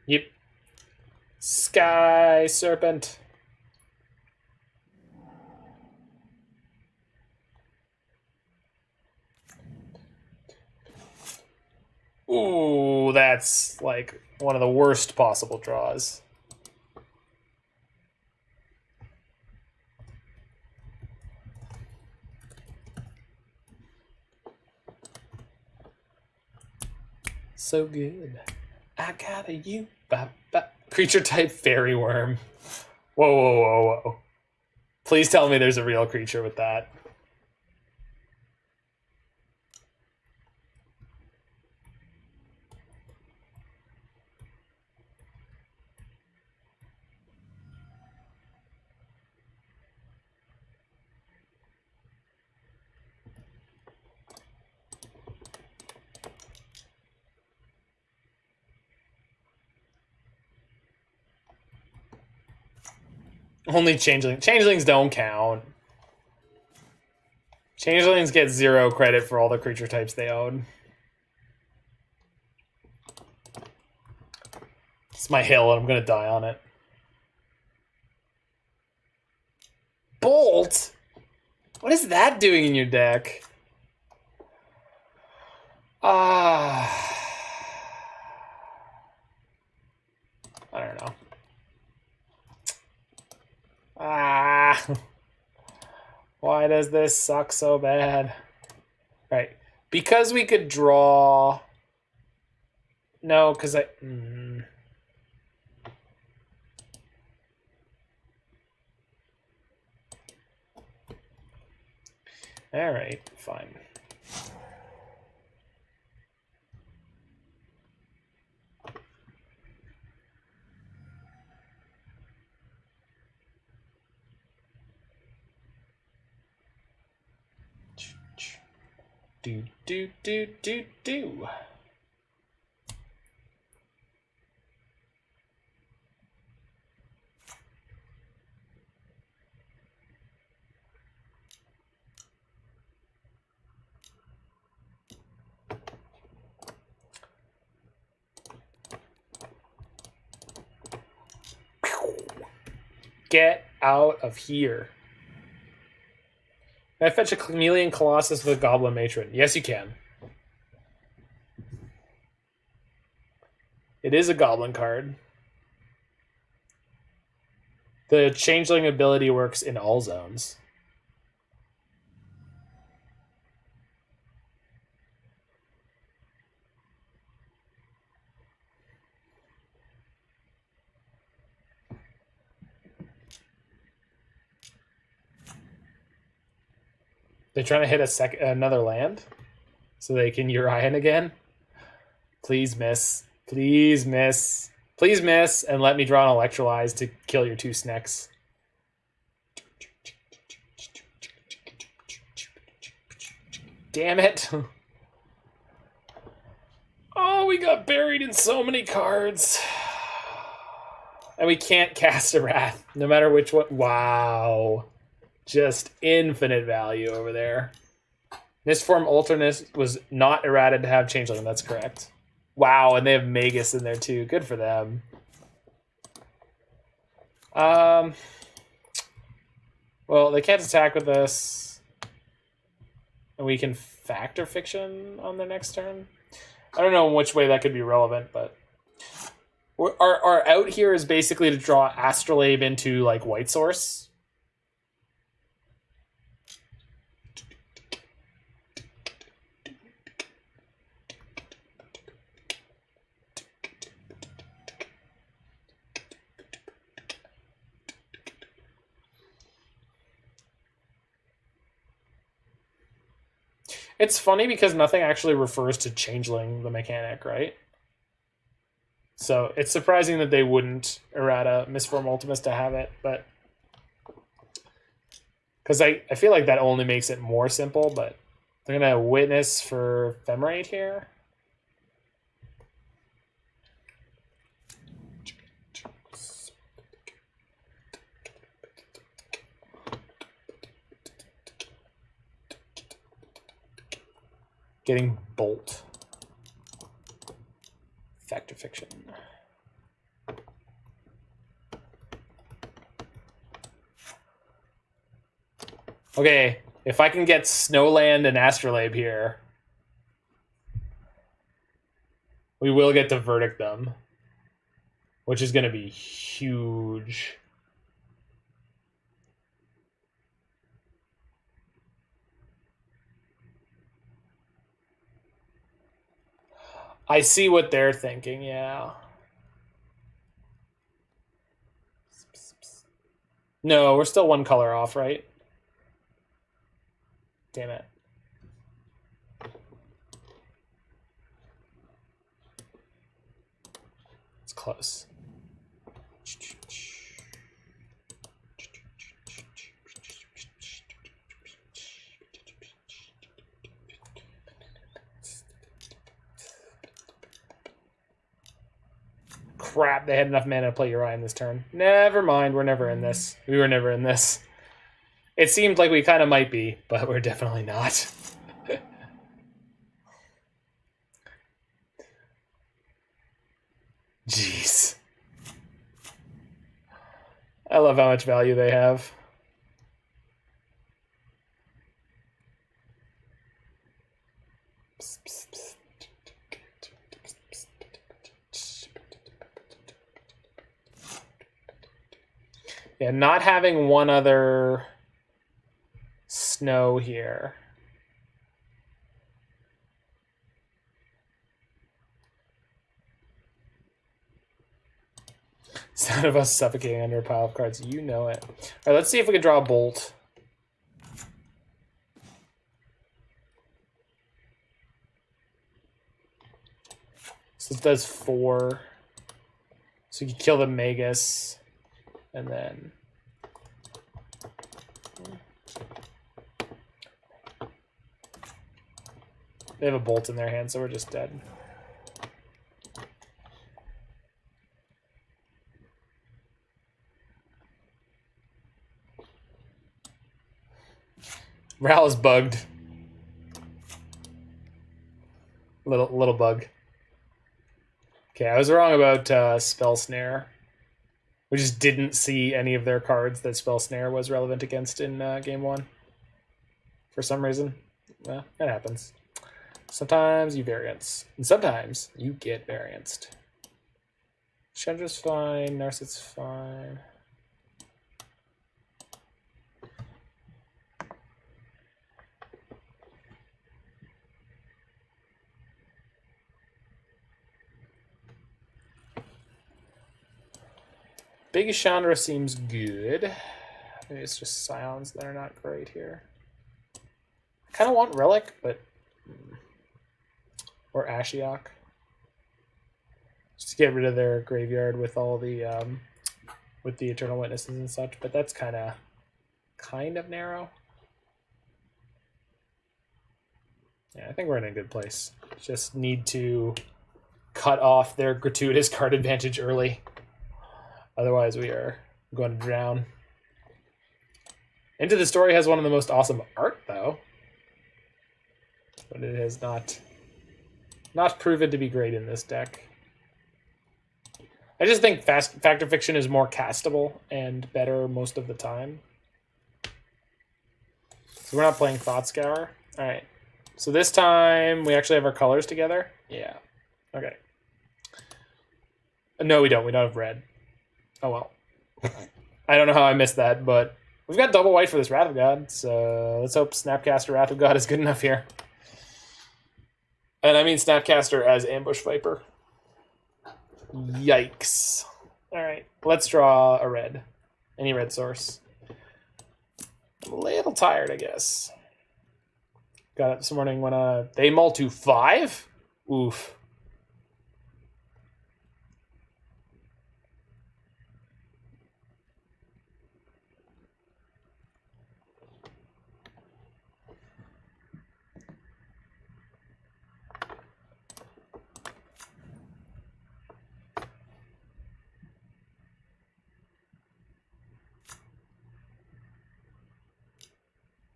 Speaker 1: Yep. Sky Serpent. Ooh, that's like one of the worst possible draws. so good. I got a you. Creature type fairy worm. Whoa, whoa, whoa, whoa. Please tell me there's a real creature with that. Only changelings. Changelings don't count. Changelings get 0 credit for all the creature types they own. It's my hill and I'm gonna die on it. Bolt? What is that doing in your deck? I don't know. Why does this suck so bad? Right. Because we could draw... No, because I... Alright, fine. Do. Get out of here. Can I fetch a Chameleon Colossus with a Goblin Matron? Yes, you can. It is a Goblin card. The Changeling ability works in all zones. They're trying to hit another land so they can Urian again. Please miss. Please miss. Please miss and let me draw an Electrolyze to kill your 2 Snecks. Damn it. Oh, we got buried in so many cards. And we can't cast a Wrath, no matter which one. Wow. Just infinite value over there. Mistform Alternate was not errated to have Changeling, that's correct. Wow, and they have Magus in there too. Good for them. Well, they can't attack with this. And we can Factor Fiction on the next turn. I don't know in which way that could be relevant, but... Our out here is basically to draw Astrolabe into, like, White Source. It's funny because nothing actually refers to Changeling, the mechanic, right? So it's surprising that they wouldn't errata Mistform Ultimus to have it, but... Because I feel like that only makes it more simple, but they're going to Witness for Ephemerate here. Getting Bolt. Factor Fiction. Okay, if I can get Snowland and Astrolabe here, we will get to Verdict them, which is going to be huge. I see what they're thinking, yeah. No, we're still one color off, right? Damn it. It's close. Crap, they had enough mana to play Uriah this turn. Never mind, we're never in this. We were never in this. It seemed like we kind of might be, but we're definitely not. Jeez. I love how much value they have. Yeah, not having one other snow here. Sound of us suffocating under a pile of cards. You know it. All right, let's see if we can draw a bolt. So it does 4. So you can kill the Magus. And then... they have a bolt in their hand, so we're just dead. Ral is bugged. Little bug. Okay, I was wrong about Spell Snare. We just didn't see any of their cards that Spell Snare was relevant against in Game 1. For some reason. Well, that happens. Sometimes you variance. And sometimes you get varianced. Chandra's fine. Narset's fine. Big Chandra seems good. Maybe it's just Scions that are not great here. I kind of want Relic, but... or Ashiok. Just to get rid of their graveyard with all the... with the Eternal Witnesses and such, but that's kind of narrow. Yeah, I think we're in a good place. Just need to cut off their gratuitous card advantage early. Otherwise, we are going to drown. Into the Story has one of the most awesome art, though. But it has not proven to be great in this deck. I just think Fact or Fiction is more castable and better most of the time. So we're not playing Thought Scour. All right. So this time, we actually have our colors together? Yeah. Okay. No, we don't. We don't have red. Oh, well. I don't know how I missed that, but we've got double white for this Wrath of God, so let's hope Snapcaster Wrath of God is good enough here. And I mean Snapcaster as Ambush Viper. Yikes. Alright, let's draw a red. Any red source. I'm a little tired, I guess. Got up this morning when they mull to 5? Oof.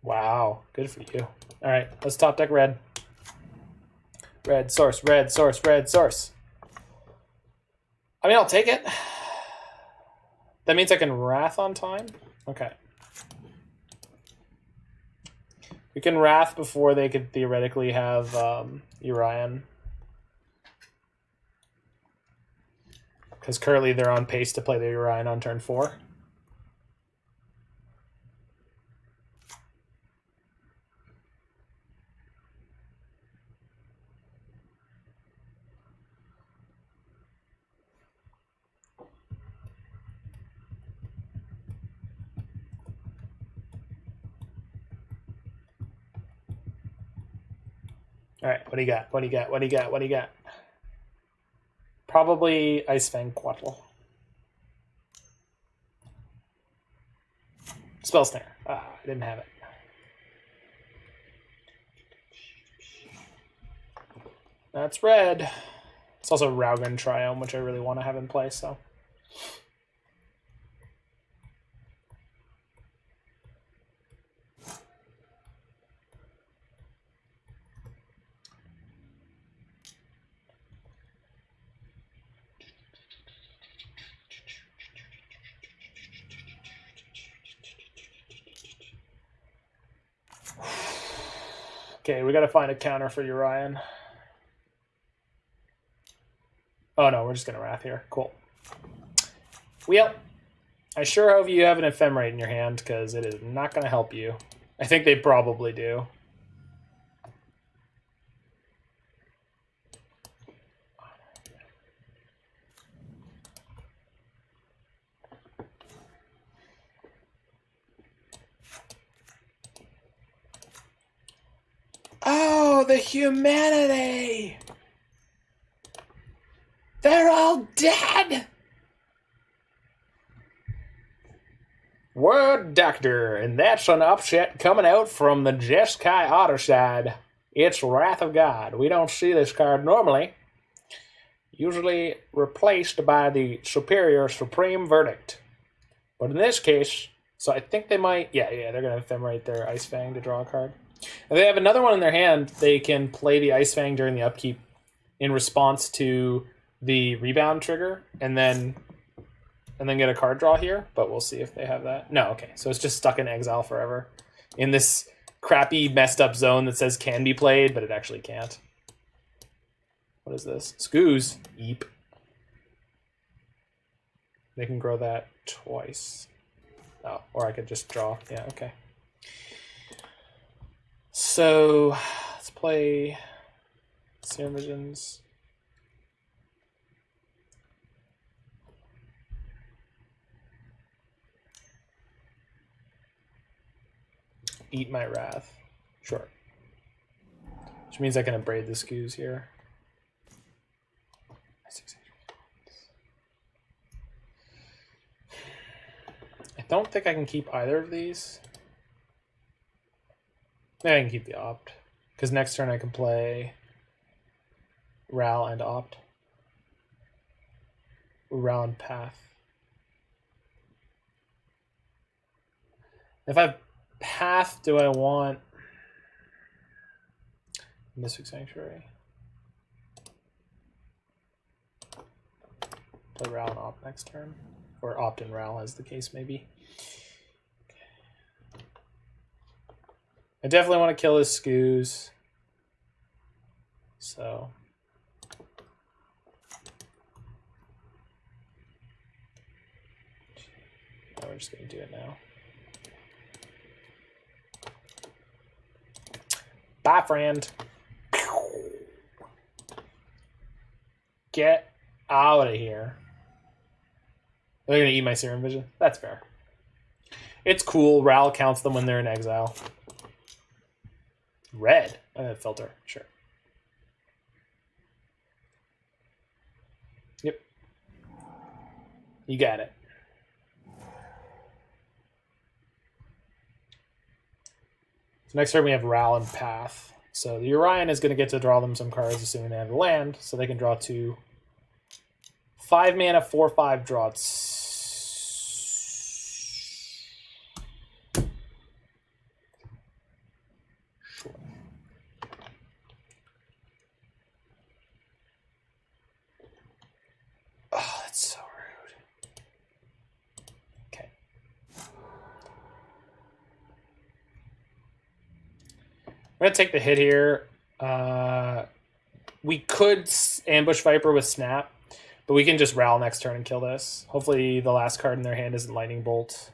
Speaker 1: Wow, good for you. All right, let's top deck red. Red source, red source, red source. I mean, I'll take it. That means I can Wrath on time? Okay. We can Wrath before they could theoretically have Uriah. Because currently they're on pace to play the Uriah on turn 4. All right, what do you got? What do you got? What do you got? What do you got? Probably Ice Fang Quattle. Spell Snare. Ah, I didn't have it. That's red. It's also Raugan Triome, which I really want to have in play, so. Okay, we gotta find a counter for Urian. Oh no, we're just gonna Wrath here. Cool. Well, I sure hope you have an Ephemerate in your hand, because it is not gonna help you. I think they probably do. Oh, the humanity! They're all dead! Word Doctor, and that's an upset coming out from the Jeskai Otter side. It's Wrath of God. We don't see this card normally. Usually replaced by the Superior Supreme Verdict. But in this case, so I think they might... Yeah, they're going to ephemerate their Ice Fang to draw a card. If they have another one in their hand, they can play the Ice Fang during the upkeep in response to the rebound trigger, and then get a card draw here, but we'll see if they have that. No, okay, so it's just stuck in exile forever in this crappy, messed up zone that says can be played, but it actually can't. What is this? Scoos. Eep. They can grow that twice. Oh, or I could just draw. Yeah, okay. So, let's play Serum Visions. Eat my Wrath. Sure. Which means I can abrade the Scoos here. I don't think I can keep either of these. Maybe I can keep the Opt. Because next turn I can play Ral and Opt. Ral and Path. If I have Path, do I want Mystic Sanctuary? Play Ral and Opt next turn. Or Opt and Ral, as the case may be. I definitely want to kill his Scoos. So. No, we're just going to do it now. Bye, friend. Get out of here. They're going to eat my Serum Vision? That's fair. It's cool. Ral counts them when they're in exile. Red. Filter. Sure. Yep. You got it. So next turn we have Ral and Path. So the Urian is going to get to draw them some cards assuming they have the land, so they can draw 2. 5 mana, 4/5 draw. Sure. Oh, that's so rude. Okay. I'm going to take the hit here. We could ambush Viper with Snap, but we can just Ral next turn and kill this. Hopefully the last card in their hand isn't Lightning Bolt.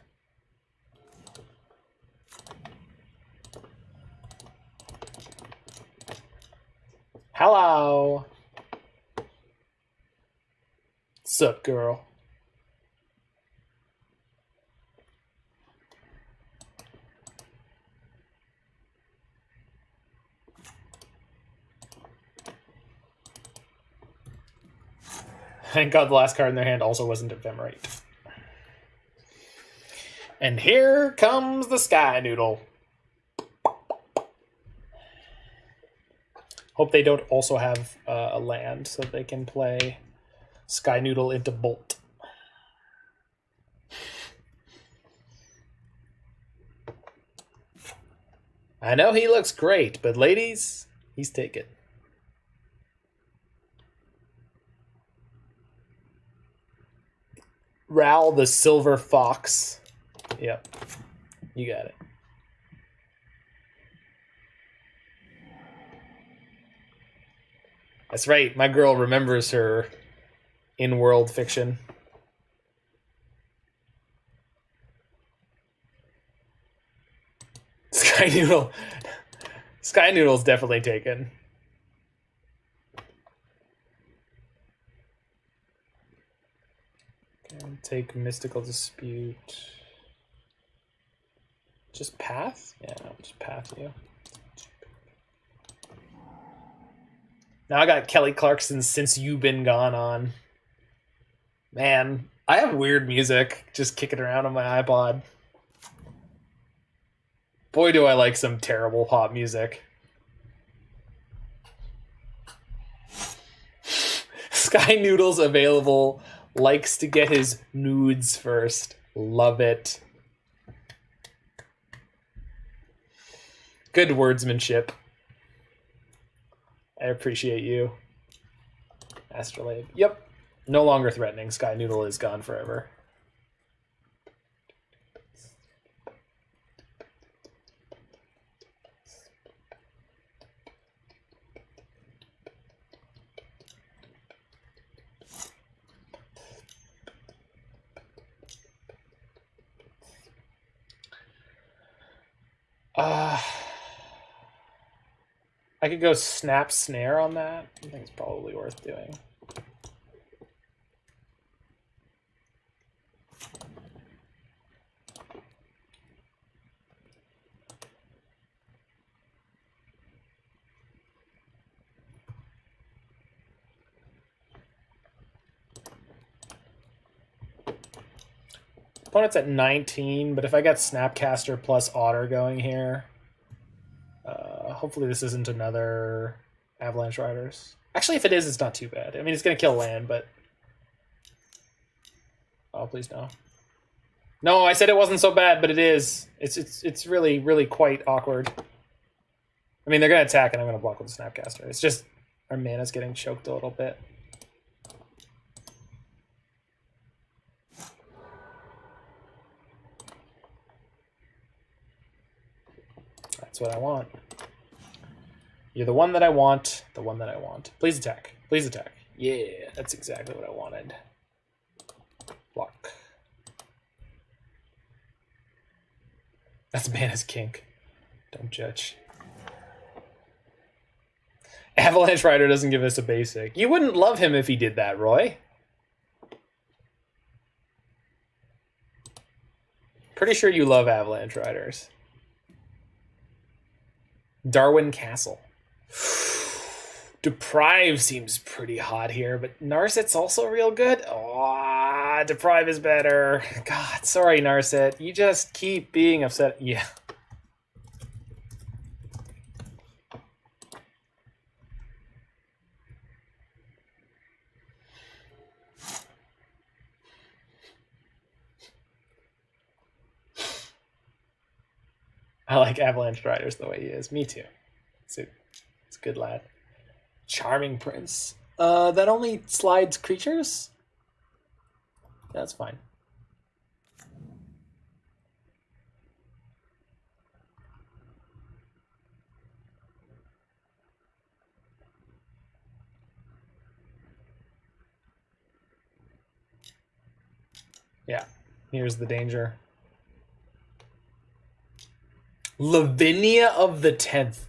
Speaker 1: Hello! Sup, girl? Thank God the last card in their hand also wasn't Ephemerate. And here comes the Sky Noodle. Hope they don't also have a land so they can play Sky Noodle into Bolt. I know he looks great, but ladies, he's taken. Ral the Silver Fox. Yep, you got it. That's right, my girl remembers her in-world fiction. Sky Noodle. Sky Noodle's definitely taken. Okay, take Mystical Dispute. Just path? Yeah, no, just path you. Now I got Kelly Clarkson's Since You Been Gone on. Man, I have weird music just kicking around on my iPod. Boy, do I like some terrible pop music. Sky Noodle's available. Likes to get his nudes first. Love it. Good wordsmanship. I appreciate you. Astrolabe. Yep. No longer threatening. Sky Noodle is gone forever. I could go Snap Snare on that. I think it's probably worth doing. Opponent's at 19, but if I get Snapcaster plus Otter going here, hopefully this isn't another Avalanche Riders. Actually, if it is, it's not too bad. I mean, it's going to kill land, but... Oh, please no. No, I said it wasn't so bad, but it is. It's really, really quite awkward. I mean, they're going to attack, and I'm going to block with the Snapcaster. It's just our mana's getting choked a little bit. That's what I want. You're the one that I want, the one that I want. Please attack. Please attack. Yeah, that's exactly what I wanted. Block. That's Mana's kink. Don't judge. Avalanche Rider doesn't give us a basic. You wouldn't love him if he did that, Roy. Pretty sure you love Avalanche Riders. Darwin Castle. Deprive seems pretty hot here, but Narset's also real good. Oh, Deprive is better. God, sorry, Narset. You just keep being upset. Yeah. I like Avalanche Riders the way he is. Me too. It's a good lad. Charming Prince. That only slides creatures? That's fine. Yeah, here's the danger. Lavinia of the 10th.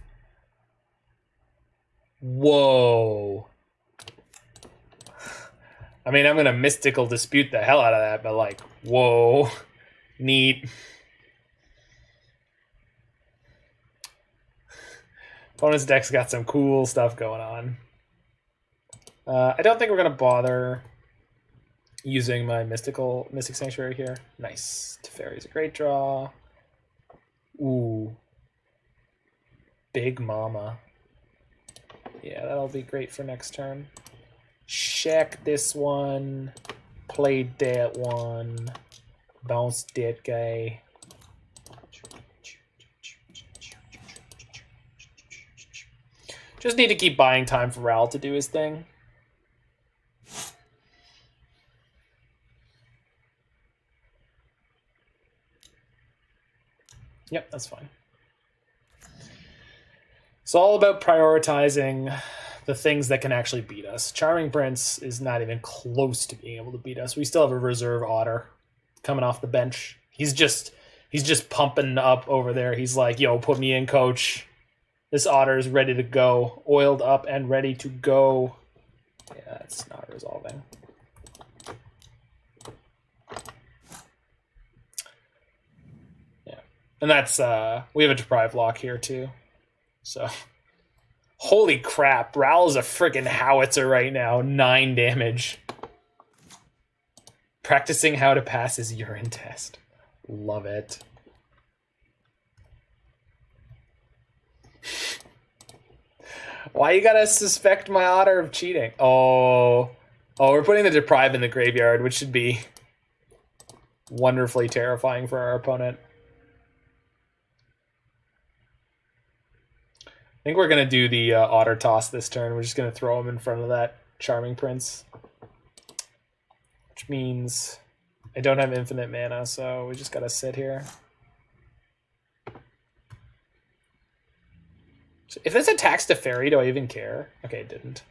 Speaker 1: Whoa. I mean, I'm going to mystical dispute the hell out of that, but like, whoa. Neat. Opponent's deck's got some cool stuff going on. I don't think we're going to bother. Using my Mystic Sanctuary here. Nice. Teferi's a great draw. Ooh. Big Mama. Yeah, that'll be great for next turn. Check this one. Played that one. Bounce that guy. Just need to keep buying time for Ral to do his thing. Yep, that's fine. It's all about prioritizing the things that can actually beat us. Charming Prince is not even close to being able to beat us. We still have a reserve Otter coming off the bench. He's just pumping up over there. He's like, yo, put me in, coach. This Otter is ready to go. Oiled up and ready to go. Yeah, it's not resolving. And that's, we have a Deprive lock here too. So, holy crap. Ral is a freaking howitzer right now. 9 damage. Practicing how to pass his urine test. Love it. Why you gotta suspect my Otter of cheating? Oh, we're putting the Deprive in the graveyard, which should be wonderfully terrifying for our opponent. I think we're going to do the Otter Toss this turn. We're just going to throw him in front of that Charming Prince. Which means I don't have infinite mana, so we just got to sit here. So if this attacks Teferi, do I even care? Okay, it didn't.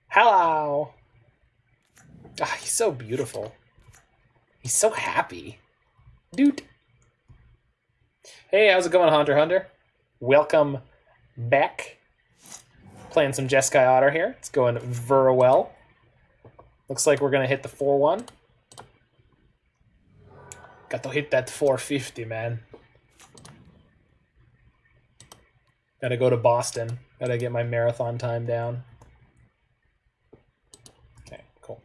Speaker 1: Hello! Ah, he's so beautiful. He's so happy. Dude. Hey, how's it going, Hunter? Welcome back. Playing some Jeskai Otter here. It's going very well. Looks like we're going to hit the 4-1. Got to hit that 450, man. Gotta go to Boston. Gotta get my marathon time down. Okay, cool.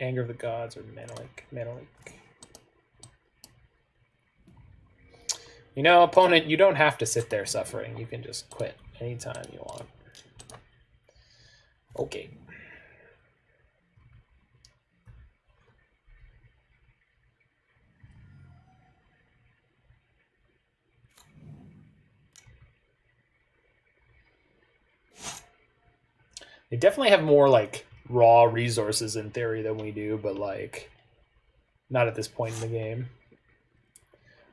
Speaker 1: Anger of the Gods or Manalik. You know, opponent, you don't have to sit there suffering. You can just quit anytime you want. Okay. They definitely have more, like, raw resources in theory than we do, but like not at this point in the game.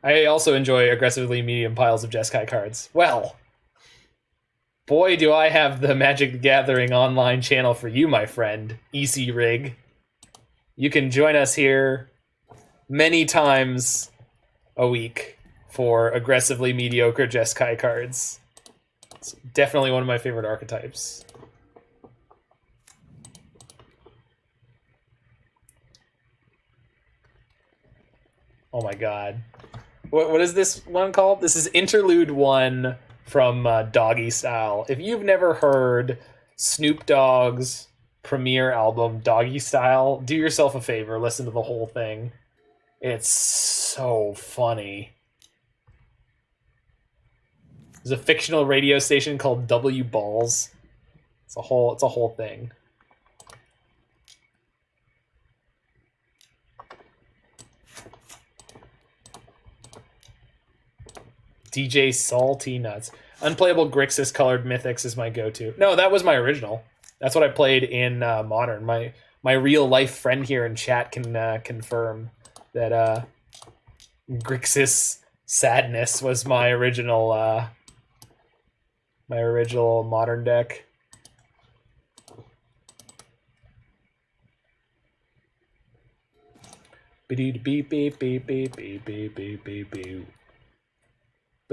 Speaker 1: I also enjoy aggressively medium piles of Jeskai cards. Well, boy, do I have the Magic the Gathering online channel for you, my friend, EC Rig. You can join us here many times a week for aggressively mediocre Jeskai cards. It's definitely one of my favorite archetypes. Oh my god. What is this one called? This is Interlude 1 from Doggy Style. If you've never heard Snoop Dogg's premiere album, Doggy Style, do yourself a favor, listen to the whole thing. It's so funny. There's a fictional radio station called W Balls. It's a whole thing. DJ Salty Nuts. Unplayable Grixis colored Mythics is my go-to. No, that was my original. That's what I played in Modern. My real life friend here in chat can confirm that Grixis Sadness was my original Modern deck. Beep beep beep beep beep beep beep beep beep beep.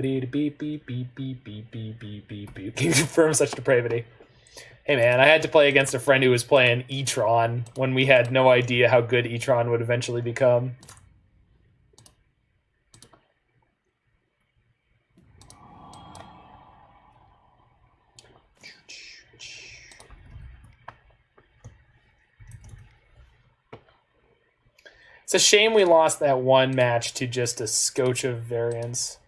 Speaker 1: Beep beep beep beep beep beep beep beep beep beep. Can confirm such depravity. Hey man, I had to play against a friend who was playing E-Tron when we had no idea how good E-Tron would eventually become. It's a shame we lost that one match to just a scotch of variance.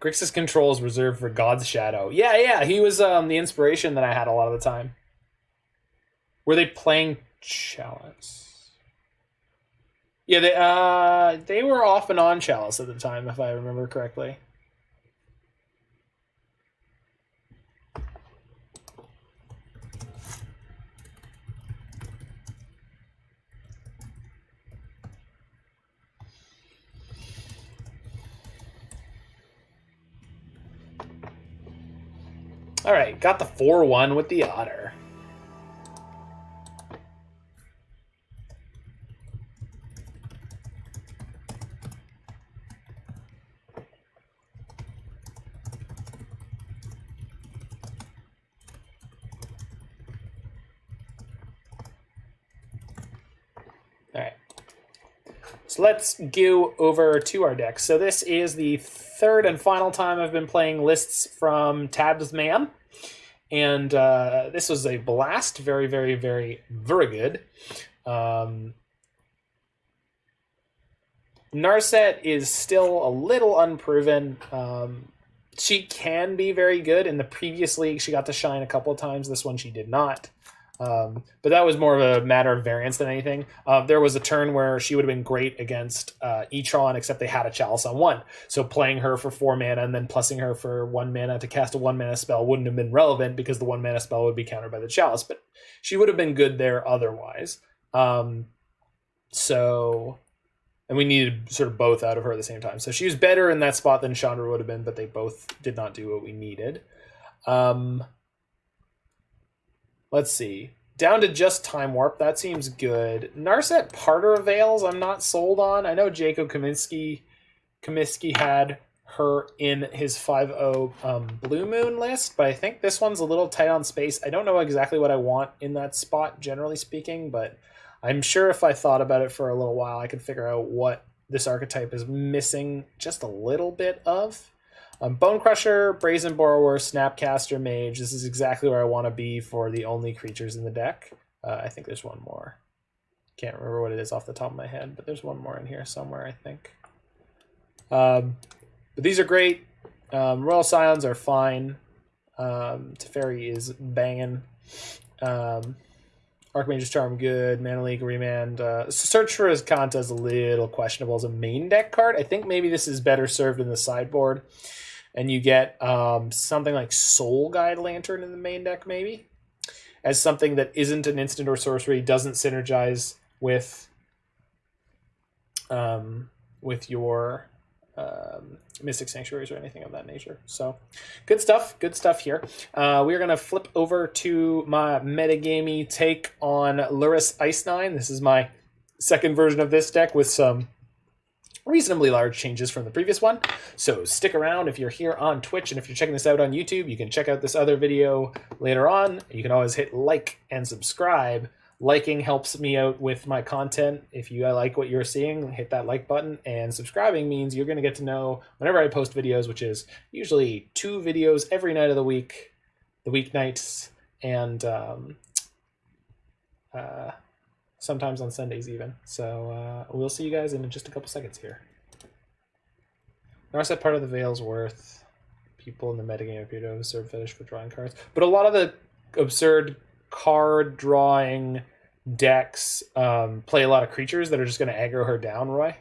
Speaker 1: Grixis control is reserved for God's Shadow. Yeah, he was the inspiration that I had a lot of the time. Were they playing Chalice? Yeah, they were off and on Chalice at the time, if I remember correctly. All right, got the 4-1 with the Otter. All right. So let's go over to our deck. So this is the third and final time I've been playing lists from Tabs Man. And this was a blast. Very, very, very, very good. Narset is still a little unproven. She can be very good. In the previous league, she got to shine a couple of times. This one, she did not. But that was more of a matter of variance than anything. There was a turn where she would have been great against Etron, except they had a Chalice on 1. So playing her for 4 mana and then plussing her for 1 mana to cast a 1 mana spell wouldn't have been relevant because the 1 mana spell would be countered by the Chalice. But she would have been good there otherwise. And we needed sort of both out of her at the same time. So she was better in that spot than Chandra would have been, but they both did not do what we needed. Let's see. Down to just Time Warp. That seems good. Narset Parter Avails, I'm not sold on. I know Jacob Kaminsky had her in his 5-0 Blue Moon list, but I think this one's a little tight on space. I don't know exactly what I want in that spot, generally speaking, but I'm sure if I thought about it for a little while, I could figure out what this archetype is missing just a little bit of. Bonecrusher, Brazen Borrower, Snapcaster, Mage. This is exactly where I want to be for the only creatures in the deck. I think there's one more. Can't remember what it is off the top of my head, but there's one more in here somewhere, I think. But these are great. Royal Scions are fine. Teferi is banging. Archmage's Charm, good. Mana Leak, Remand. Search for Azcanta is a little questionable as a main deck card. I think maybe this is better served in the sideboard. And you get something like Soul Guide Lantern in the main deck, maybe, as something that isn't an instant or sorcery, doesn't synergize with your Mystic Sanctuaries or anything of that nature. So, good stuff here. We're going to flip over to my metagamey take on Lurrus Ice 9. This is my second version of this deck with some reasonably large changes from the previous one. So stick around if you're here on Twitch, and if you're checking this out on YouTube, you can check out this other video later on. You can always hit like and subscribe. Liking helps me out with my content. If you like what you're seeing, hit that like button, and subscribing means you're going to get to know whenever I post videos, which is usually 2 videos every night of the week, the weeknights, and sometimes on Sundays even. So we'll see you guys in just a couple seconds here. Narset Part of the Veil's worth. People in the metagame appear to have absurd fetish for drawing cards. But a lot of the absurd card drawing decks play a lot of creatures that are just going to aggro her down, Roy.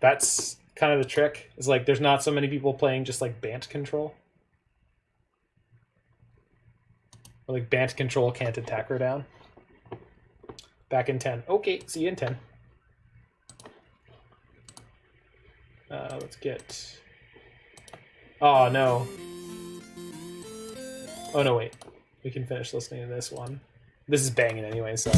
Speaker 1: That's kind of the trick. It's like there's not so many people playing just like Bant control. Or like Bant control can't attack her down. Back in 10. Okay, see you in 10. Let's get... Oh, no. Oh, no, wait. We can finish listening to this one. This is banging anyway, so...